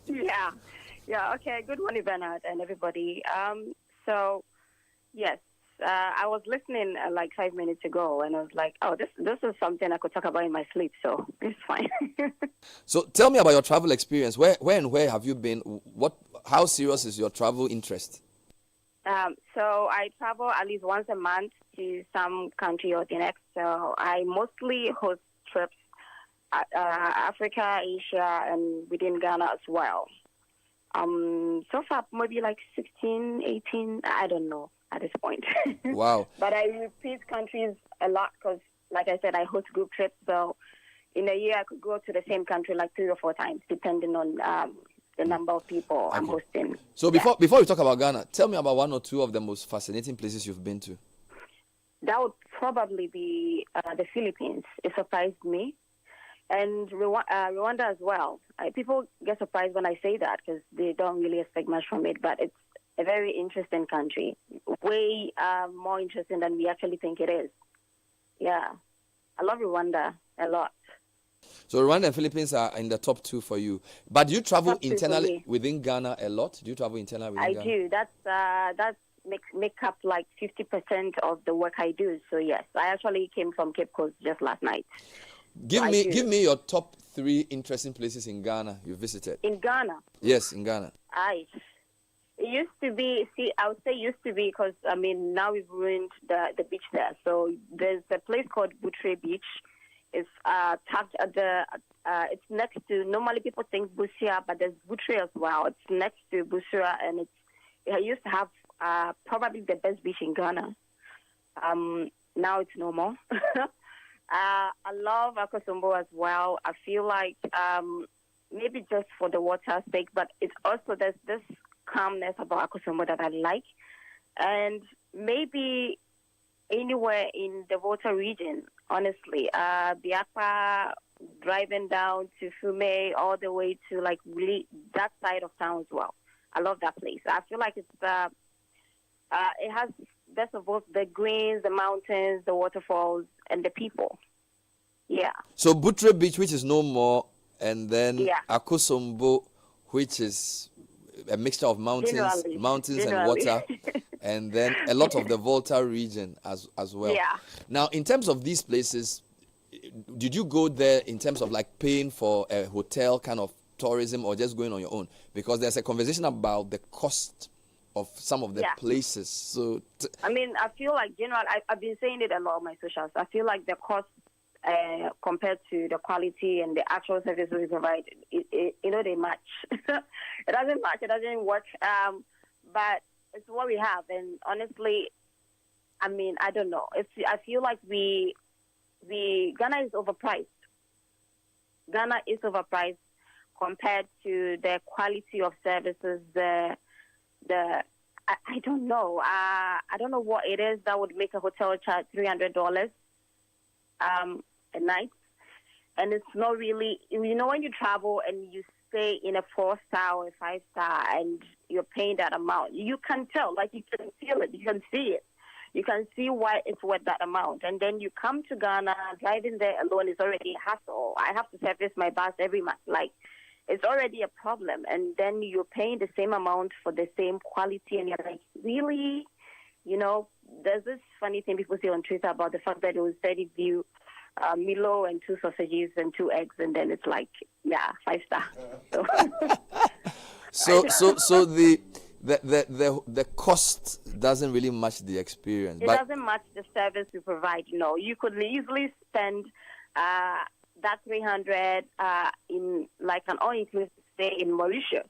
Yeah. Okay. Good morning, Bernard, and everybody. So, yes. I was listening like 5 minutes ago, and I was like, "Oh, this is something I could talk about in my sleep, so it's fine." So, tell me about your travel experience. Where have you been? How serious is your travel interest? So I travel at least once a month to some country or the next. So I mostly host trips, Africa, Asia, and within Ghana as well. So far maybe like 16, 18, I don't know at this point. Wow. But I repeat countries a lot because, like I said, I host group trips. So in a year, I could go to the same country like 3 or 4 times, depending on the number of people I'm hosting. So before we talk about Ghana, tell me about 1 or 2 of the most fascinating places you've been to. That would probably be the Philippines. It surprised me. And Rwanda as well. People get surprised when I say that because they don't really expect much from it, but it's a very interesting country, way more interesting than we actually think it is. Yeah, I love Rwanda a lot. So Rwanda and Philippines are in the top 2 for you. But do you travel internally within Ghana a lot? Do you travel internally within Ghana? I do. That make up like 50% of the work I do. So yes, I actually came from Cape Coast just last night. Give me your top 3 interesting places in Ghana you visited. In Ghana? Yes, in Ghana. It used to be, I would say used to be because, now we've ruined the beach there. So there's a place called Butre Beach. It's tucked at it's next to, normally people think Busia, but there's Butre as well. It's next to Busia, and it used to have probably the best beach in Ghana. Now it's no more. I love Akosombo as well. I feel like maybe just for the water's sake, but it's also there's this calmness about Akosombo that I like. And maybe anywhere in the Volta region, honestly. Biakpa, driving down to Fume, all the way to like really that side of town as well. I love that place. I feel like it's it has best of both the greens, the mountains, the waterfalls, and the people. Yeah. So Butre Beach, which is no more, and then Akosombo, which is a mixture of mountains and water, and then a lot of the Volta region as well. Yeah. Now, in terms of these places, did you go there in terms of like paying for a hotel kind of tourism or just going on your own? Because there's a conversation about the cost of some of the places. So, I mean, I feel like, I've been saying it a lot on my socials. I feel like the cost compared to the quality and the actual services we provide, they match. It doesn't match. It doesn't work. But it's what we have. And honestly, I mean, I don't know. I feel like Ghana is overpriced. Ghana is overpriced compared to the quality of services. I don't know. I don't know what it is that would make a hotel charge $300 a night, and it's not really. When you travel and you stay in a 4-star or a 5-star, and you're paying that amount, you can tell. Like, you can feel it. You can see it. You can see why it's worth that amount. And then you come to Ghana, driving there alone is already a hassle. I have to service my bus every month. Like, it's already a problem. And then you're paying the same amount for the same quality. And you're like, really? There's this funny thing people say on Twitter about the fact that it was 30 view, Milo and 2 sausages and 2 eggs. And then it's like, 5-star. So the cost doesn't really match the experience. It doesn't match the service we provide. You could easily spend that $300 in like an all-inclusive stay in Mauritius.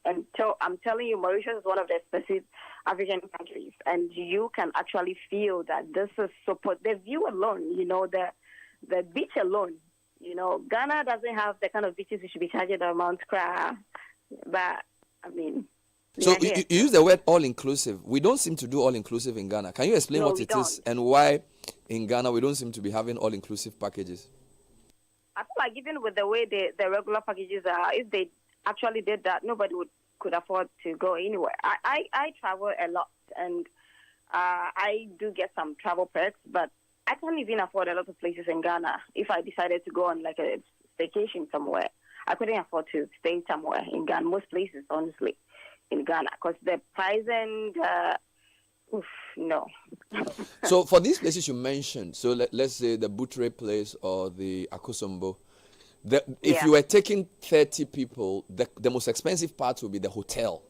And I'm telling you, Mauritius is one of the expensive African countries, and you can actually feel that this is support. The view alone, the beach alone. Ghana doesn't have the kind of beaches we should be charging the amount, but I mean. So you use the word all-inclusive. We don't seem to do all-inclusive in Ghana. Can you explain what it is and why in Ghana we don't seem to be having all-inclusive packages? I feel like even with the way the regular packages are, if they actually did that, nobody could afford to go anywhere. I travel a lot, and I do get some travel perks, but I can't even afford a lot of places in Ghana. If I decided to go on like a vacation somewhere, I couldn't afford to stay somewhere in Ghana. Most places, honestly, in Ghana, because the price and no. So for these places you mentioned, so let's say the Boutre place or the Akosombo, if you were taking 30 people, the most expensive part would be the hotel,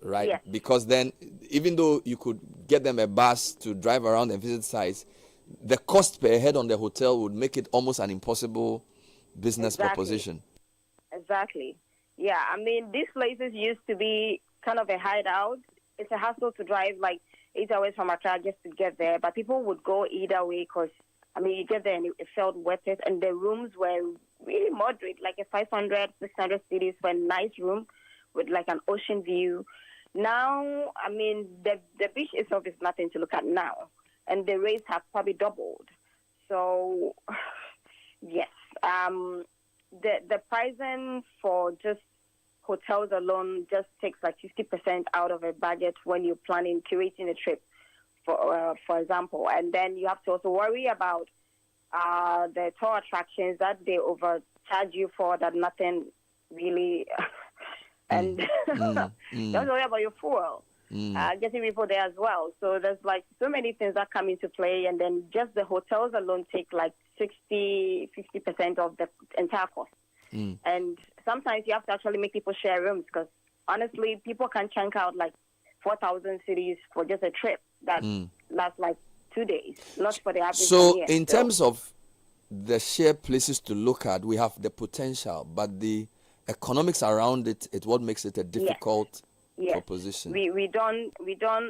right? Yes. Because then, even though you could get them a bus to drive around and visit sites, the cost per head on the hotel would make it almost an impossible business proposition. Exactly. Yeah, I mean, these places used to be kind of a hideout. It's a hassle to drive like 8 hours from Accra just to get there, but people would go either way because, I mean, you get there and it felt worth it, and the rooms were really moderate, like a 500, 600 cities for a nice room with like an ocean view. Now, I mean, the beach itself is nothing to look at now, and the rates have probably doubled. So, yes, the pricing for just hotels alone just takes like 50% out of a budget when you're planning, curating a trip, for example. And then you have to also worry about the tour attractions that they overcharge you for, that nothing really, and don't worry about your fuel. Getting people there as well. So there's like so many things that come into play, and then just the hotels alone take like 50% of the entire cost. And sometimes you have to actually make people share rooms, because honestly, people can chunk out like 4,000 cities for just a trip that lasts like 2 days, not for the average. So in terms of the shared places to look at, we have the potential, but the economics around it, what makes it a difficult proposition. We don't.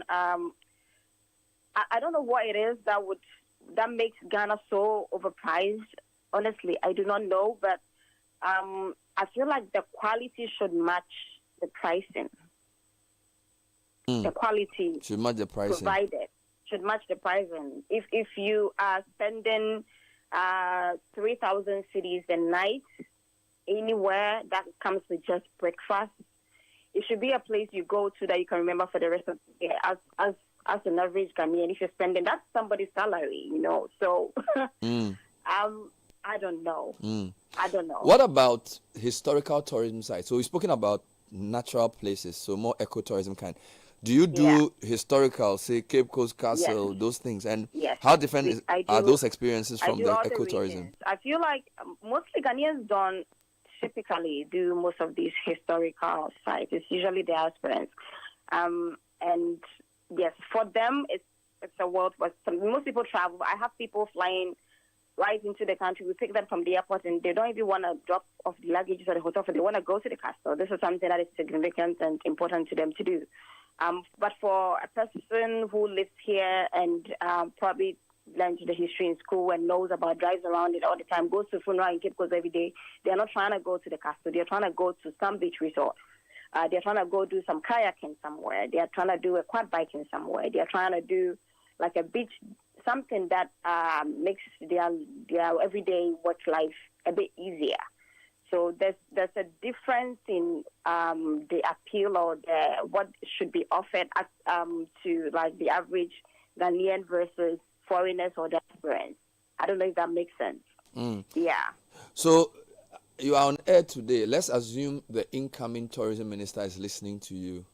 I don't know what it is that makes Ghana so overpriced. Honestly, I do not know, but I feel like the quality should match the pricing. The quality should match the pricing provided. Should match the pricing. If you are spending 3,000 cities a night anywhere that comes with just breakfast, it should be a place you go to that you can remember for the rest of the day. As an average Ghanaian, if you're spending, that's somebody's salary, So, I don't know. I don't know. What about historical tourism sites? So we've spoken about natural places, so more ecotourism kind. Do you do historical, say Cape Coast Castle, those things? And how different are those experiences from the ecotourism? I feel like mostly Ghanaians don't typically do most of these historical sites. It's usually the aspirants. And yes, for them, it's a world where most people travel. I have people flying right into the country. We pick them from the airport, and they don't even want to drop off the luggage at the hotel, but they want to go to the castle. This is something that is significant and important to them to do. But for a person who lives here and probably learns the history in school and knows about, drives around it all the time, goes to funeral in Cape Coast every day, they're not trying to go to the castle. They're trying to go to some beach resort. They're trying to go do some kayaking somewhere. They're trying to do a quad biking somewhere. They're trying to do like a beach, something that makes their everyday work life a bit easier. So there's a difference in the appeal or what should be offered to like the average Ghanaian versus foreigners or diasporans. I don't know if that makes sense. Yeah. So you are on air today. Let's assume the incoming tourism minister is listening to you.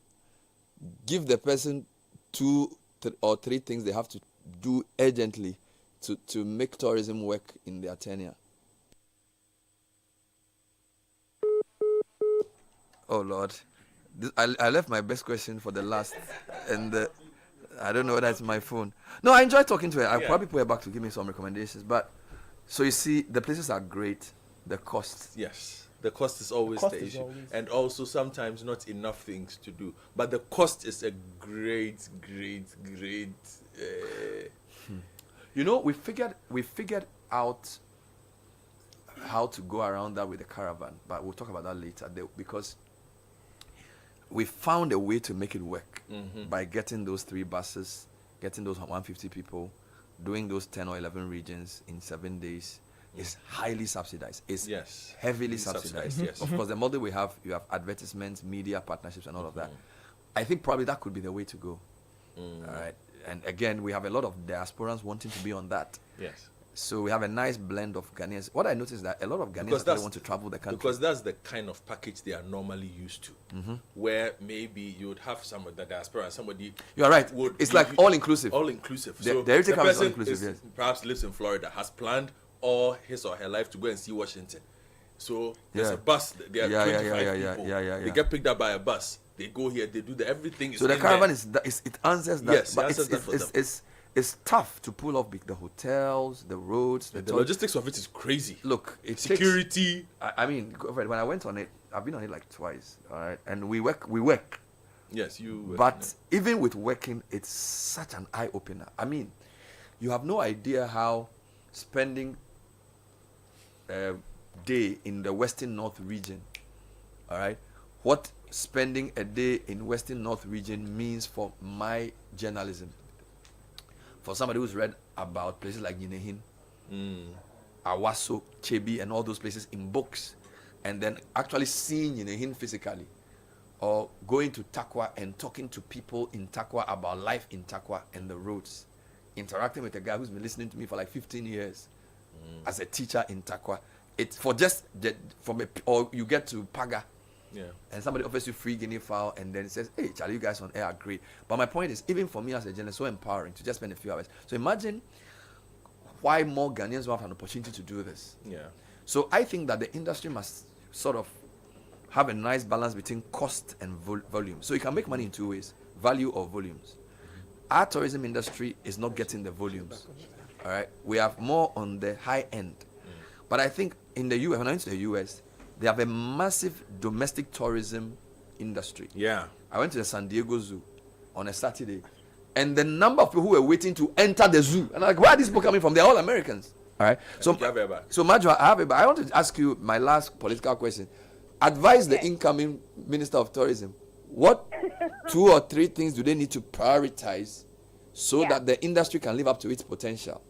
Give the person 2 or 3 things they have to do urgently to make tourism work in their tenure. Oh Lord, I left my best question for the last, and I don't know whether it's my phone. No, I enjoy talking to her. I'll probably put her back to give me some recommendations. But so you see, the places are great. The cost. Yes, the cost is always the issue, and also sometimes not enough things to do. But the cost is a great. You know, we figured out how to go around that with the caravan, but we'll talk about that later. Because we found a way to make it work by getting those 3 buses, getting those 150 people, doing those 10 or 11 regions in 7 days. Is highly subsidized. It's heavily subsidized. Yes. Of course, the model we have, you have advertisements, media partnerships, and all of that. I think probably that could be the way to go. All right. And again, we have a lot of diasporans wanting to be on that. Yes. So we have a nice blend of Ghanaians. What I noticed is that a lot of Ghanaians want to travel the country. Because that's the kind of package they are normally used to. Where maybe you would have some of the diaspora and somebody... You're right. It's like all-inclusive. All-inclusive. So the person all-inclusive, perhaps lives in Florida, has planned all his or her life to go and see Washington. So there's a bus. There are 25 people. They get picked up by a bus. They go here. They do everything. So the caravan it answers that. Yes, but answers that for them. It's tough to pull off the hotels, the roads. The logistics of it is crazy. Look, security. I mean, when I went on it, I've been on it like twice. All right, and we work. Yes, you work. But even with working, it's such an eye opener. I mean, you have no idea how spending a day in the Western North region, all right, what spending a day in Western North region means for my journalism. For somebody who's read about places like Yinehin, Awaso, Chebi, and all those places in books, and then actually seeing Yinehin physically, or going to Takwa and talking to people in Takwa about life in Takwa and the roads, interacting with a guy who's been listening to me for like 15 years as a teacher in Takwa. It's for just or you get to Paga, and somebody offers you free guinea fowl and then says, "Hey, Charlie, you guys on air are great." But my point is, even for me as a journalist, so empowering to just spend a few hours. So imagine why more Ghanaians will have an opportunity to do this. So I think that the industry must sort of have a nice balance between cost and volume. So you can make money in 2 ways: value or volumes. Our tourism industry is not getting the volumes. All right, we have more on the high end. But I think in the US, when I went to the US, they have a massive domestic tourism industry. Yeah. I went to the San Diego Zoo on a Saturday, and the number of people who were waiting to enter the zoo, and I'm like, where are these people coming from? They're all Americans. All right. So Majwa, I want to ask you my last political question. Advise the incoming Minister of Tourism. What 2 or 3 things do they need to prioritize so that the industry can live up to its potential?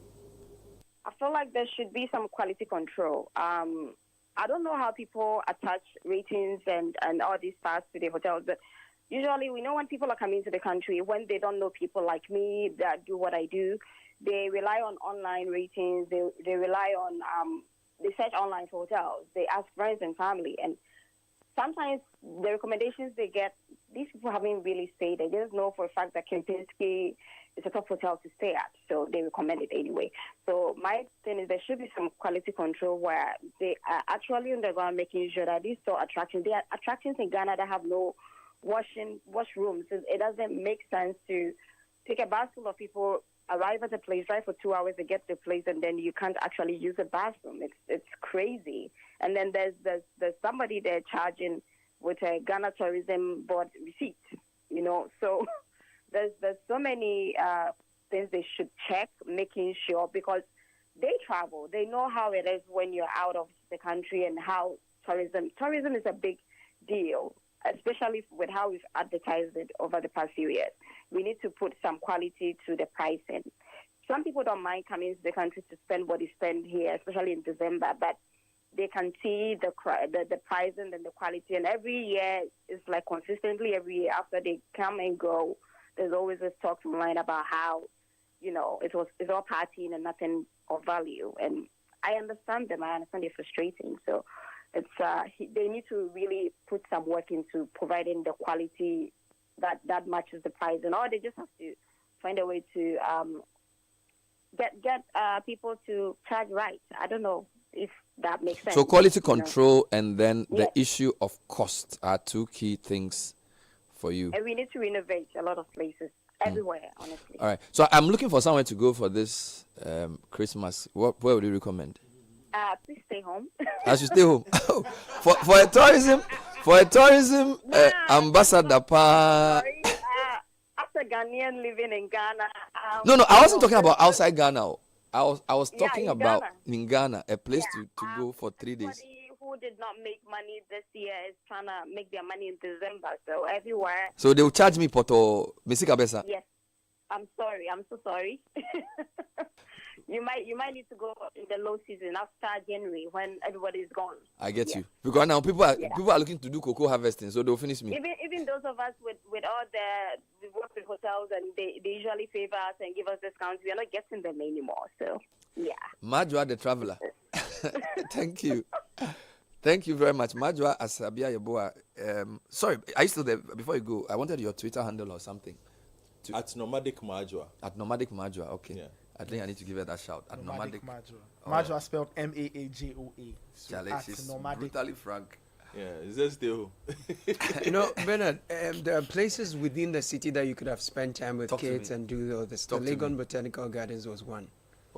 I feel like there should be some quality control. I don't know how people attach ratings and all these stars to the hotels, but usually we know when people are coming to the country, when they don't know people like me that do what I do, they rely on online ratings. They rely on, they search online for hotels. They ask friends and family. And sometimes the recommendations they get, these people haven't really stayed. They just know for a fact that Kempinski it's a top hotel to stay at, so they recommend it anyway. So my thing is there should be some quality control where they are actually on the ground making sure that these store attractions, there are attractions in Ghana that have no washrooms. It doesn't make sense to take a bus full of people, arrive at a place, drive for 2 hours to get to the place, and then you can't actually use a bathroom. It's crazy. And then there's somebody there charging with a Ghana Tourism Board receipt, So there's so many things they should check, making sure, because they travel. They know how it is when you're out of the country and how tourism is a big deal, especially with how we've advertised it over the past few years. We need to put some quality to the pricing. Some people don't mind coming to the country to spend what they spend here, especially in December, but they can see the pricing and the quality. And every year, it's like consistently every year after they come and go, there's always this talk online about how, it's all partying and nothing of value. And I understand them. I understand they're frustrating. So it's they need to really put some work into providing the quality that matches the price, and or they just have to find a way to get people to charge right. I don't know if that makes sense. So quality control and then the issue of cost are two key things for you. And we need to renovate a lot of places everywhere, honestly. All right. So I'm looking for somewhere to go for this Christmas. Where would you recommend? Please stay home. I should stay home. for a tourism ambassador. Sorry, as a Ghanaian living in Ghana. No, I wasn't talking about outside Ghana. I was talking about Ghana. in Ghana, a place to go for 3 days. Somebody who did not make money this year is trying to make their money in December. So everywhere. So they will charge me poto Misika Besa. Yes. I'm sorry. I'm so sorry. You might need to go in the low season after January when everybody's gone. I get you, because now people are looking to do cocoa harvesting, so they'll finish me. Even those of us with all we work with hotels and they usually favor us and give us discounts. We are not getting them anymore. So yeah. Majwa the traveler. Thank you. Thank you very much, Majwa Asabia Yeboah. Sorry, are you still there? Before you go, I wanted your Twitter handle or something. At Nomadic Majwa. At Nomadic Majwa. Okay. Yeah. I think I need to give her that shout. At Nomadic Majwa. Majwa spelled M-A-A-J-O-A. So she's brutally frank. Yeah, it's just still. Bernard, there are places within the city that you could have spent time with kids and do all this. The Legon Botanical Gardens was one.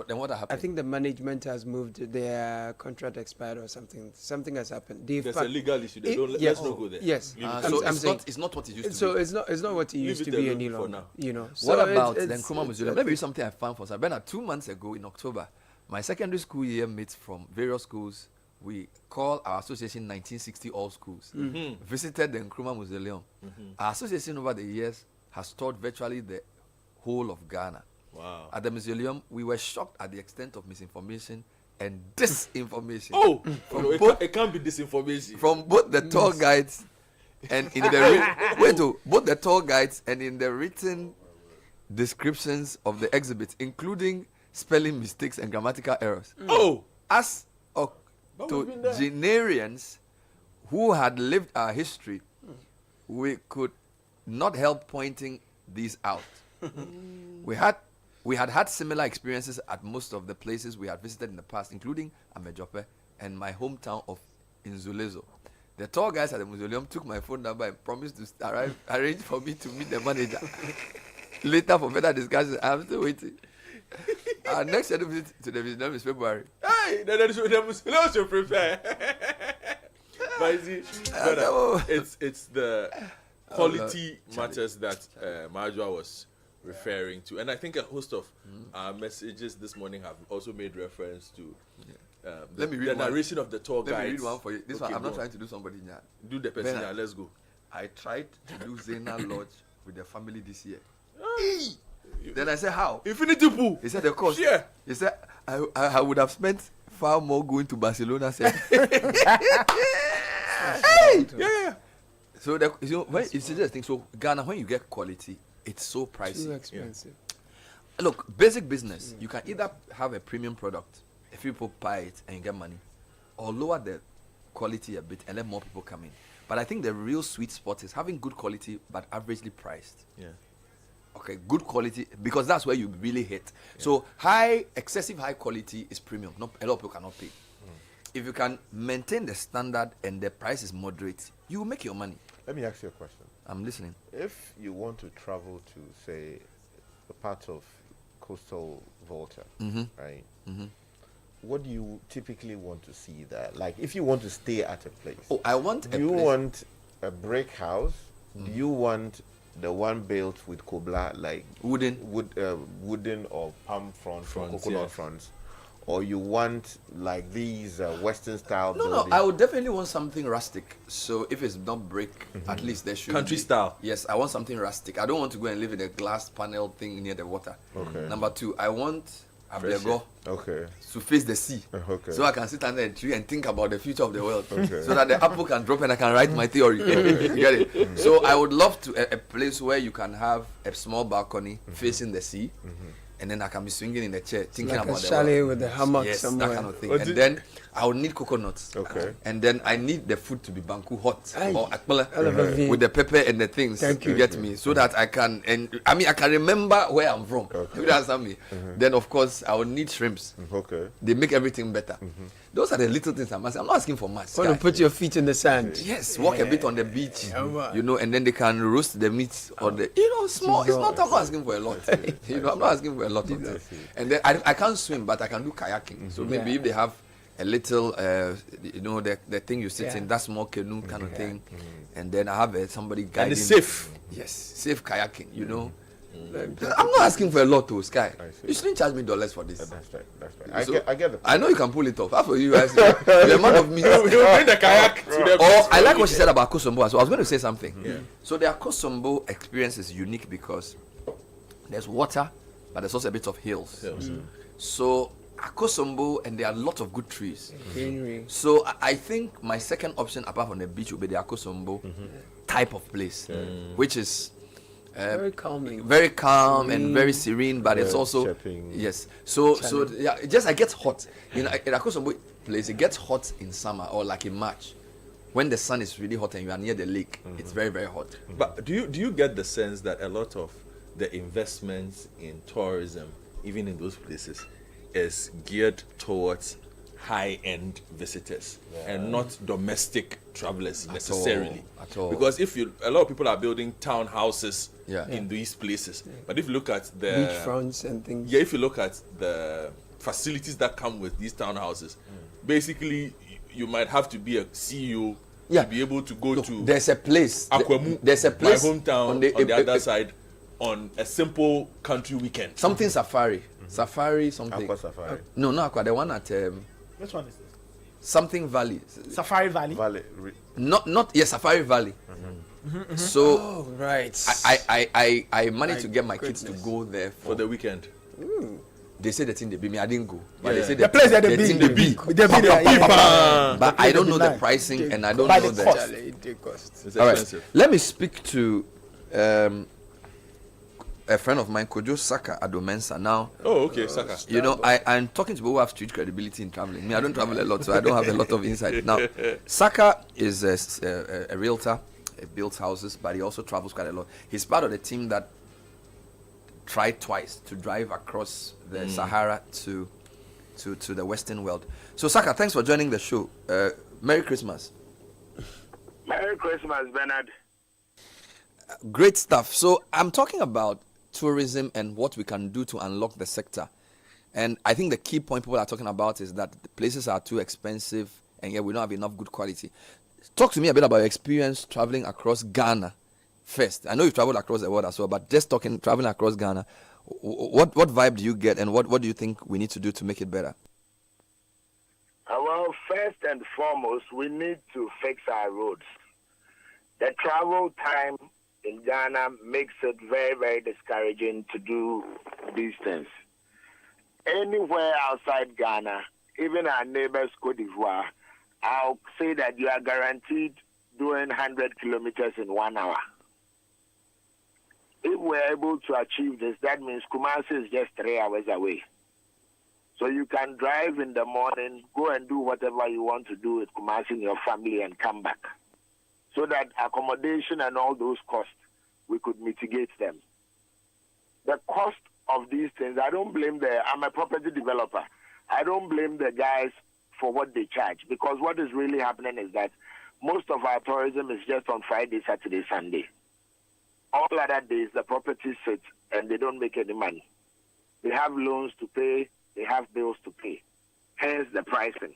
Then what happened? I think the management has moved, their contract expired or something. Something has happened. There's a legal issue. Let's not go there. Yes. So it's not what it used to be. So it's not what it used to be any longer. What about the Nkrumah Museum? Let me read something I found for Bernard. 2 months ago in October, my secondary school year mates from various schools, we call our association 1960 All Schools, visited the Nkrumah Museum. Our association over the years has toured virtually the whole of Ghana. Wow. At the museum, we were shocked at the extent of misinformation and disinformation. It can't be disinformation. From both the tour guides and in the both the tour guides and in the written descriptions of the exhibits, including spelling mistakes and grammatical errors. As octogenarians who had lived our history, we could not help pointing these out. We had similar experiences at most of the places we had visited in the past, including Amejope and my hometown of Inzulezo. The tour guys at the museum took my phone number and promised to arrange for me to meet the manager. Later for further discussion, I'm still waiting. Our next scheduled visit to the museum is February. Hey, the museum should prepare. But it's the quality matters that Majwa was referring to, and I think a host of messages this morning have also made reference to Let me read the narration of the tour guides. Let me read one for you. This one, I'm not trying to do somebody. Do the person. Let's go. I tried to do Zena Lodge with the family this year. Then I said, how? Infinity pool. He said, the cost. Yeah. He said, I would have spent far more going to Barcelona. Yeah. So it's just a thing. So Ghana, when you get quality, it's so pricey. Too expensive. Yeah. Look, basic business. You can either have a premium product if people buy it and you get money, or lower the quality a bit and let more people come in. But I think the real sweet spot is having good quality but averagely priced. Yeah. Okay, good quality, because that's where you really hit. So excessive high quality is premium. Not a lot of people cannot pay. If you can maintain the standard and the price is moderate, you will make your money. Let me ask you a question. I'm listening. If you want to travel to, say, a part of coastal Volta, right? What do you typically want to see there? Like, if you want to stay at a place. Oh, I want. Do you want a brick house? Do you want the one built with kobla, like wooden or palm fronts, or coconut fronts? Or you want like these Western style buildings? No, I would definitely want something rustic. So if it's not brick, at least there should country be style. Yes, I want something rustic. I don't want to go and live in a glass panel thing near the water. Okay. Number 2, I want ablego to face the sea. Okay. So I can sit under a tree and think about the future of the world. So that the apple can drop and I can write my theory. You get it? So I would love to a place where you can have a small balcony facing the sea. And then I can be swinging in the chair, thinking like about a chalet with the hammock yes, somewhere. that kind of thing. And then I would need coconuts. Okay. And then I need the food to be banku hot or akpala Okay. with the pepper and the things. Thank you get me, so that I can. And I mean, I can remember where I'm from. Okay. You understand me? Then of course I would need shrimps. Okay. They make everything better. Those are the little things I'm asking. I'm not asking for much. Want to put your feet in the sand? Yes, walk a bit on the beach, you know, and then they can roast the meat or the, small. It's not. I'm not asking for a lot. I'm not asking for a lot of things. And then I can't swim, but I can do kayaking. So maybe if they have a little, the thing you sit in, that small canoe kind of thing, and then I have somebody guiding. And it's safe. Yes, safe kayaking. You know. I'm not asking for a lot, to Sky. You shouldn't charge me dollars for this. That's right. I get it. I know you can pull it off. After you guys, the amount of meat. You bring the kayak to the Or I like what she said about Akosombo. So I was going to say something. So the Akosombo experience is unique because there's water, but there's also a bit of hills. So Akosombo, and there are a lot of good trees. So I think my second option, apart from the beach, would be the Akosombo type of place, which is very calming, very calm and very serene, but it's also yes. So yeah, it just gets hot. In Akosombo place, it gets hot in summer or like in March, when the sun is really hot and you are near the lake. It's very, very hot. But do you get the sense that a lot of the investments in tourism, even in those places, is geared towards high-end visitors and not domestic travelers necessarily? At all. Because a lot of people are building townhouses in these places, but if you look at the beachfronts and things, if you look at the facilities that come with these townhouses, basically you might have to be a CEO to be able to go to. There's a place. Akwamu, there's a place my hometown on the other side, on a simple country weekend. Something safari, safari something. Aqua Safari. No, not Aqua. The one at which one is this? Something Valley. Safari Valley. Not Safari Valley. So right. I managed to get my kids to go there for the weekend. They say the thing they beat me. I didn't go, but they say the place that they beat. But I don't know the pricing and I don't know the cost. It's all expensive. Right, let me speak to a friend of mine, Kojo Saka Adomensa. Now, okay, Saka. You know, I'm talking to people who have street credibility in traveling. Me, I don't travel a lot, so I don't have a lot of insight. Now, Saka is a realtor. He builds houses, but he also travels quite a lot. He's part of the team that tried twice to drive across the Sahara to the Western world. So, Saka, thanks for joining the show. Merry Christmas. Merry Christmas, Bernard. Great stuff. So, I'm talking about tourism and what we can do to unlock the sector. And I think the key point people are talking about is that the places are too expensive and yet we don't have enough good quality. Talk to me a bit about your experience traveling across Ghana first. I know you've traveled across the world as well, but just traveling across Ghana, what vibe do you get and what do you think we need to do to make it better? Well, first and foremost, we need to fix our roads. The travel time in Ghana makes it very, very discouraging to do these things. Anywhere outside Ghana, even our neighbors, Cote d'Ivoire, I'll say that you are guaranteed doing 100 kilometers in 1 hour. If we're able to achieve this, that means Kumasi is just 3 hours away. So you can drive in the morning, go and do whatever you want to do with Kumasi and your family and come back. So that accommodation and all those costs, we could mitigate them. the cost of these things, I'm a property developer. I don't blame the guys for what they charge, because what is really happening is that most of our tourism is just on Friday, Saturday, Sunday. All other days, the properties sit and they don't make any money. They have loans to pay, they have bills to pay. Hence the pricing.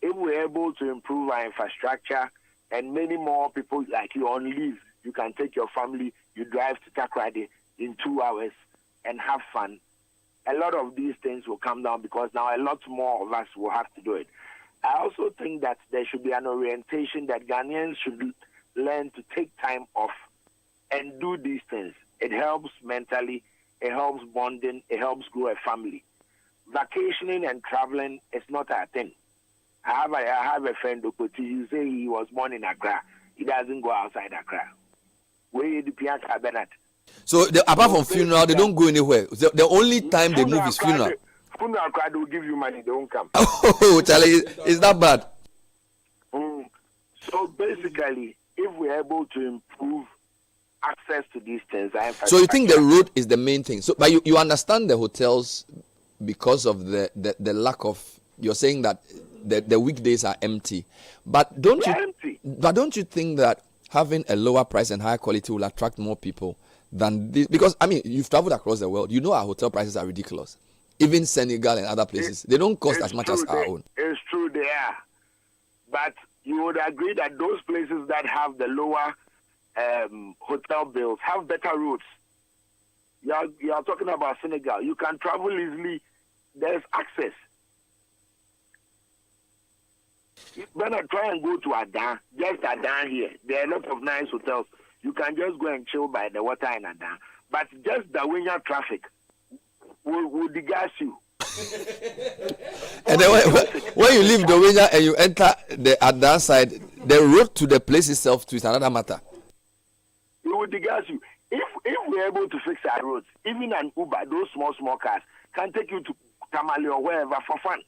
If we're able to improve our infrastructure and many more people like you on leave, you can take your family, you drive to Takoradi in 2 hours and have fun. A lot of these things will come down because now a lot more of us will have to do it. I also think that there should be an orientation that Ghanaians should learn to take time off and do these things. It helps mentally, it helps bonding, it helps grow a family. Vacationing and traveling is not a thing. I have a friend, Okoti, you say he was born in Accra. He doesn't go outside Accra. Where the Pianka Bernard. So apart from funeral, they don't go anywhere. The only time they move is funeral. Funeral crowd will give you money, they won't come. Oh, Charlie, is that bad? So basically, if we're able to improve access to these things, so you think the road is the main thing? So, but you understand the hotels because of the lack of. You're saying that the weekdays are empty, but don't you think that having a lower price and higher quality will attract more people than this? Because I mean, you've traveled across the world. You know our hotel prices are ridiculous. Even Senegal and other places, they don't cost as much as our own. It's true, they are. But you would agree that those places that have the lower hotel bills have better routes. You are talking about Senegal. You can travel easily. There's access. When I try and go to Adan, just Adan here, there are a lot of nice hotels. You can just go and chill by the water in Adan. But just the Winya traffic will degas you. And then when you leave the Winya and you enter the Adan side, the road to the place itself is another matter. It will degas you. If we're able to fix our roads, even an Uber, those small cars, can take you to Tamale or wherever for fun.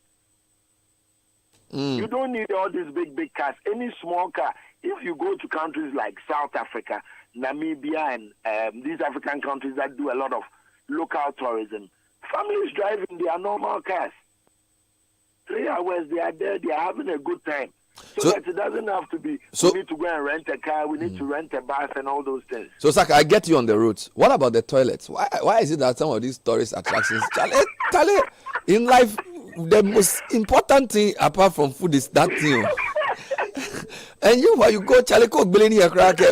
You don't need all these big cars. Any small car. If you go to countries like South Africa, Namibia, and these African countries that do a lot of local tourism, families driving their normal cars. 3 hours, they are there, they are having a good time. So that it doesn't have to be, we need to go and rent a car, we need to rent a bus and all those things. So, Saka, I get you on the routes. What about the toilets? Why is it that some of these tourist attractions, Charlie, in life, the most important thing apart from food is that thing. And while you go, Charlie, cook billion here, crack, No,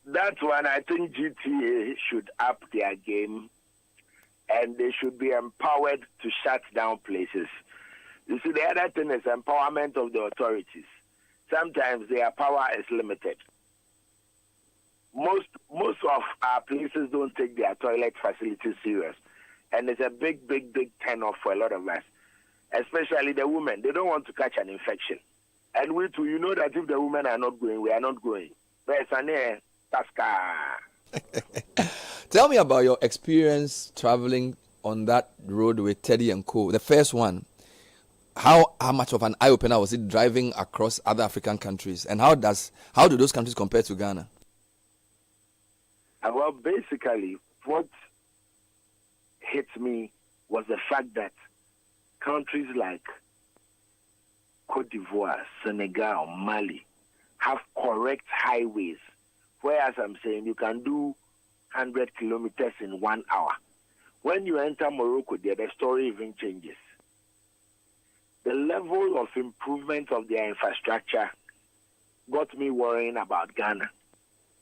that's one. I think GTA should up their game, and they should be empowered to shut down places. You see, the other thing is empowerment of the authorities. Sometimes their power is limited. Most of our places don't take their toilet facilities serious, and it's a big turn off for a lot of us, especially the women. They don't want to catch an infection, and we too. You know that if the women are not going, we are not going. Tell me about your experience traveling on that road with Teddy and Co. The first one. How much of an eye opener was it driving across other African countries, and how do those countries compare to Ghana? Well, basically, what hit me was the fact that countries like Cote d'Ivoire, Senegal, Mali have correct highways, whereas I'm saying you can do 100 kilometers in 1 hour. When you enter Morocco, there the story even changes. The level of improvement of their infrastructure got me worrying about Ghana,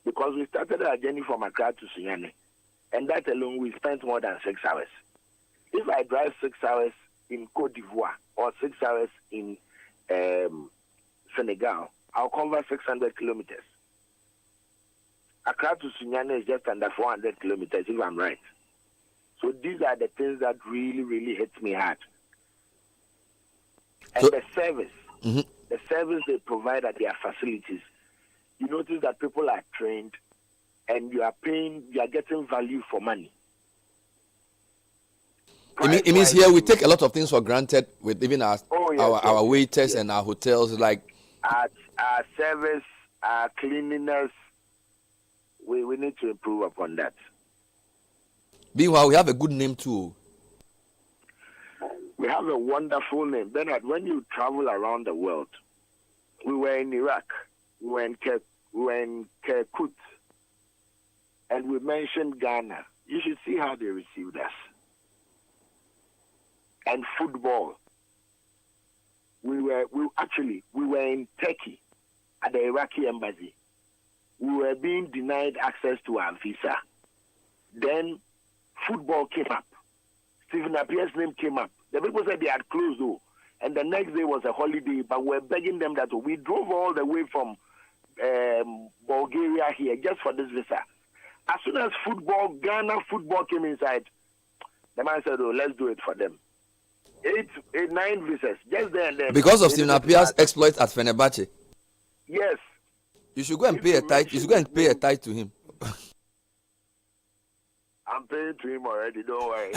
because we started our journey from Accra to Sunyani, and that alone we spent more than 6 hours. If I drive 6 hours in Cote d'Ivoire or 6 hours in Senegal, I'll cover 600 kilometers. Accra to Sunyani is just under 400 kilometers, if I'm right. So these are the things that really hit me hard. And the service, the service they provide at their facilities, you notice that people are trained, and you are getting value for money. It means here we take a lot of things for granted with even our waiters and our hotels, like our service, our cleanliness. we need to improve upon that. Meanwhile, we have a good name too. We have a wonderful name. Bernard, when you travel around the world, we were in Iraq, we were in Kirkuk, and we mentioned Ghana. You should see how they received us. And football. We were in Turkey at the Iraqi embassy. We were being denied access to our visa. Then football came up. Stephen Appiah's name came up. The people said they had closed though. And the next day was a holiday, but we're begging them that we drove all the way from Bulgaria here just for this visa. As soon as Ghana football came inside, the man said, oh, let's do it for them. 9 visas, just there and then. Because of Stephen Appiah's exploits at Fenerbahce. Yes. You should go and pay a tithe. You should go and pay a tithe to him. I'm paying to him already, don't worry.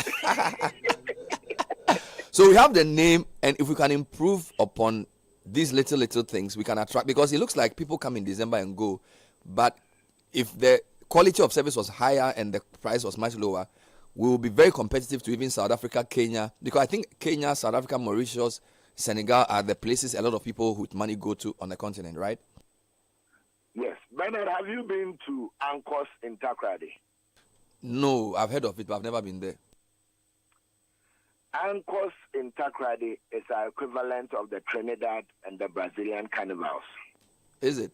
So we have the name, and if we can improve upon these little things, we can attract, because it looks like people come in December and go. But if the quality of service was higher and the price was much lower, we will be very competitive to even South Africa, Kenya, because I think Kenya, South Africa, Mauritius, Senegal are the places a lot of people with money go to on the continent, right? Yes. Bernard, have you been to Ankos in Takoradi? No, I've heard of it, but I've never been there. Ankos in Takoradi is our equivalent of the Trinidad and the Brazilian carnivals. Is it?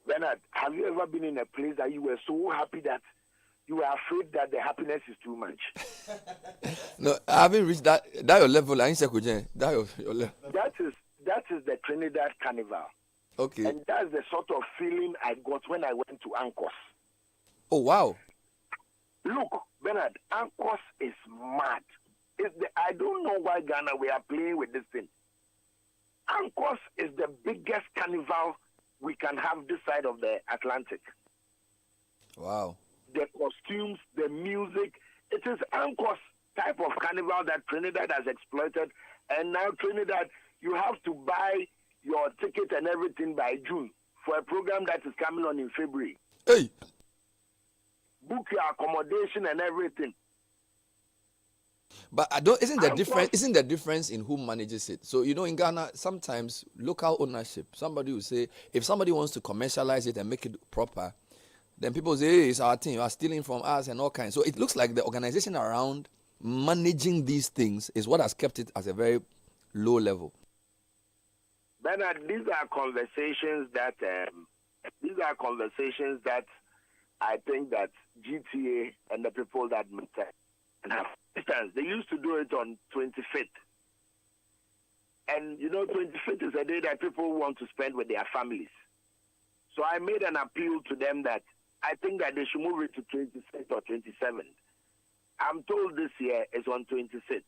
Bernard, have you ever been in a place that you were so happy that you were afraid that the happiness is too much? No, I haven't reached that your level. That your level. That is the Trinidad carnival. Okay. And that's the sort of feeling I got when I went to Ankos. Oh, wow. Look, Bernard, Ankos is mad. I don't know why Ghana we are playing with this thing. Ankos is the biggest carnival we can have this side of the Atlantic. Wow. The costumes, the music. It is Ankos type of carnival that Trinidad has exploited. And now Trinidad, you have to buy your ticket and everything by June for a program that is coming on in February. Hey. Book your accommodation and everything. But isn't the difference in who manages it? So, in Ghana, sometimes local ownership, somebody will say, if somebody wants to commercialize it and make it proper, then people say, hey, it's our thing, you are stealing from us and all kinds. So it looks like the organization around managing these things is what has kept it at a very low level. Bernard, these are conversations that I think that GTA and the people that matter and have instance, they used to do it on 25th. And 25th is a day that people want to spend with their families. So I made an appeal to them that I think that they should move it to 26th or 27th. I'm told this year is on 26th.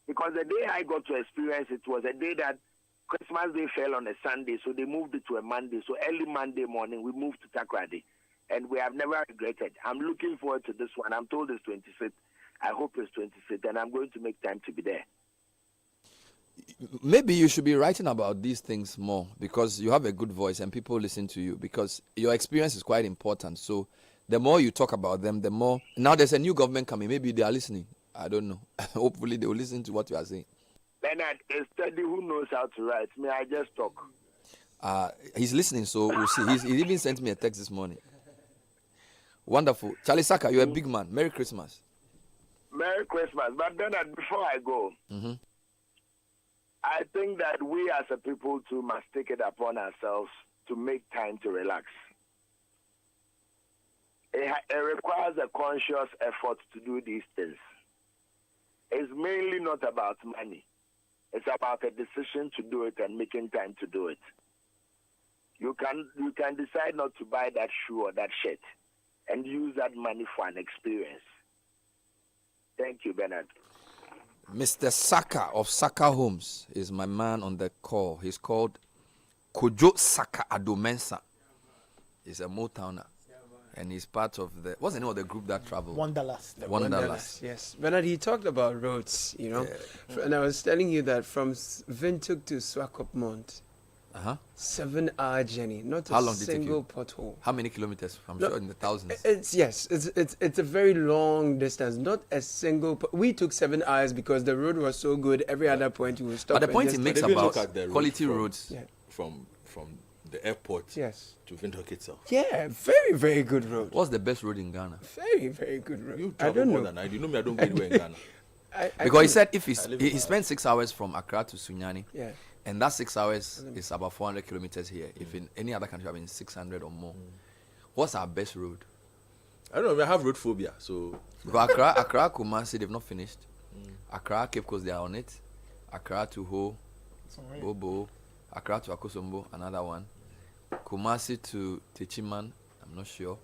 Because the day I got to experience it was a day that Christmas Day fell on a Sunday, so they moved it to a Monday. So early Monday morning, we moved to Takoradi. And we have never regretted. I'm looking forward to this one. I'm told it's 26th. I hope it's 26th, and I'm going to make time to be there. Maybe you should be writing about these things more, because you have a good voice and people listen to you, because your experience is quite important. So the more you talk about them, the more... Now there's a new government coming. Maybe they are listening. I don't know. Hopefully they will listen to what you are saying. Bernard, a study who knows how to write. May I just talk? He's listening, so we'll see. He even sent me a text this morning. Wonderful. Charlie Saka, you're a big man. Merry Christmas. Merry Christmas. But Bernard, before I go, I think that we as a people too must take it upon ourselves to make time to relax. It requires a conscious effort to do these things. It's mainly not about money. It's about a decision to do it and making time to do it. You can decide not to buy that shoe or that shirt and use that money for an experience. Thank you, Bernard. Mr. Saka of Saka Homes is my man on the call. He's called Kojo Saka Adomensa. He's a Motowner. And he's part of the... What's the name of the group that traveled? Wanderlust. Wanderlust. Yes. Bernard, he talked about roads, And I was telling you that from Windhoek to Swakopmund, 7-hour journey, not How a long did it take single you? pothole. How many kilometers? I'm No, sure in the thousands. It's a very long distance. Not a single. We took 7 hours because the road was so good. Every other point you would stop. But the point it makes Maybe about look at the quality road roads. from the airport to Windhoek itself. Yeah, very, very good road. What's the best road in Ghana? Very, very good road. You I travel don't more know. than I do. You know me, I don't go anywhere in Ghana. Because he said if he spent 6 hours from Accra to Sunyani, Yeah. and that 6 hours is about 400 kilometers here. If in any other country, I mean 600 or more. What's our best road? I don't know. I have road phobia, so. Because Accra, Kumasi, they've not finished. Accra, Cape Coast, they are on it. Accra to Ho, Bobo. Accra to Akosombo, another one. Kumasi to Techiman, I'm not sure.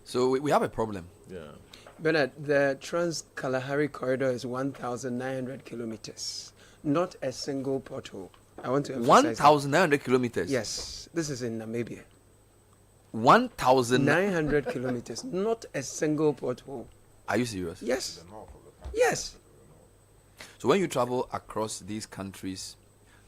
So we have a problem. Yeah. Bernard, the Trans-Kalahari corridor is 1,900 kilometers. Not a single pothole. I want to emphasize 1,900 kilometers? Yes. This is in Namibia. 1,900 kilometers. Not a single pothole. Are you serious? Yes. Yes. So when you travel across these countries,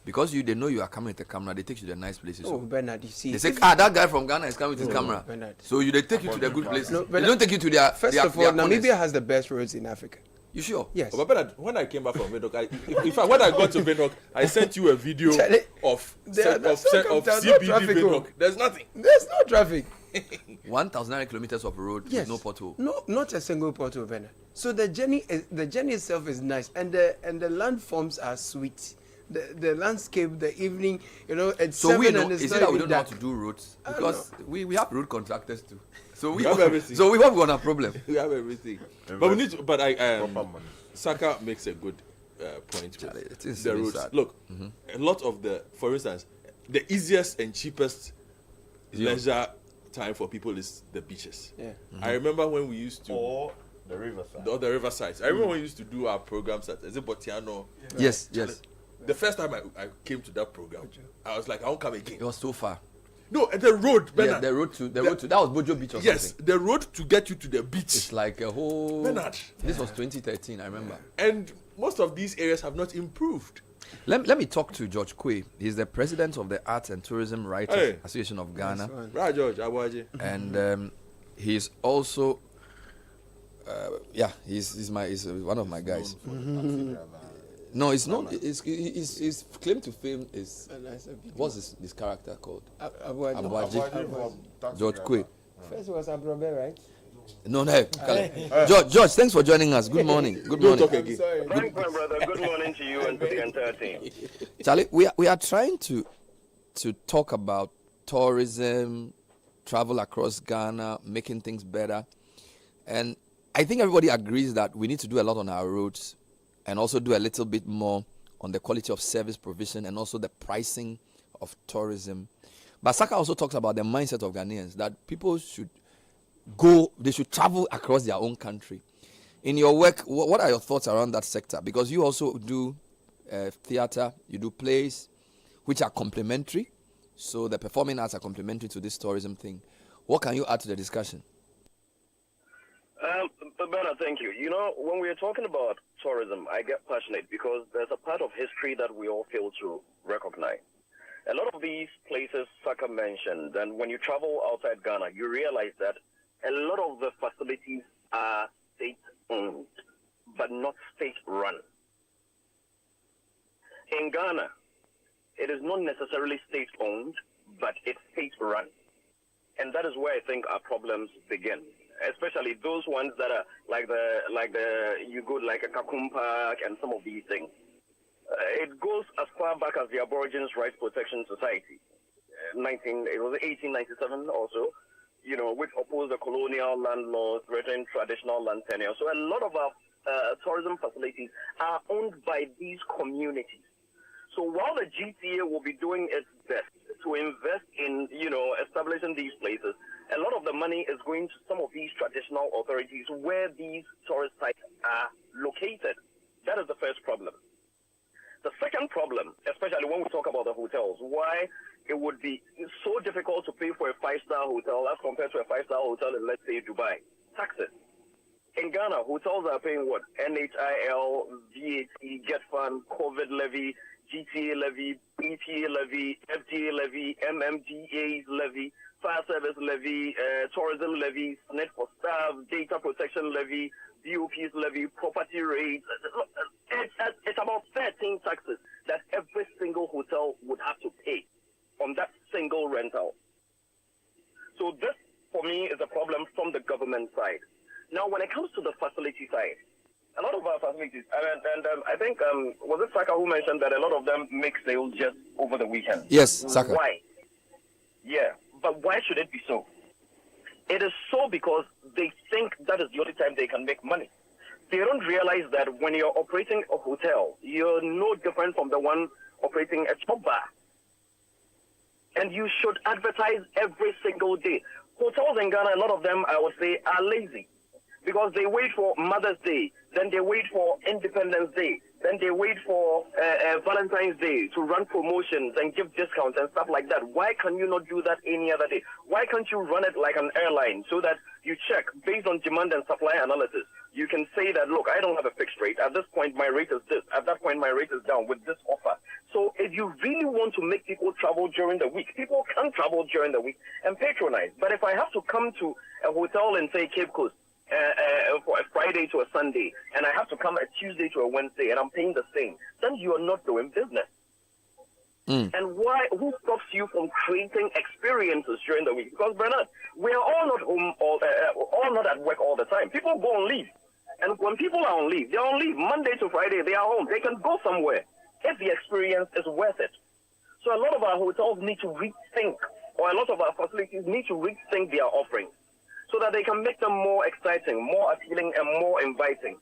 because they know you are coming with a camera, they take you to the nice places. Oh, Bernard, you see. They say, that guy from Ghana is coming with his camera. Bernard. So they take you to the good places. No, they don't take you to their. First their, of all, Namibia has the best roads in Africa. You sure? Yes. But Bernard, when I came back from Windhoek, in fact, when I got to Windhoek, I sent you a video of CBD Windhoek. There's nothing. There's no traffic. 1,900 kilometers of road with no pothole. No, not a single pothole, Bernard. So the journey itself is nice, and the landforms are sweet. The landscape, the evening, it's so 7 we know, and it's is not it that we even don't know dark. how to do roads? Because we have road contractors too. So we have everything. So we have got a problem. We have everything. But we need to, but Saka makes a good point with the roads. Sad. Look, a lot of for instance, the easiest and cheapest leisure time for people is the beaches. Yeah. I remember when we used to... Or the riverside. Or the riversides. I remember when we used to do our programs at Botiano. Yes. The first time I came to that program, I was like, I won't come again. It was so far. No, the road, Bernard. Yeah, the road to that was Bojo Beach or something. Yes, the road to get you to the beach. It's like a whole... Bernard. This was 2013, I remember. And most of these areas have not improved. Let me talk to George Kwe. He's the president of the Arts and Tourism Writers Association of Ghana. Right, George, Abuaji. And he's also, he's one of my guys. No, it's not. His claim to fame is what's this character called? Abuaji. George Kwe. First was Abrobe, right? No. George, thanks for joining us. Good morning. Good morning. Thanks, my brother. Good morning to you and to the entire team. Charlie, we are trying to talk about tourism, travel across Ghana, making things better. And I think everybody agrees that we need to do a lot on our roads and also do a little bit more on the quality of service provision and also the pricing of tourism. But Saka also talks about the mindset of Ghanaians, that people should travel across their own country. In your work, what are your thoughts around that sector? Because you also do theater, you do plays, which are complementary. So the performing arts are complementary to this tourism thing. What can you add to the discussion? Bernard, thank you. When we are talking about tourism, I get passionate because there's a part of history that we all fail to recognize. A lot of these places Saka mentioned, and when you travel outside Ghana, you realize that a lot of the facilities are state-owned, but not state-run. In Ghana, it is not necessarily state-owned, but it's state-run. And that is where I think our problems begin, especially those ones that are you go like a Kakum Park and some of these things. It goes as far back as the Aborigines Rights Protection Society, 1897 also, which opposed the colonial land laws, threatening traditional land tenure. So a lot of our tourism facilities are owned by these communities. So while the GTA will be doing its best to invest in, establishing these places, a lot of the money is going to some of these traditional authorities where these tourist sites are located. That is the first problem. The second problem, especially when we talk about the hotels, why it would be so difficult to pay for a 5-star hotel as compared to a 5-star hotel in, let's say, Dubai. Taxes. In Ghana, hotels are paying what? NHIL, VAT, Get Fund, COVID levy, GTA levy, BTA levy, FTA levy, MMDA levy, fire service levy, tourism levy, net for staff, data protection levy, BOP's levy, property rates. It's about 13 taxes that every single hotel would have to pay on that single rental. So this, for me, is a problem from the government side. Now, when it comes to the facility side, a lot of our facilities, and I think, was it Saka who mentioned that a lot of them make sales just over the weekend? Yes, Saka. Why? Yeah, but why should it be so? It is so because they think that is the only time they can make money. They don't realize that when you're operating a hotel, you're no different from the one operating a chop bar. And you should advertise every single day. Hotels in Ghana, a lot of them, I would say, are lazy. Because they wait for Mother's Day, then they wait for Independence Day, then they wait for Valentine's Day to run promotions and give discounts and stuff like that. Why can you not do that any other day? Why can't you run it like an airline so that you check based on demand and supply analysis? You can say that, look, I don't have a fixed rate. At this point, my rate is this. At that point, my rate is down with this offer. So if you really want to make people travel during the week, people can travel during the week and patronize. But if I have to come to a hotel in, say, Cape Coast, for a Friday to a Sunday, and I have to come a Tuesday to a Wednesday, and I'm paying the same, then you are not doing business. And why? Who stops you from creating experiences during the week? Because, Bernard, we are all not home, all not at work all the time. People go on leave. And when people are on leave, they're on leave Monday to Friday, they are home. They can go somewhere if the experience is worth it. So a lot of our hotels need to rethink, or a lot of our facilities need to rethink their offerings, so that they can make them more exciting, more appealing, and more inviting.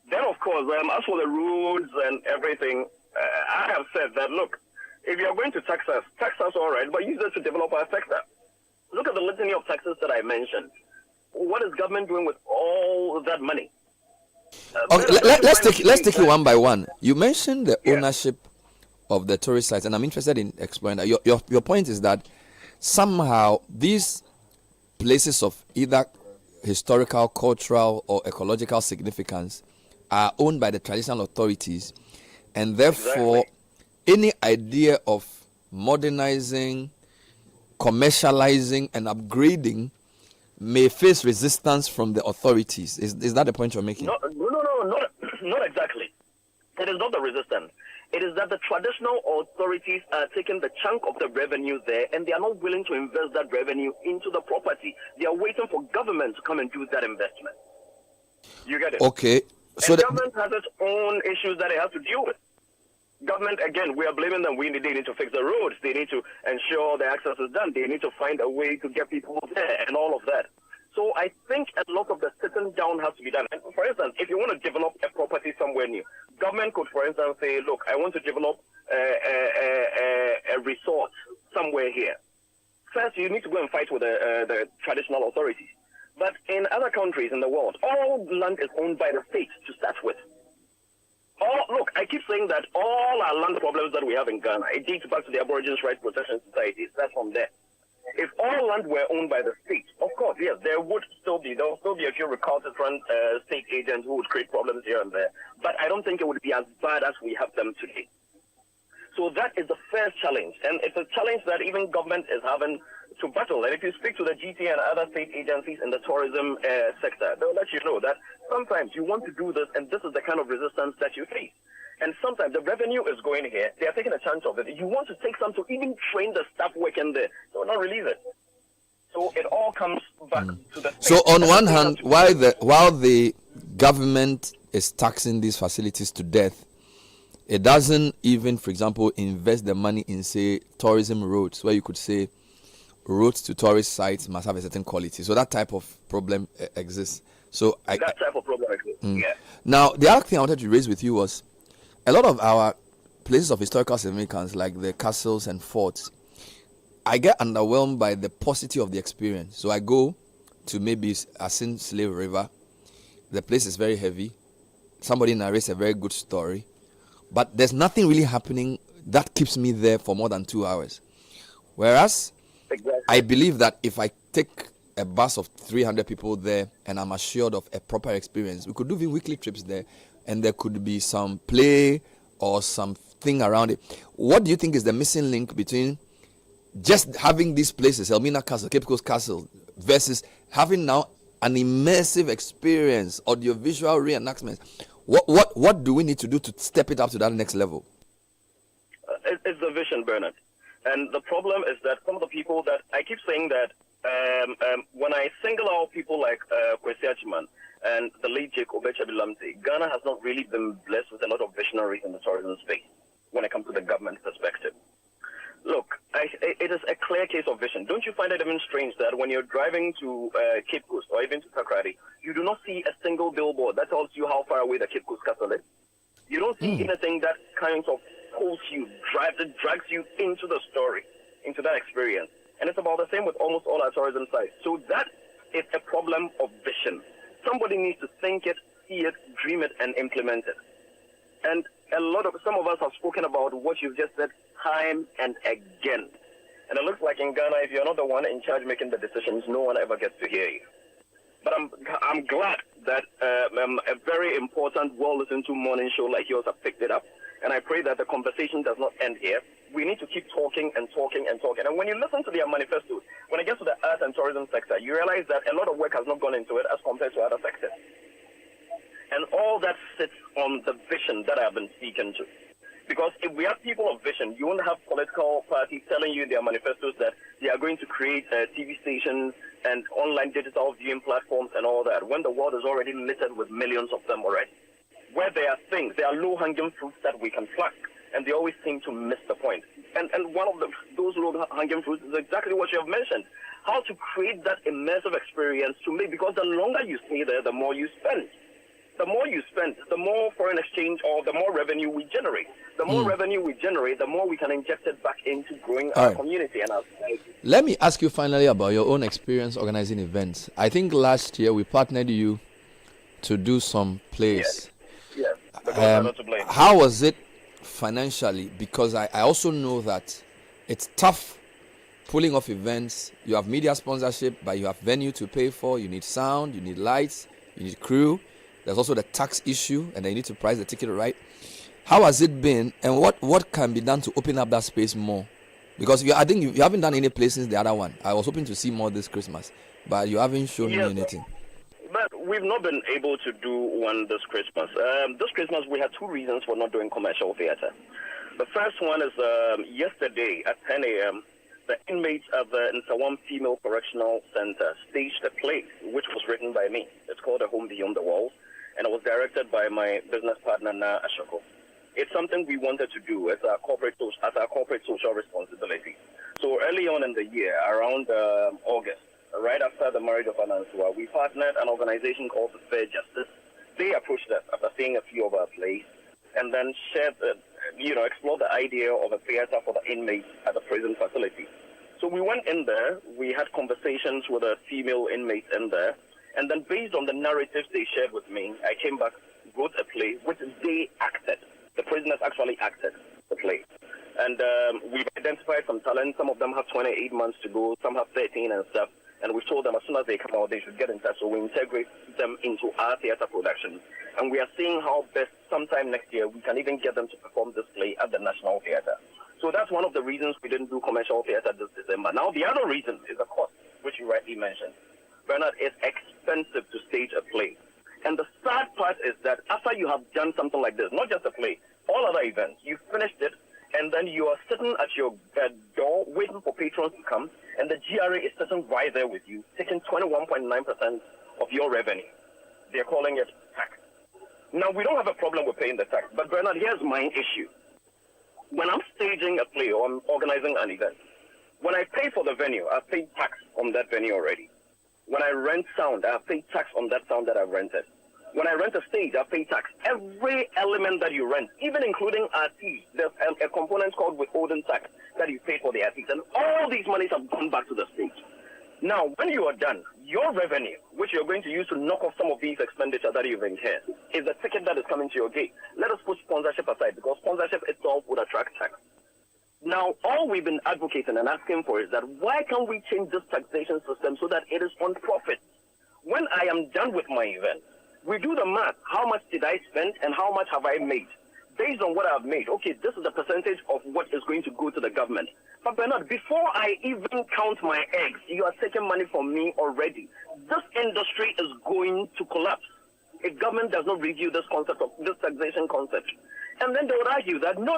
Then, of course, as for the roads and everything, I have said that, look, if you're going to tax us all right, but use it to develop our sector. Look at the litany of taxes that I mentioned. What is government doing with all that money? Okay, let's take it one by one. You mentioned the ownership of the tourist sites, and I'm interested in exploring that. Your point is that somehow these places of either historical, cultural, or ecological significance are owned by the traditional authorities, and therefore any idea of modernizing, commercializing, and upgrading may face resistance from the authorities. Is that the point you're making? No, not exactly. It is not the resistance. It is that the traditional authorities are taking the chunk of the revenue there, and they are not willing to invest that revenue into the property. They are waiting for government to come and do that investment. You get it? Okay. So the government has its own issues that it has to deal with. Government, again, we are blaming them. They need to fix the roads. They need to ensure the access is done. They need to find a way to get people there and all of that. So I think a lot of the sitting down has to be done. And for instance, if you want to develop a property somewhere new, government could, for instance, say, look, I want to develop a resort somewhere here. First, you need to go and fight with the traditional authorities. But in other countries in the world, all land is owned by the state to start with. Look, I keep saying that all our land problems that we have in Ghana, it dates back to the Aborigines Rights Protection Societies. That's from there. If all land were owned by the state, of course, yes, there will still be a few recalcitrant state agents who would create problems here and there. But I don't think it would be as bad as we have them today. So that is the first challenge. And it's a challenge that even government is having to battle. And if you speak to the GTA and other state agencies in the tourism sector, they'll let you know that sometimes you want to do this, and this is the kind of resistance that you face. And sometimes the revenue is going here. They are taking a chance of it. You want to take some to even train the staff working there. So not release it. So it all comes back to the state. So on one hand, while the government is taxing these facilities to death, it doesn't even, for example, invest the money in, say, tourism roads, where you could say roads to tourist sites must have a certain quality. So that type of problem exists. So that type of problem exists, yeah. Now, the other thing I wanted to raise with you was a lot of our places of historical significance, like the castles and forts, I get underwhelmed by the paucity of the experience. So I go to maybe Asin Slave River. The place is very heavy. Somebody narrates a very good story. But there's nothing really happening that keeps me there for more than 2 hours. Whereas, I believe that if I take a bus of 300 people there and I'm assured of a proper experience, we could do weekly trips there, and there could be some play or some thing around it. What do you think is the missing link between just having these places, Elmina Castle, Cape Coast Castle, versus having now an immersive experience, audiovisual reenactments? What do we need to do to step it up to that next level? It's the vision, Bernard. And the problem is that some of the people that I keep saying that when I single out people like Kwesi Achiman and the late Jake Obecha-Bilamte, Ghana has not really been blessed with a lot of visionaries in the tourism space when it comes to the government perspective. Look, it is a clear case of vision. Don't you find it even strange that when you're driving to Cape Coast or even to Takrady, you do not see a single billboard that tells you how far away the Cape Coast Castle is? You don't see anything that kind of pulls you, drags you into the story, into that experience. And it's about the same with almost all our tourism sites. So that is a problem of vision. Somebody needs to think it, see it, dream it, and implement it. And some of us have spoken about what you've just said time and again. And it looks like in Ghana, if you're not the one in charge making the decisions, no one ever gets to hear you. But I'm glad that a very important, well-listened to morning show like yours have picked it up. And I pray that the conversation does not end here. We need to keep talking and talking and talking. And when you listen to their manifestos, when it gets to the art and tourism sector, you realize that a lot of work has not gone into it as compared to other sectors. And all that sits on the vision that I've been speaking to. Because if we have people of vision, you won't have political parties telling you their manifestos that they are going to create TV stations and online digital viewing platforms and all that, when the world is already littered with millions of them already. Where there are things, there are low-hanging fruits that we can pluck, and they always seem to miss the point. And one of those low-hanging fruits is exactly what you have mentioned, how to create that immersive experience to make, because the longer you stay there, the more you spend. The more you spend, the more foreign exchange or the more revenue we generate. The more revenue we generate, the more we can inject it back into growing our community and our society. Let me ask you finally about your own experience organizing events. I think last year we partnered you to do some plays. Yes. How was it financially? Because I also know that it's tough pulling off events. You have media sponsorship, but you have venue to pay for. You need sound, you need lights, you need crew. There's also the tax issue, and then you need to price the ticket right. How has it been, and what can be done to open up that space more? Because I think you haven't done any play since the other one. I was hoping to see more this Christmas, but you haven't shown me anything. But we've not been able to do one this Christmas. This Christmas, we had two reasons for not doing commercial theater. The first one is yesterday at 10 a.m., the inmates of the Nsawam Female Correctional Center staged a play, which was written by me. It's called A Home Beyond the Walls, and it was directed by my business partner, Na Ashoko. It's something we wanted to do as our corporate social responsibility. So early on in the year, around August, right after the marriage of Anansua, we partnered an organization called the Fair Justice. They approached us after seeing a few of our plays, and then explored the idea of a theater for the inmates at the prison facility. So we went in there, we had conversations with the female inmates in there, and then based on the narratives they shared with me, I came back, wrote a play, which they acted. The prisoners actually acted the play. And we've identified some talent. Some of them have 28 months to go, some have 13 and stuff. And we told them as soon as they come out, they should get in touch. So we integrate them into our theater production. And we are seeing how best sometime next year we can even get them to perform this play at the National Theater. So that's one of the reasons we didn't do commercial theater this December. Now, the other reason is the cost, which you rightly mentioned. Bernard, it's expensive to stage a play. And the sad part is that after you have done something like this, not just a play, all other events, you finished it, and then you are sitting at your door waiting for patrons to come, and the GRA is sitting right there with you, taking 21.9% of your revenue. They're calling it tax. Now, we don't have a problem with paying the tax, but Bernard, here's my issue. When I'm staging a play or I'm organizing an event, when I pay for the venue, I've paid tax on that venue already. When I rent sound, I've paid tax on that sound that I've rented. When I rent a stage, I pay tax. Every element that you rent, even including RT, there's a component called withholding tax that you pay for the RTs. And all these monies have gone back to the stage. Now, when you are done, your revenue, which you're going to use to knock off some of these expenditures that you've incurred, is the ticket that is coming to your gate. Let us put sponsorship aside, because sponsorship itself would attract tax. Now, all we've been advocating and asking for is that why can't we change this taxation system so that it is on profit? When I am done with my event, we do the math. How much did I spend and how much have I made? based on what I've made, okay, this is the percentage of what is going to go to the government. But Bernard, before I even count my eggs, you are taking money from me already. This industry is going to collapse if government does not review this concept of this taxation concept. And then they would argue that no,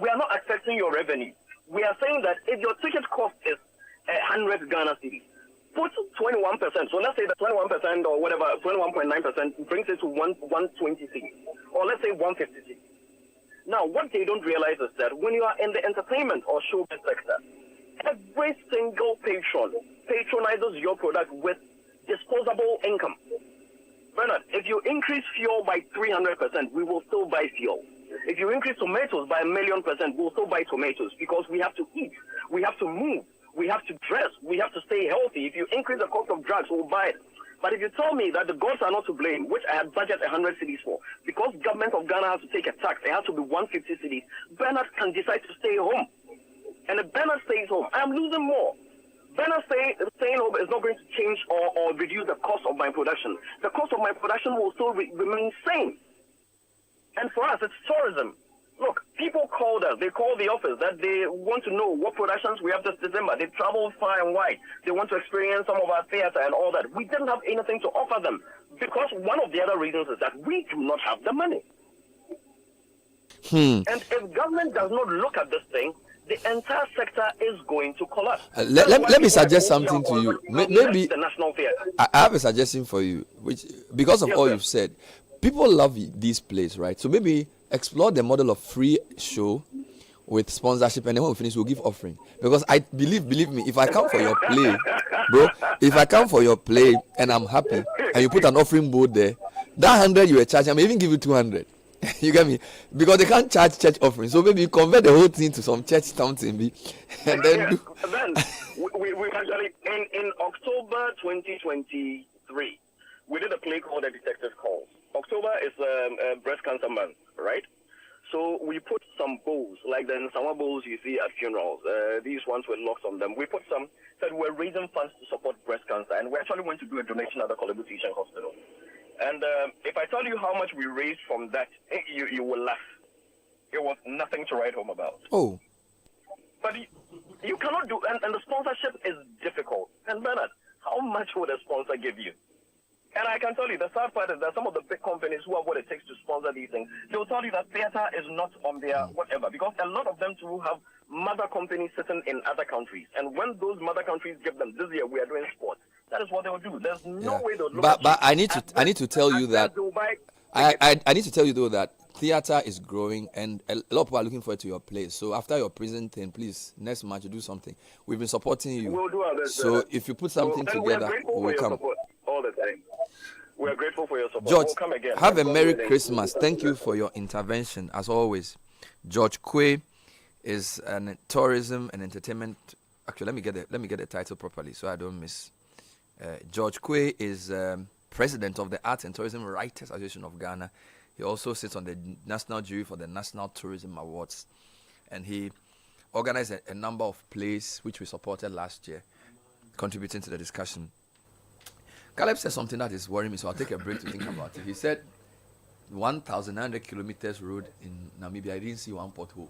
we are not affecting your revenue. We are saying that if your ticket cost is 100 Ghana cedis, put 21%. So let's say the 21% or whatever, 21.9% brings it to 120 cedis, or let's say 150 cedis. Now, what they don't realize is that when you are in the entertainment or showbiz sector, every single patron patronizes your product with disposable income. Bernard, if you increase fuel by 300%, we will still buy fuel. If you increase tomatoes by 1,000,000%, we'll still buy tomatoes because we have to eat, we have to move, we have to dress, we have to stay healthy. If you increase the cost of drugs, we'll buy it. But if you tell me that the gods are not to blame, which I had budgeted 100 cedis for, because government of Ghana has to take a tax, it has to be 150 cedis, Bernard can decide to stay home. And if Bernard stays home, I'm losing more. Bernard staying home is not going to change or reduce the cost of my production. The cost of my production will still remain same. And for us, it's tourism. Look, people called us. They called the office that they want to know what productions we have this December. They traveled far and wide. They want to experience some of our theater and all that. We didn't have anything to offer them because one of the other reasons is that we do not have the money. And if government does not look at this thing, the entire sector is going to collapse. Let me suggest something to you. Maybe the National Theatre. I have a suggestion for you, which because of all you've said, people love these plays, right? So maybe explore the model of free show with sponsorship, and then when we finish, we'll give offering. Because I believe me, if I come for your play, bro, if I come for your play and I'm happy, and you put an offering board there, that 100 you were charging, I may even give you 200. You get me? Because they can't charge church offering. So maybe you convert the whole thing to some church something, and then do. Then we actually in October 2023, we did a play called The Detective Calls. October is breast cancer month, right? So we put some bowls, like the summer bowls you see at funerals. These ones with locks on them. We put some, said we're raising funds to support breast cancer, and we actually went to do a donation at the Kolebu Teaching Hospital. And if I tell you how much we raised from that, you will laugh. It was nothing to write home about. Oh. But you cannot do, and the sponsorship is difficult. And Bernard, how much would a sponsor give you? And I can tell you, the sad part is that some of the big companies who have what it takes to sponsor these things, they will tell you that theater is not on their whatever, because a lot of them too have mother companies sitting in other countries. And when those mother countries give them, this year we are doing sports, that is what they will do. There's no way they'll look at But I need to tell you that I need to tell you though that theater is growing and a lot of people are looking forward to your place. So after your present thing, please next match do something. We've been supporting you. We'll do our best. So if you put something together, we'll come. All the time. We are grateful for your support. George, we'll come again. have a Merry Christmas. Thank you for your intervention as always. George Quay is an tourism and entertainment. Actually, let me get the title properly so I don't miss. George Quay is president of the Arts and Tourism Writers Association of Ghana. He also sits on the national jury for the National Tourism Awards, and he organized a number of plays which we supported last year, contributing to the discussion. Caleb said something that is worrying me, so I'll take a break to think about it. He said 1,900 kilometers road in Namibia, I didn't see one pothole.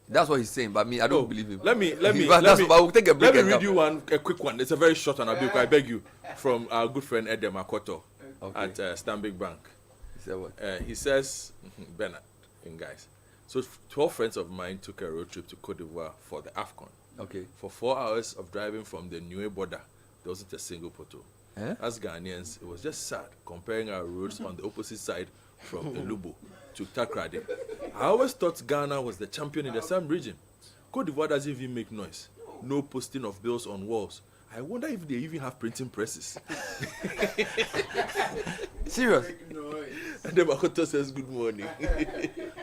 That's what he's saying, but me, I don't believe him. Let me we'll take a break. Let me read you a quick one. It's a very short one, I beg you, from our good friend Edem Akoto at Stanbic Bank. He said what? He says, Bernard and guys, so 12 friends of mine took a road trip to Cote d'Ivoire for the AFCON. Okay. For 4 hours of driving from the Niue border, there wasn't a single pothole. As Ghanaians, it was just sad comparing our roads on the opposite side from Elubo to Takrady. I always thought Ghana was the champion in the Sam region. Cote d'Ivoire doesn't even make noise. No posting of bills on walls. I wonder if they even have printing presses. Serious? And then Makoto says good morning.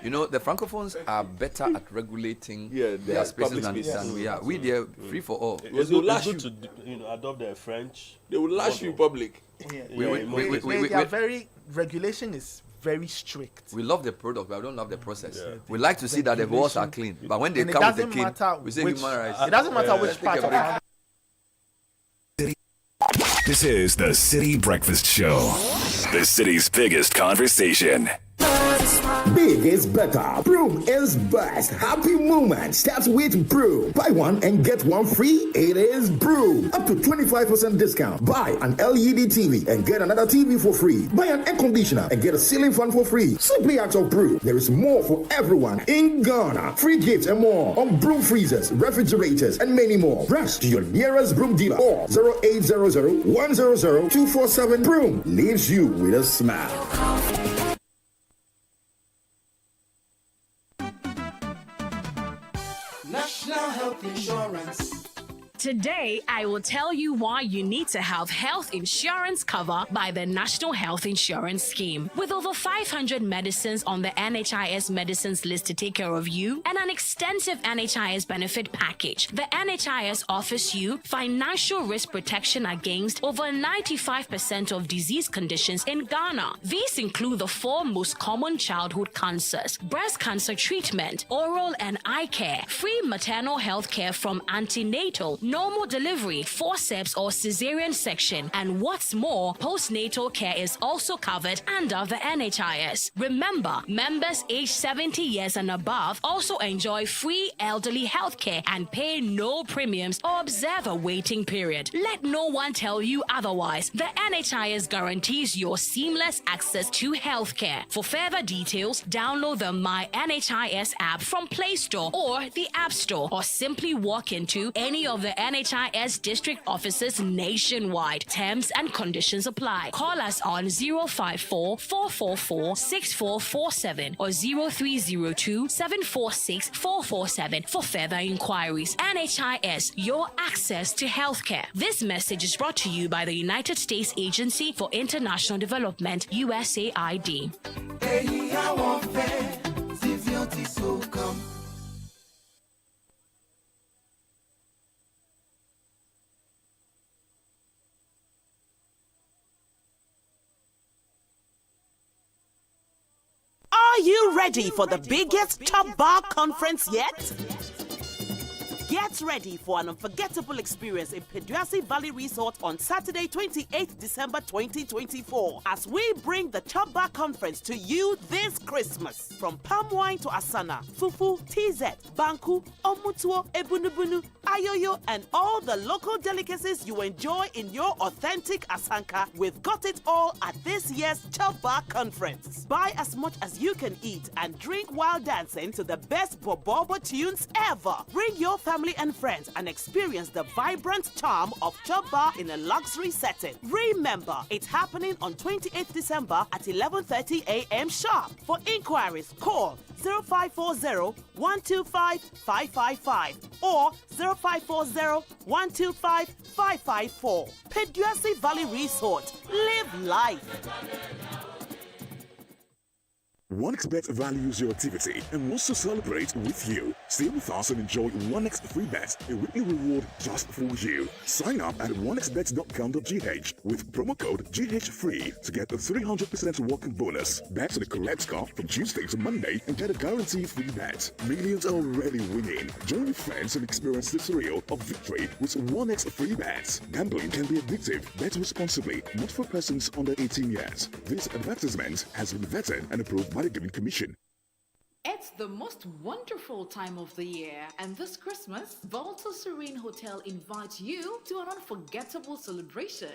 You know, the Francophones are better at regulating their spaces than we are. We are free for all. It's good to adopt the French. They will lash you in public. They are very, regulation is very strict. We love the product, but we don't love the process. We like to see that the walls are clean. But when they come with the king, we say human rights. It doesn't matter which part of This is the Citi Breakfast Show, the city's biggest conversation. Big is better. Broom is best. Happy moment starts with Broom. Buy one and get one free. It is Broom. Up to 25% discount. Buy an LED TV and get another TV for free. Buy an air conditioner and get a ceiling fan for free. Simply ask of Broom. There is more for everyone in Ghana. Free gifts and more on Broom freezers, refrigerators, and many more. Rush to your nearest Broom dealer or 0800 100 247. Broom leaves you with a smile. National Health Insurance. Today, I will tell you why you need to have health insurance cover by the National Health Insurance Scheme. With over 500 medicines on the NHIS medicines list to take care of you and an extensive NHIS benefit package, the NHIS offers you financial risk protection against over 95% of disease conditions in Ghana. These include the 4 most common childhood cancers: breast cancer treatment, oral and eye care, free maternal health care from antenatal, normal delivery, forceps or cesarean section, and what's more, postnatal care is also covered under the NHIS. Remember, members aged 70 years and above also enjoy free elderly health care and pay no premiums or observe a waiting period. Let no one tell you otherwise. The NHIS guarantees your seamless access to health care. For further details, download the My NHIS app from Play Store or the App Store, or simply walk into any of the NHIS district offices nationwide. Terms and conditions apply. Call us on 054 444 6447 or 0302 746 447 for further inquiries. NHIS, your access to healthcare. This message is brought to you by the United States Agency for International Development, USAID. Are you ready for the biggest Top Bar conference yet? Get ready for an unforgettable experience in Peduasi Valley Resort on Saturday, 28th December 2024, as we bring the Top Bar Conference to you this Christmas. From palm wine to asana, fufu, TZ, banku, omutuo, ebunubunu, ayoyo, and all the local delicacies you enjoy in your authentic asanka. We've got it all at this year's Top Bar Conference. Buy as much as you can eat and drink while dancing to the best Bobobo tunes ever. Bring your family and friends and experience the vibrant charm of Chop Bar in a luxury setting. Remember, it's happening on 28th December at 11:30 a.m. sharp. For inquiries, call 0540-125-555 or 0540-125-554. Peduasi Valley Resort. Live life. OneXBet values your activity and wants to celebrate with you. Stay with us and enjoy 1x free bets, a weekly reward just for you. Sign up at onexbet.com.gh with promo code GHFREE to get a 300% welcome bonus. Bet the correct score from Tuesday to Monday and get a guaranteed free bet. Millions are already winning. Join with friends and experience the thrill of victory with 1x free bets. Gambling can be addictive. Bet responsibly, not for persons under 18 years. This advertisement has been vetted and approved by the Gaming Commission. It's the most wonderful time of the year, and this Christmas, Volta Serene Hotel invites you to an unforgettable celebration.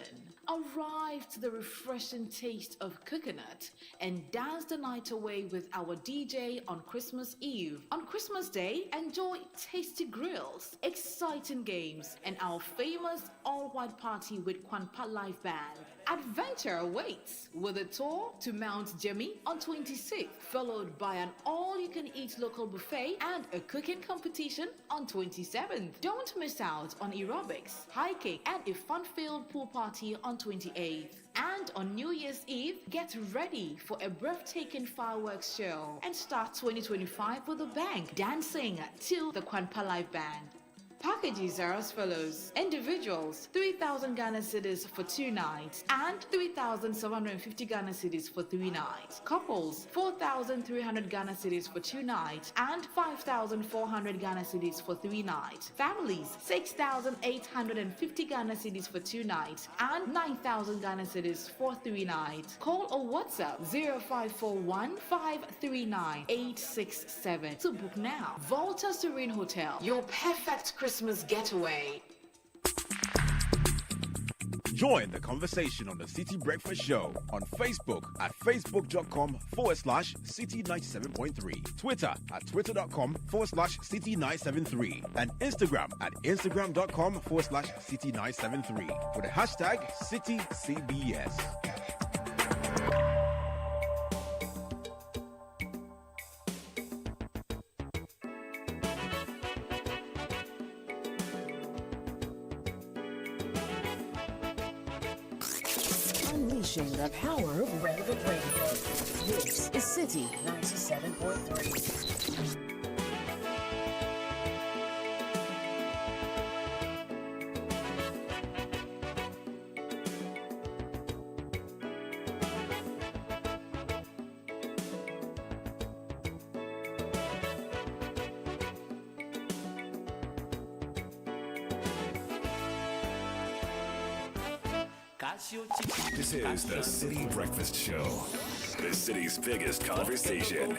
Arrive to the refreshing taste of coconut and dance the night away with our DJ on Christmas Eve. On Christmas Day, enjoy tasty grills, exciting games, and our famous all-white party with Kwanpa Live Band. Adventure awaits with a tour to Mount Jemmy on 26th, followed by an all-you-can-eat local buffet and a cooking competition on 27th. Don't miss out on aerobics, hiking, and a fun-filled pool party on 28th. And on New Year's Eve, get ready for a breathtaking fireworks show and start 2025 with a bang, dancing to the Kwanpa Live Band. Packages are as follows. Individuals, 3,000 Ghana cedis for 2 nights and 3,750 Ghana cedis for 3 nights. Couples, 4,300 Ghana cedis for 2 nights and 5,400 Ghana cedis for 3 nights. Families, 6,850 Ghana cedis for 2 nights and 9,000 Ghana cedis for 3 nights. Call or WhatsApp 0541 539 867 to book now. Volta Serene Hotel, your perfect Christmas getaway. Join the conversation on the Citi Breakfast Show on Facebook at facebook.com/Citi97.3, Twitter at twitter.com/Citi973, and Instagram at instagram.com/Citi973 with the hashtag CitiCBS. Unleashing the power of relevant radio. This is Citi 97.3. This is the Citi Breakfast Show, the city's biggest conversation.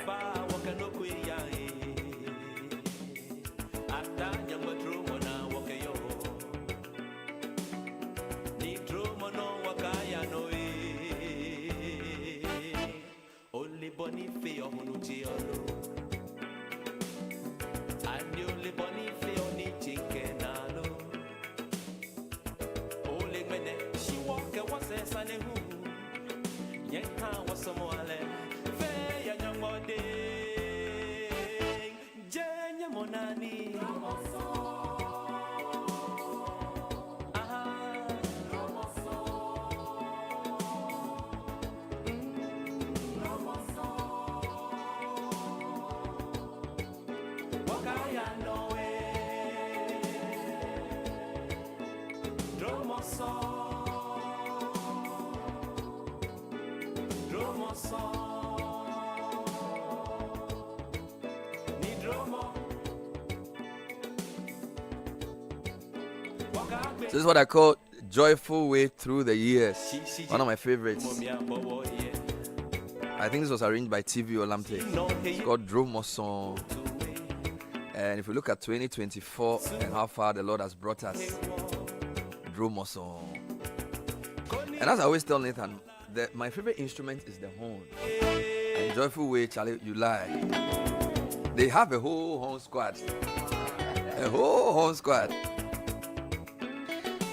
This is what I call joyful way through the years. One of my favorites. I think this was arranged by TV Olamte. It's called Dromoson. And if we look at 2024 and how far the Lord has brought us, Dromoson. And as I always tell Nathan, my favorite instrument is the horn. And joyful way, Charlie, you lie. They have a whole horn squad. A whole horn squad.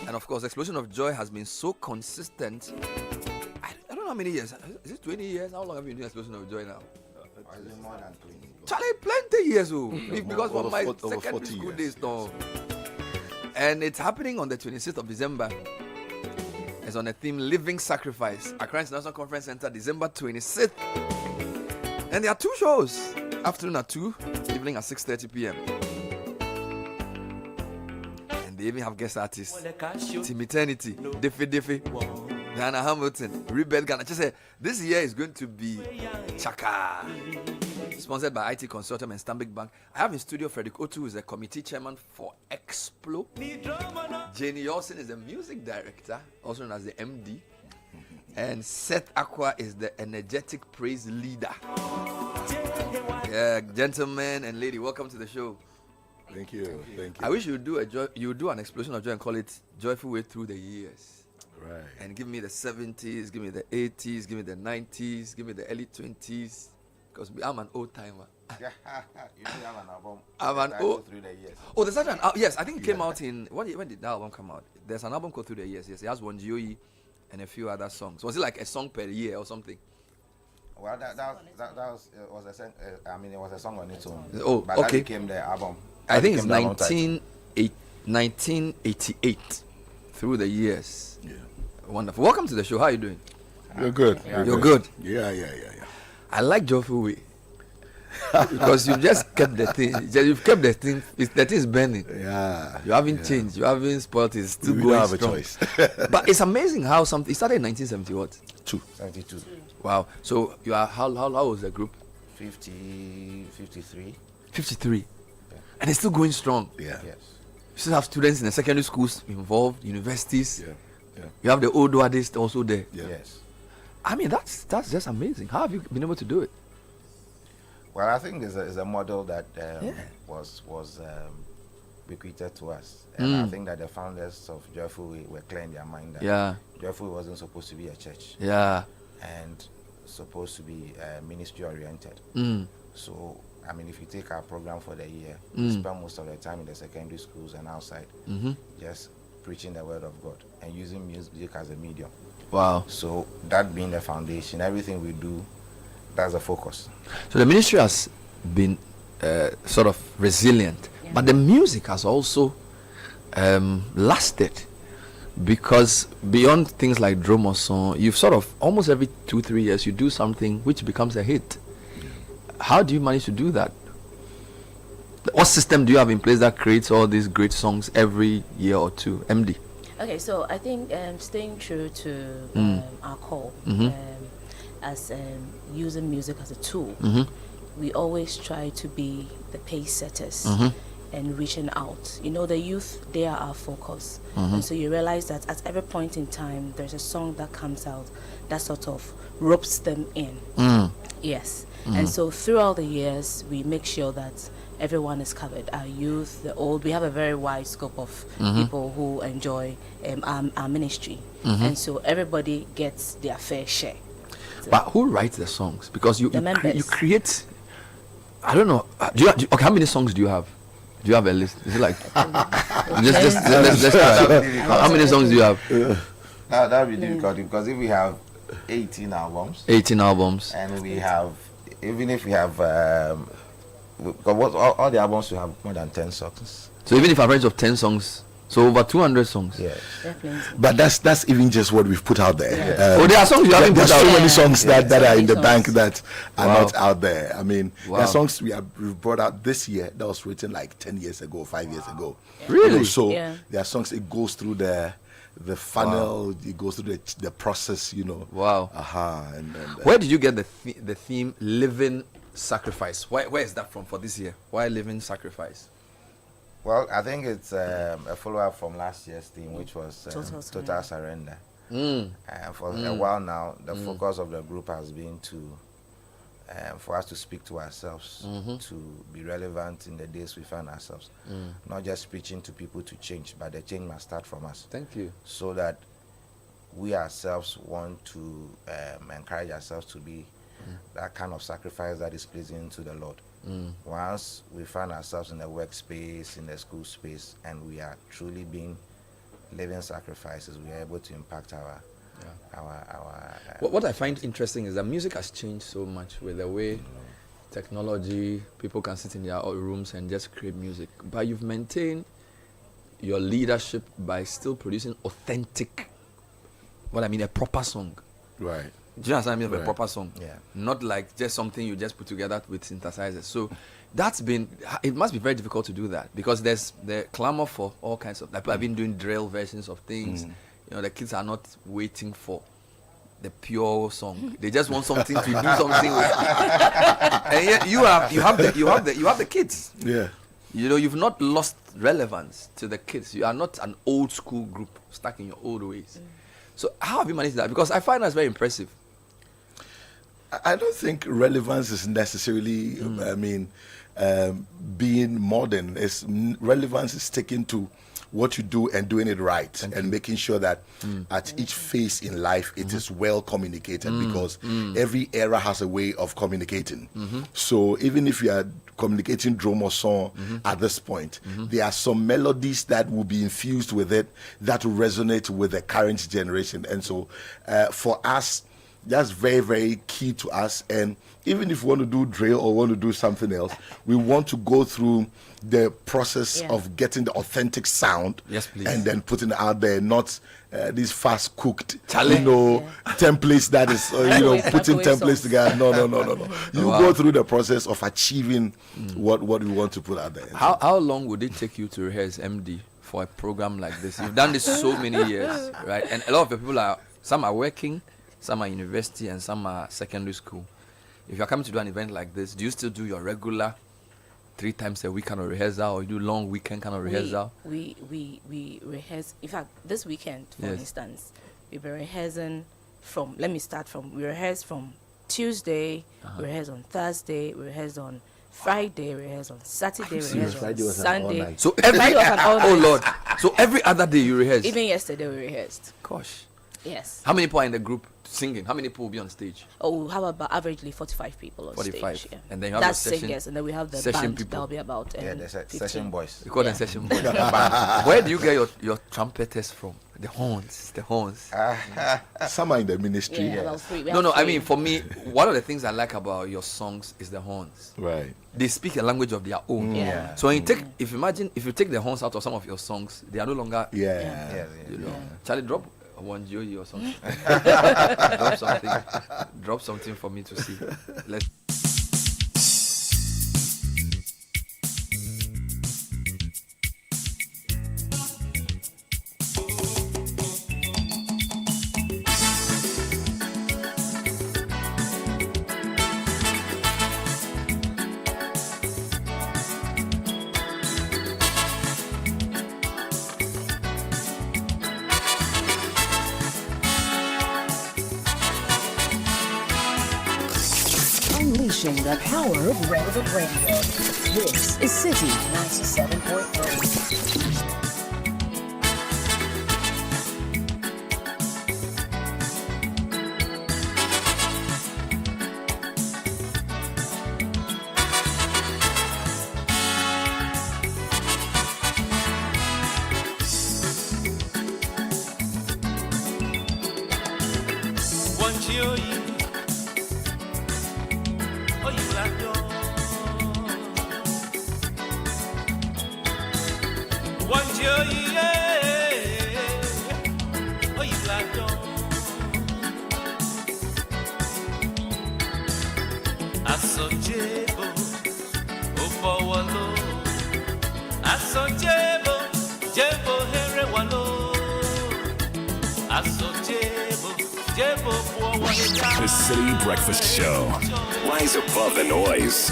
And of course, Explosion of Joy has been so consistent. I don't know how many years. Is it 20 years? How long have you been doing Explosion of Joy now? More than 20. Charlie, plenty years. Because from my over secondary 40 school years. days. No. And it's happening on the 26th of December. It's on the theme Living Sacrifice. Accra International Conference Center, December 26th. And there are 2 shows. Afternoon at 2, evening at 6:30 p.m. They even have guest artists. Team Eternity, Diffie, Diana Hamilton, Rebel Ghana. Just say this year is going to be Chaka. Sponsored by IT Consortium and Stanbic Bank. I have in studio Frederick Otu, who is the committee chairman for Explo. Jenny Olsen is the music director, also known as the MD. And Seth Aqua is the energetic praise leader. Yeah, gentlemen and lady, welcome to the show. Thank you. I wish you would do an explosion of joy and call it Joyful Way Through the Years. Right. And give me the 70s, give me the 80s, give me the 90s, give me the early 20s. Because I'm an old timer. You have an album. I'm an old. Through the years. Oh, there's such an album. Yes, I think it came out in. When did that album come out? There's an album called Through the Years. Yes, it has one GOE and a few other songs. Was it like a song per year or something? Well, that was a song. I mean, it was a song on its own. Oh, but okay. That became the album. I think it's 1988. Through the Years. Yeah. Wonderful. Welcome to the show. How are you doing? You're good. You're good. Yeah. I like Joyful Way. Because you just kept the thing. You've kept the thing. The thing is burning. Yeah. You haven't changed. You haven't spoiled it. It's still We going don't have strong. a choice. But it's amazing how something. It started in 1970. What? 72. Wow. So you are how old was the group? 53. 53. And it's still going strong. Yeah. Yes. You still have students in the secondary schools involved, universities. Yeah. You have the old ones also there. Yes. I mean, that's just amazing. How have you been able to do it? Well, I think it's a model that was bequeathed to us. And I think that the founders of Joyful Way were clear in their mind that Joyful Way wasn't supposed to be a church. Yeah. And supposed to be ministry oriented. So, I mean, if you take our program for the year, we spend most of the time in the secondary schools and outside, just preaching the word of God and using music as a medium. Wow. So, that being the foundation, everything we do, that's the focus. So the ministry has been sort of resilient, but the music has also lasted, because beyond things like drum or song, you've sort of almost every 2-3 years you do something which becomes a hit. How do you manage to do that? What system do you have in place that creates all these great songs every year or two? MD. Okay, so I think staying true to our core, as using music as a tool, we always try to be the pace setters and reaching out. You know, the youth, they are our focus. And so you realize that at every point in time, there's a song that comes out that sort of ropes them in. Yes. And so throughout the years, we make sure that everyone is covered. Our youth, the old, we have a very wide scope of people who enjoy our ministry. And so everybody gets their fair share. So But who writes the songs? Because you members. create, I don't know, okay, how many songs do you have? Do you have a list? Is it like let's try. How many songs do you have? That would be difficult, because if we have 18 albums, and we have, even if we have all the albums, we have more than 10 songs. So even if I range of 10 songs, so over 200 songs. Yeah. But that's even just what we've put out there. There are songs you haven't put out. There's so many songs that are in the songs. bank that are Wow. not out there. I mean, there Wow. are songs we've brought out this year that was written like 10 years ago, 5 years ago. Really? You know, so Yeah. there are songs, it goes through the funnel, it goes through the process, you know. Wow. And Where did you get the theme living sacrifice? Where is that from for this year? Why living sacrifice? Well, I think it's a follow-up from last year's theme, which was Total surrender. For Mm. a while now, the focus of the group has been for us to speak to ourselves, to be relevant in the days we find ourselves. Not just preaching to people to change, but the change must start from us. Thank you. So that we ourselves want to encourage ourselves to be that kind of sacrifice that is pleasing to the Lord. Once we find ourselves in the workspace, in the school space, and we are truly being living sacrifices, we are able to impact our What I find interesting is that music has changed so much with the way technology, people can sit in their rooms and just create music. But you've maintained your leadership by still producing authentic, a proper song. Right. Do you understand what I mean? A Right. proper song. Yeah. Not like just something you just put together with synthesizers. So it must be very difficult to do that, because there's the clamor for all kinds of, like I've been doing drill versions of things. You know, the kids are not waiting for the pure song. They just want something to do something with. And yet you have the kids. Yeah. You know, you've not lost relevance to the kids. You are not an old school group stuck in your old ways. So how have you managed that? Because I find that's very impressive. I don't think relevance is necessarily, being modern. Relevance is sticking to what you do and doing it right, and making sure that at each phase in life it is well communicated, because every era has a way of communicating. So even if you are communicating drum or song at this point, there are some melodies that will be infused with it that will resonate with the current generation. And so for us, That's very, very key to us. And even if we want to do drill or want to do something else, we want to go through the process of getting the authentic sound. Yes, please. And then putting it out there, not these fast cooked, templates that is, putting templates together. No. You go through the process of achieving what we want to put out there. How long would it take you to rehearse MD for a program like this? You've done this so many years, right? And a lot of the people some are working, some are university, and some are secondary school. If you're coming to do an event like this, do you still do your regular 3 times a week kind of rehearsal, or you do long weekend kind of rehearsal? We rehearse. In fact, this weekend, for instance, we've been rehearsing we rehearse from Tuesday, we rehearse on Thursday, we rehearse on Friday, we rehearse on Saturday, we rehearse on Sunday. So so every other day you rehearse? Even yesterday we rehearsed. Gosh. Yes. How many people are in the group singing? How many people will be on stage? Oh, how about averagely 45 people on 45. stage? Yeah. And then you have that's the session, singers, and then we have the session band. people. That'll be about there's session boys. We call them session boys. Where do you get your trumpeters from? The horns. Some are in the ministry. No, I mean, for me, one of the things I like about your songs is the horns. Right. They speak a language of their own. Yeah. So when you if you take the horns out of some of your songs, they are no longer. Charlie, drop one Joey or something. Drop something for me to see. Let's. Unleashing the power of relevant radio. This is Citi 97.3. The Citi Breakfast Show. Rise above the noise.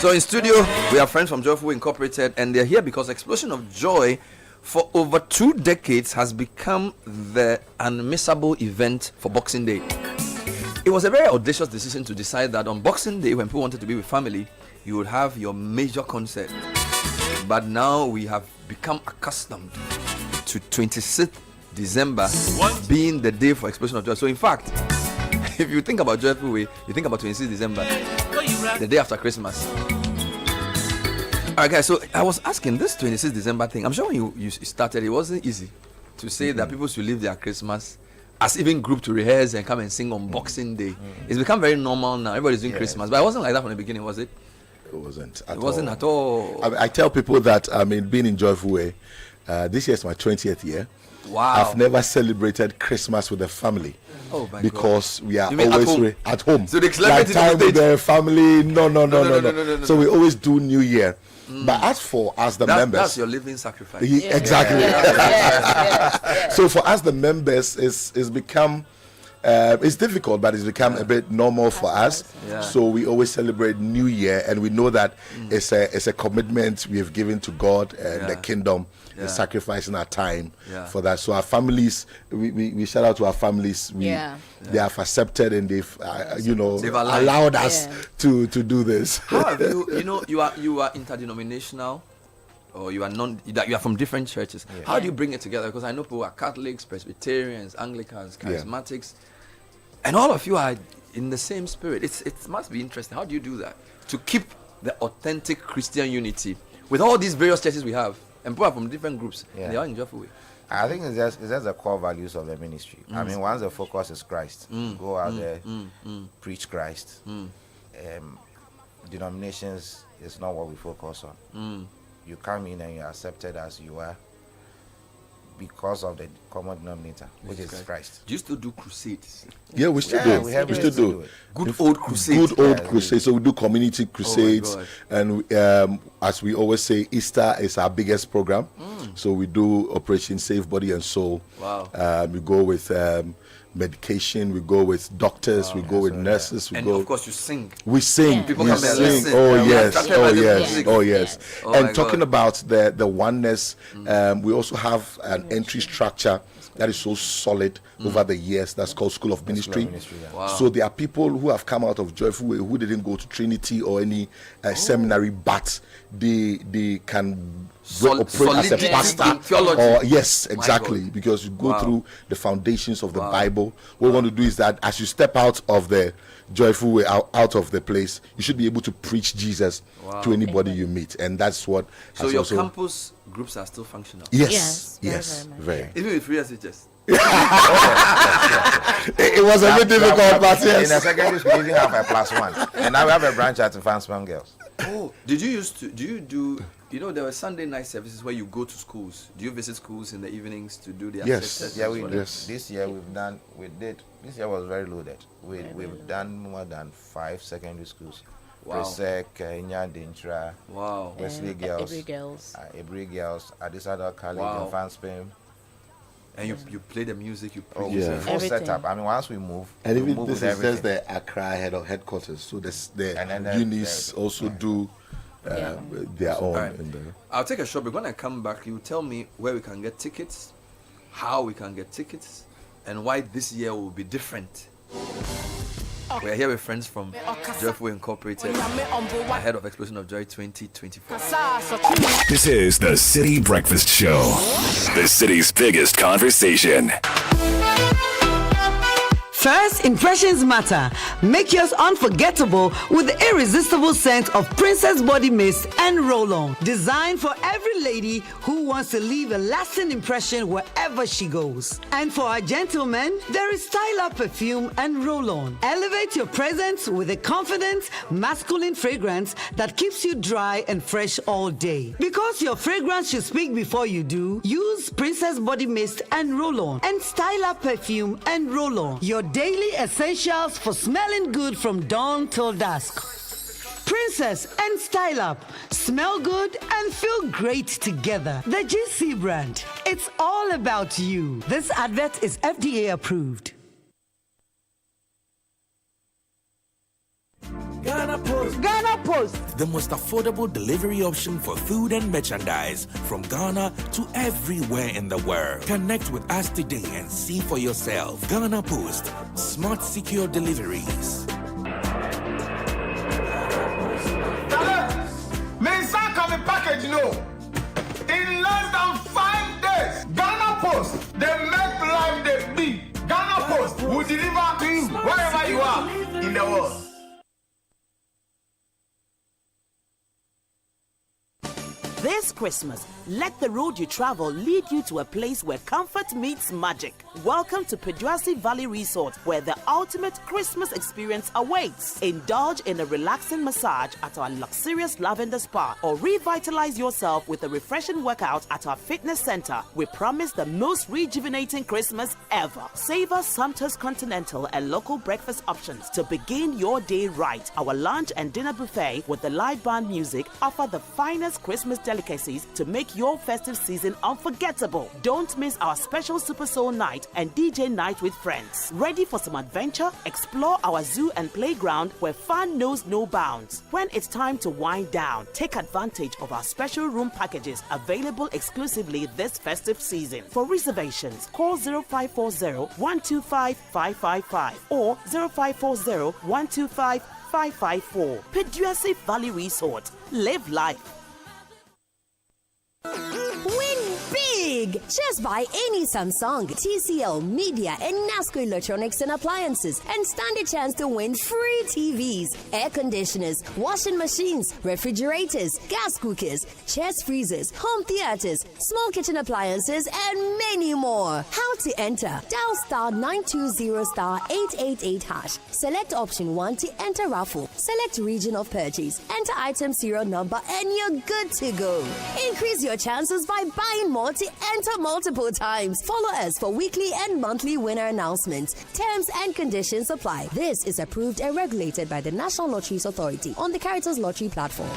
So in studio, we are friends from Joyful Incorporated, and they're here because Explosion of Joy for over 2 decades has become the unmissable event for Boxing Day. It was a very audacious decision to decide that on Boxing Day, when people wanted to be with family, you would have your major concert. But now we have become accustomed to 26th December being the day for Explosion of Joy. So in fact, if you think about Joyful Way, you think about 26th December, the day after Christmas. Alright guys, so I was asking this 26th December thing. I'm sure when you started, it wasn't easy to say that people should leave their Christmas as even group to rehearse and come and sing on Boxing Day. It's become very normal now. Everybody's doing Christmas, but it wasn't like that from the beginning, was it? It wasn't at all. I tell people that, being in Joyful Way, this year is my 20th year. Wow. I've never celebrated Christmas with a family. Oh my because God. We are always at home. So they like time with the family. No. So we always do New Year. But as for us, the members, that's your living sacrifice. Exactly. So for us, the members, it's become It's difficult, but it's become a bit normal for us. Yeah. So we always celebrate New Year, and we know that it's a commitment we have given to God and the kingdom. Yeah. Sacrificing our time Yeah. for that. So our families, we shout out to our families. They have accepted, and they've They've allowed us to do this. How have you are interdenominational, or you are from different churches. Yeah. How do you bring it together? Because I know people are Catholics, Presbyterians, Anglicans, Charismatics, and all of you are in the same spirit. It must be interesting. How do you do that to keep the authentic Christian unity with all these various churches we have, and people are from different groups? And they are in joyful way. I think it's just the core values of the ministry. I mean, once the focus is Christ, go out there, preach Christ. Denominations is not what we focus on. You come in and you're accepted as you are because of the common denominator, which is Christ. Do you still do crusades? Yeah, we still do. We still do. Good old crusades. Good old crusades. So we do community crusades, and as we always say, Easter is our biggest program. So we do Operation Save Body and Soul. Wow. We go with medication. We go with doctors. We go with nurses. And of course, you sing. We sing. People we come and sing. listen. Oh yes. Oh yes. Oh yes. Oh And talking about the oneness, we also have an entry structure that is so solid over the years. That's called School of Ministry. Wow. So there are people who have come out of Joyful Way who didn't go to Trinity or any seminary, but they can operate as a pastor. Theology. Or yes, exactly, because you go through the foundations of the Bible. What we want to do is that as you step out of the Joyful Way, out of the place, you should be able to preach Jesus to anybody you meet, and that's what. So your campus groups are still functional. Yes, very. Even with free SHS. It was a bit difficult, but yes. In the secondary school, we didn't have a +1, and now we have a branch at Fansman Girls. Oh, do you do? There were Sunday night services where you go to schools. Do you visit schools in the evenings to do the Yes. Yeah, we do. This year this year was very loaded. We've done more than 5 secondary schools. Wow. Presec, Dintra, wow. Wesley Girls, Ebri Girls, Adisada College, and Fanspim. And you play the music, you play full setup. I mean, once we move, and we even move this with is just everything. the Accra headquarters. So the unis also do their own. Right. I'll take a short break. When I come back, you tell me where we can get tickets, how we can get tickets, and why this year will be different. We're here with friends from Joyful Incorporated, ahead of Explosion of Joy 2024. This is the Citi Breakfast Show, the city's biggest conversation. First impressions matter. Make yours unforgettable with the irresistible scent of Princess Body Mist and Roll-On. Designed for every lady who wants to leave a lasting impression wherever she goes. And for our gentlemen, there is Style Up Perfume and Roll-On. Elevate your presence with a confident, masculine fragrance that keeps you dry and fresh all day. Because your fragrance should speak before you do, use Princess Body Mist and Roll-On and Style Up Perfume and Roll-On. Your daily essentials for smelling good from dawn till dusk. Princess and Style Up. Smell good and feel great together. The GC brand. It's all about you. This advert is FDA approved. Ghana Post. Ghana Post. The most affordable delivery option for food and merchandise from Ghana to everywhere in the world. Connect with us today and see for yourself. Ghana Post. Smart, secure deliveries. The package, in less than 5 days, Ghana Post, they make life the big. Ghana Post will deliver to you wherever you are in the world. This Christmas, let the road you travel lead you to a place where comfort meets magic. Welcome to Peduasi Valley Resort, where the ultimate Christmas experience awaits. Indulge in a relaxing massage at our luxurious lavender spa, or revitalize yourself with a refreshing workout at our fitness center. We promise the most rejuvenating Christmas ever. Savor Santos Continental and local breakfast options to begin your day right. Our lunch and dinner buffet with the live band music offer the finest Christmas delicacies to make your festive season unforgettable. Don't miss our special Super Soul night night and DJ night with friends. Ready for some adventure? Explore our zoo and playground where fun knows no bounds. When it's time to wind down, take advantage of our special room packages available exclusively this festive season. For reservations, call 0540-125-555 or 0540-125-554. Peduasi Valley Resort. Live life. Win big! Just buy any Samsung, TCL, Media, and NASCO electronics and appliances and stand a chance to win free TVs, air conditioners, washing machines, refrigerators, gas cookers, chest freezers, home theaters, small kitchen appliances, and many more. How to enter? Dial star 920 star 888 hash. Select option 1 to enter raffle. Select region of purchase. Enter item serial number and you're good to go. Increase your chances by buying more to enter multiple times. Follow us for weekly and monthly winner announcements. Terms and conditions apply. This is approved and regulated by the National Lotteries Authority on the Caritas Lottery platform.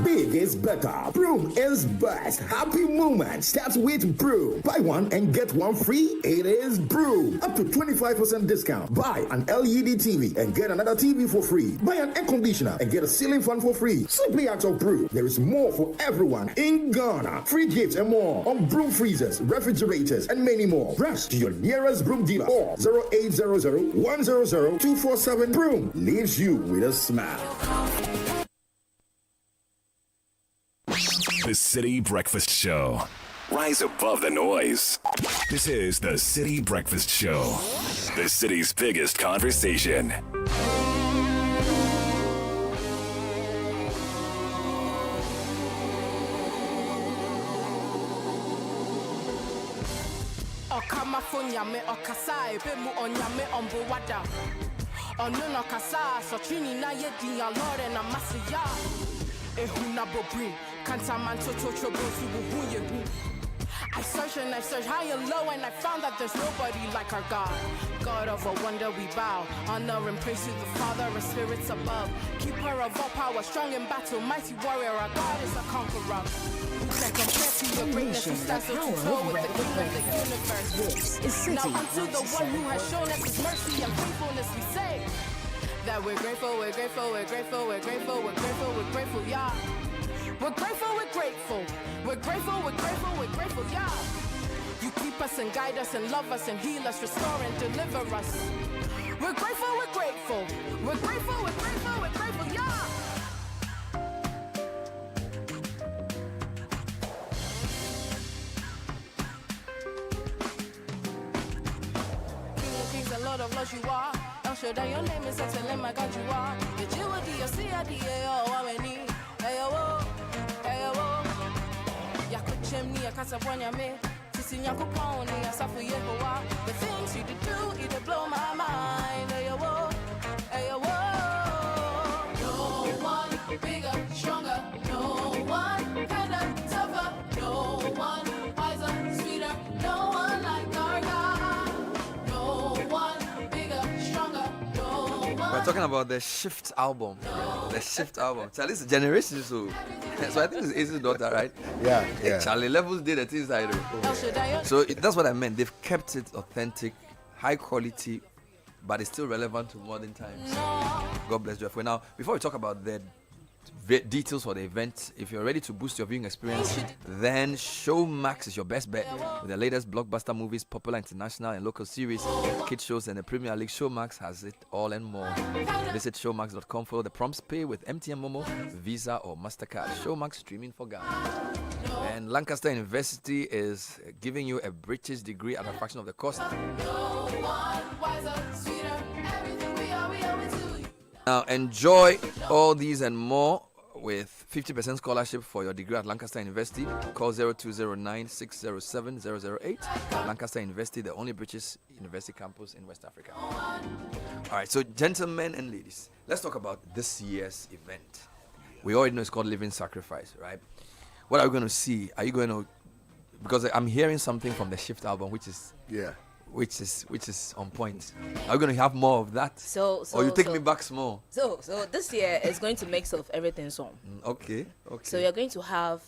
Big is better. Broom is best. Happy moment starts with Brew. Buy one and get one free. It is Brew. Up to 25% discount. Buy an LED TV and get another TV for free. Buy an air conditioner and get a ceiling fan for free. Simply ask of Brew. There is more for everyone in Ghana. Free gifts and more on broom freezers, refrigerators, and many more. Rush to your nearest Broom dealer or 0800 100 247. Broom leaves you with a smile. The Citi Breakfast Show. Rise above the noise. This is the Citi Breakfast Show. The city's biggest conversation. Okamafunya me okasai bemu onyame ombuwada. Onuno kasa so chini na yedi ya Lord and amasiya. Ehuna bobri kantaman toto chobosu buhuye hu. I searched and I searched high and low and I found that there's nobody like our God. God of a wonder we bow. Honor and praise to the Father and spirits above. Keeper of all power, strong in battle, mighty warrior. Our God is a conqueror. Who can compare to your greatness? Who stands toe to toe with the King of the universe? This is Citi. Now unto the one who has shown us his mercy and faithfulness we say that we're grateful, we're grateful, we're grateful, we're grateful, we're grateful, we're grateful, yeah. We're grateful, we're grateful. We're grateful, we're grateful, we're grateful, yeah. You keep us and guide us and love us and heal us, restore and deliver us. We're grateful, we're grateful. We're grateful, we're grateful, we're grateful, yeah. King of kings and Lord of lords you are. El Shaddai, your name is excellent, my God you are. The Jewel, your C.I.D. Awani. Ayo, ayo, Yakuchemni, Akasaponyame, Tisinyankuponi, Asafu Yehowa. The things you do, it blow my mind. Ayo, ayo, no one bigger, stronger, no one better, tougher, no one wiser, sweeter, no one like our God. No one bigger, stronger, no one. We're talking about the Shift album. The Shift album. Charlie, it's a generation, so I think it's Ace's daughter, right? Yeah. Charlie Levels did the things I do. So that's what I meant. They've kept it authentic, high quality, but it's still relevant to modern times. God bless you. For now, before we talk about the details for the event, if you're ready to boost your viewing experience, then Showmax is your best bet with the latest blockbuster movies, popular international and local series, kids shows, and the Premier League. Showmax has it all and more. Visit showmax.com, follow the prompts, pay with MTN Momo, Visa or MasterCard. Showmax, streaming for Ghana. And Lancaster University is giving you a British degree at a fraction of the cost. Now enjoy all these and more with 50% scholarship for your degree at Lancaster University. Call 0209-607-008. Lancaster University, the only British university campus in West Africa. All right, so gentlemen and ladies, let's talk about this year's event. We already know it's called Living Sacrifice, right? What are we going to see? Are you going to, because I'm hearing something from the Shift album, which is on point. Are you going to have more of that? Or you take me back small? So this year is going to mix of everything song. Okay. So you're going to have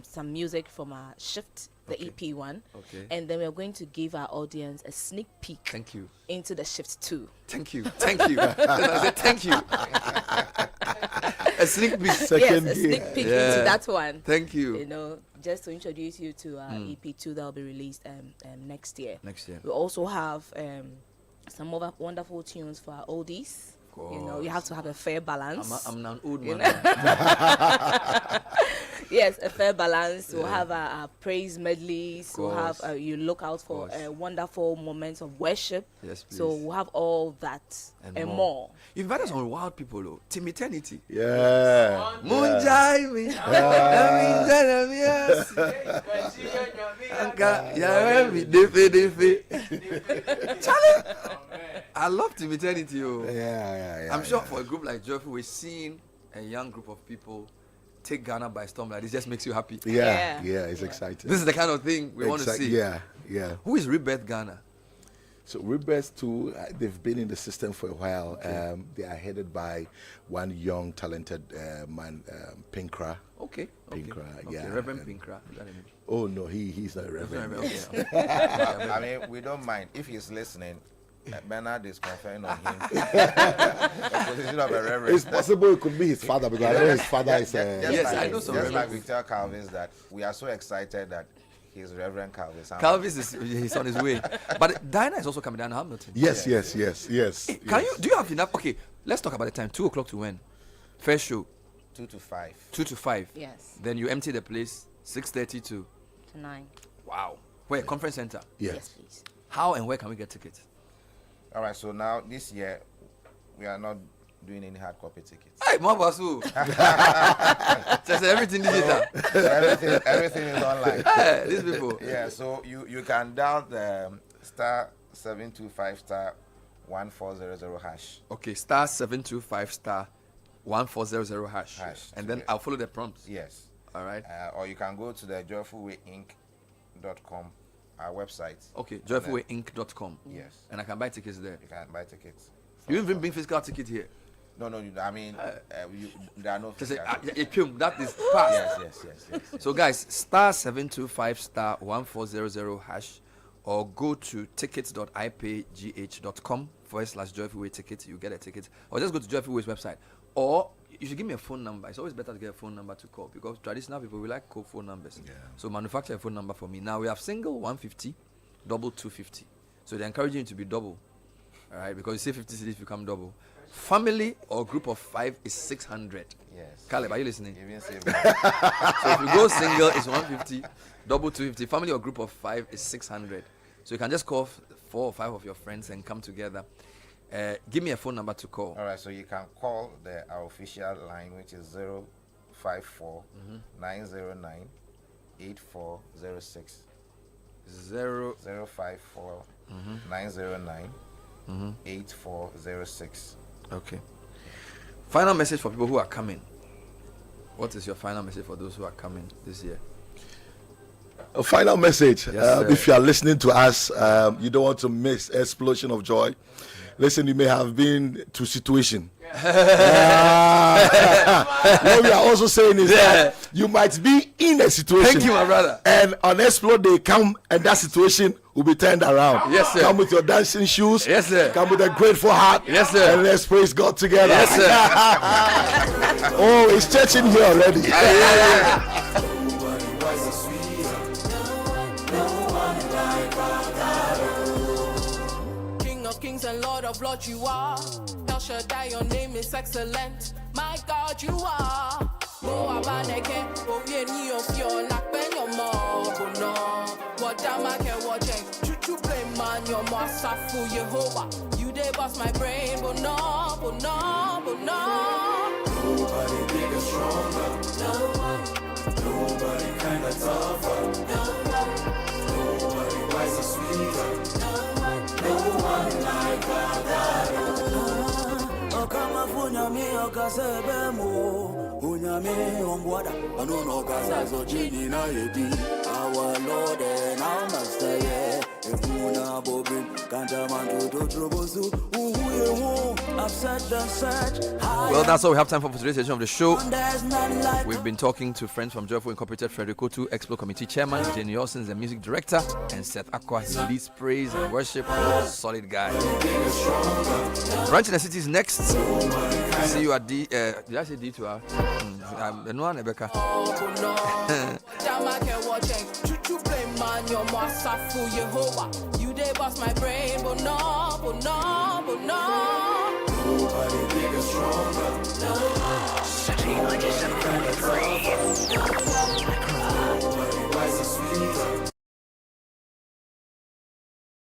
some music from a Shift the EP one. Okay. And then we're going to give our audience a sneak peek. Thank you. Into the shift 2. Thank you. Thank you. I said thank you. A sneak peek. Yes, a sneak peek into that one. Thank you. You know, just to introduce you to our EP2 that will be released next year. Next year. We also have some other wonderful tunes for our oldies. You know, you have to have a fair balance. I'm an old man. Yes, a fair balance. We'll have our praise medleys. We'll have you look out for wonderful moments of worship. Yes, please. So we'll have all that and more. You invite us on wild people, though. Team Eternity. Yeah. Munjai me. Charlie, I love Team Eternity. Yeah. I'm sure for a group like Joyful, we're seeing a young group of people take Ghana by storm like this. Just makes you happy. Yeah, it's exciting. This is the kind of thing we want to see. Yeah. Who is Rebirth Ghana? So Rebirth too, they've been in the system for a while. Okay. They are headed by one young, talented man, Pinkra. Okay. Yeah. Reverend Pinkra. Oh no, he's not a reverend. Okay. I mean, we don't mind if he's listening. Bernard is conferring on him. Position of a reverend. It's possible it could be his father because I know his father is. I know some. Just like we tell Calvis that we are so excited that he's Reverend Calvis. He's on his way. But Dinah is also coming down to Hamilton. Yes. Hey, do you have enough? Okay, let's talk about the time. 2 o'clock to when? First show. 2 to 5. 2 to 5. Yes. Then you empty the place 6:30 to 9. Wow. Where? Conference center. Yes, please. How and where can we get tickets? All right. So now this year we are not doing any hard copy tickets. Hey, Mabasu. Just everything digital. Everything is online. Hey, these people. Yeah. So you can dial the *725* *1400# hash. Okay, *725* *1400# and then I'll follow the prompts. Yes. All right. Or you can go to the joyfulwayinc.com, our website. Okay, joyfulwayinc.com. Yes. And I can buy tickets there. You can buy tickets. You even bring physical ticket here? No. I mean, there are no physical that is past. Yes. So guys, *725* *1400# or go to tickets.ipgh.com/joyfulway ticket. You get a ticket, or just go to Joyfulway's website, or you should give me a phone number. It's always better to get a phone number to call because traditional people we like call phone numbers. Yeah. So manufacture a phone number for me. Now we have single 150, double 250. So they're encouraging you to be double, all right? Because you say 50 cedis become double. Family or group of 5 is 600. Yes. Caleb, are you listening? So if you go single, it's 150, double 250. Family or group of 5 is 600. So you can just call 4 or 5 of your friends and come together. Give me a phone number to call. All right, so you can call our official line, which is 054 909 8406. 054 909 8406. Okay. Final message for people who are coming. What is your final message for those who are coming this year? A final message. Yes, if you are listening to us, you don't want to miss explosion of joy. Listen, you may have been to situation. What we are also saying is that you might be in a situation. Thank you, my brother. And on Explode, they come and that situation will be turned around. Yes, sir. Come with your dancing shoes. Yes, sir. Come with a grateful heart. Yes, sir. And let's praise God together. Yes, sir. Oh, it's church in here already. King of kings and Lord of lords you are. El Shaddai, your name is excellent. My God, you are. Oh, Abaneke, oh, yeah, ni of your like Ben, your mom, no. What damn I can watch it. Chuchu play man, your master for Jehovah. You they bust my brain, but no. Nobody bigger, stronger. Nobody kinda tougher. Nobody wiser, sweeter. No one like our God. Okamafunya mi okasebemo. Unyame ongwada. Anuno kasazo chini na yedi. Our Lord and our Master, yeah. Well, that's all we have time for today's edition of the show. We've been talking to friends from Joyful Incorporated, Frederick Otu, Expo Committee Chairman, Jenny Olsen, the music director, and Seth Aqua, he leads praise and worship. Solid guy. Brunch in the City is next. See you at D. Did I say D2R? The no one, Rebecca. You they bust my brain, but no. Nobody bigger, stronger. Citi 97.3.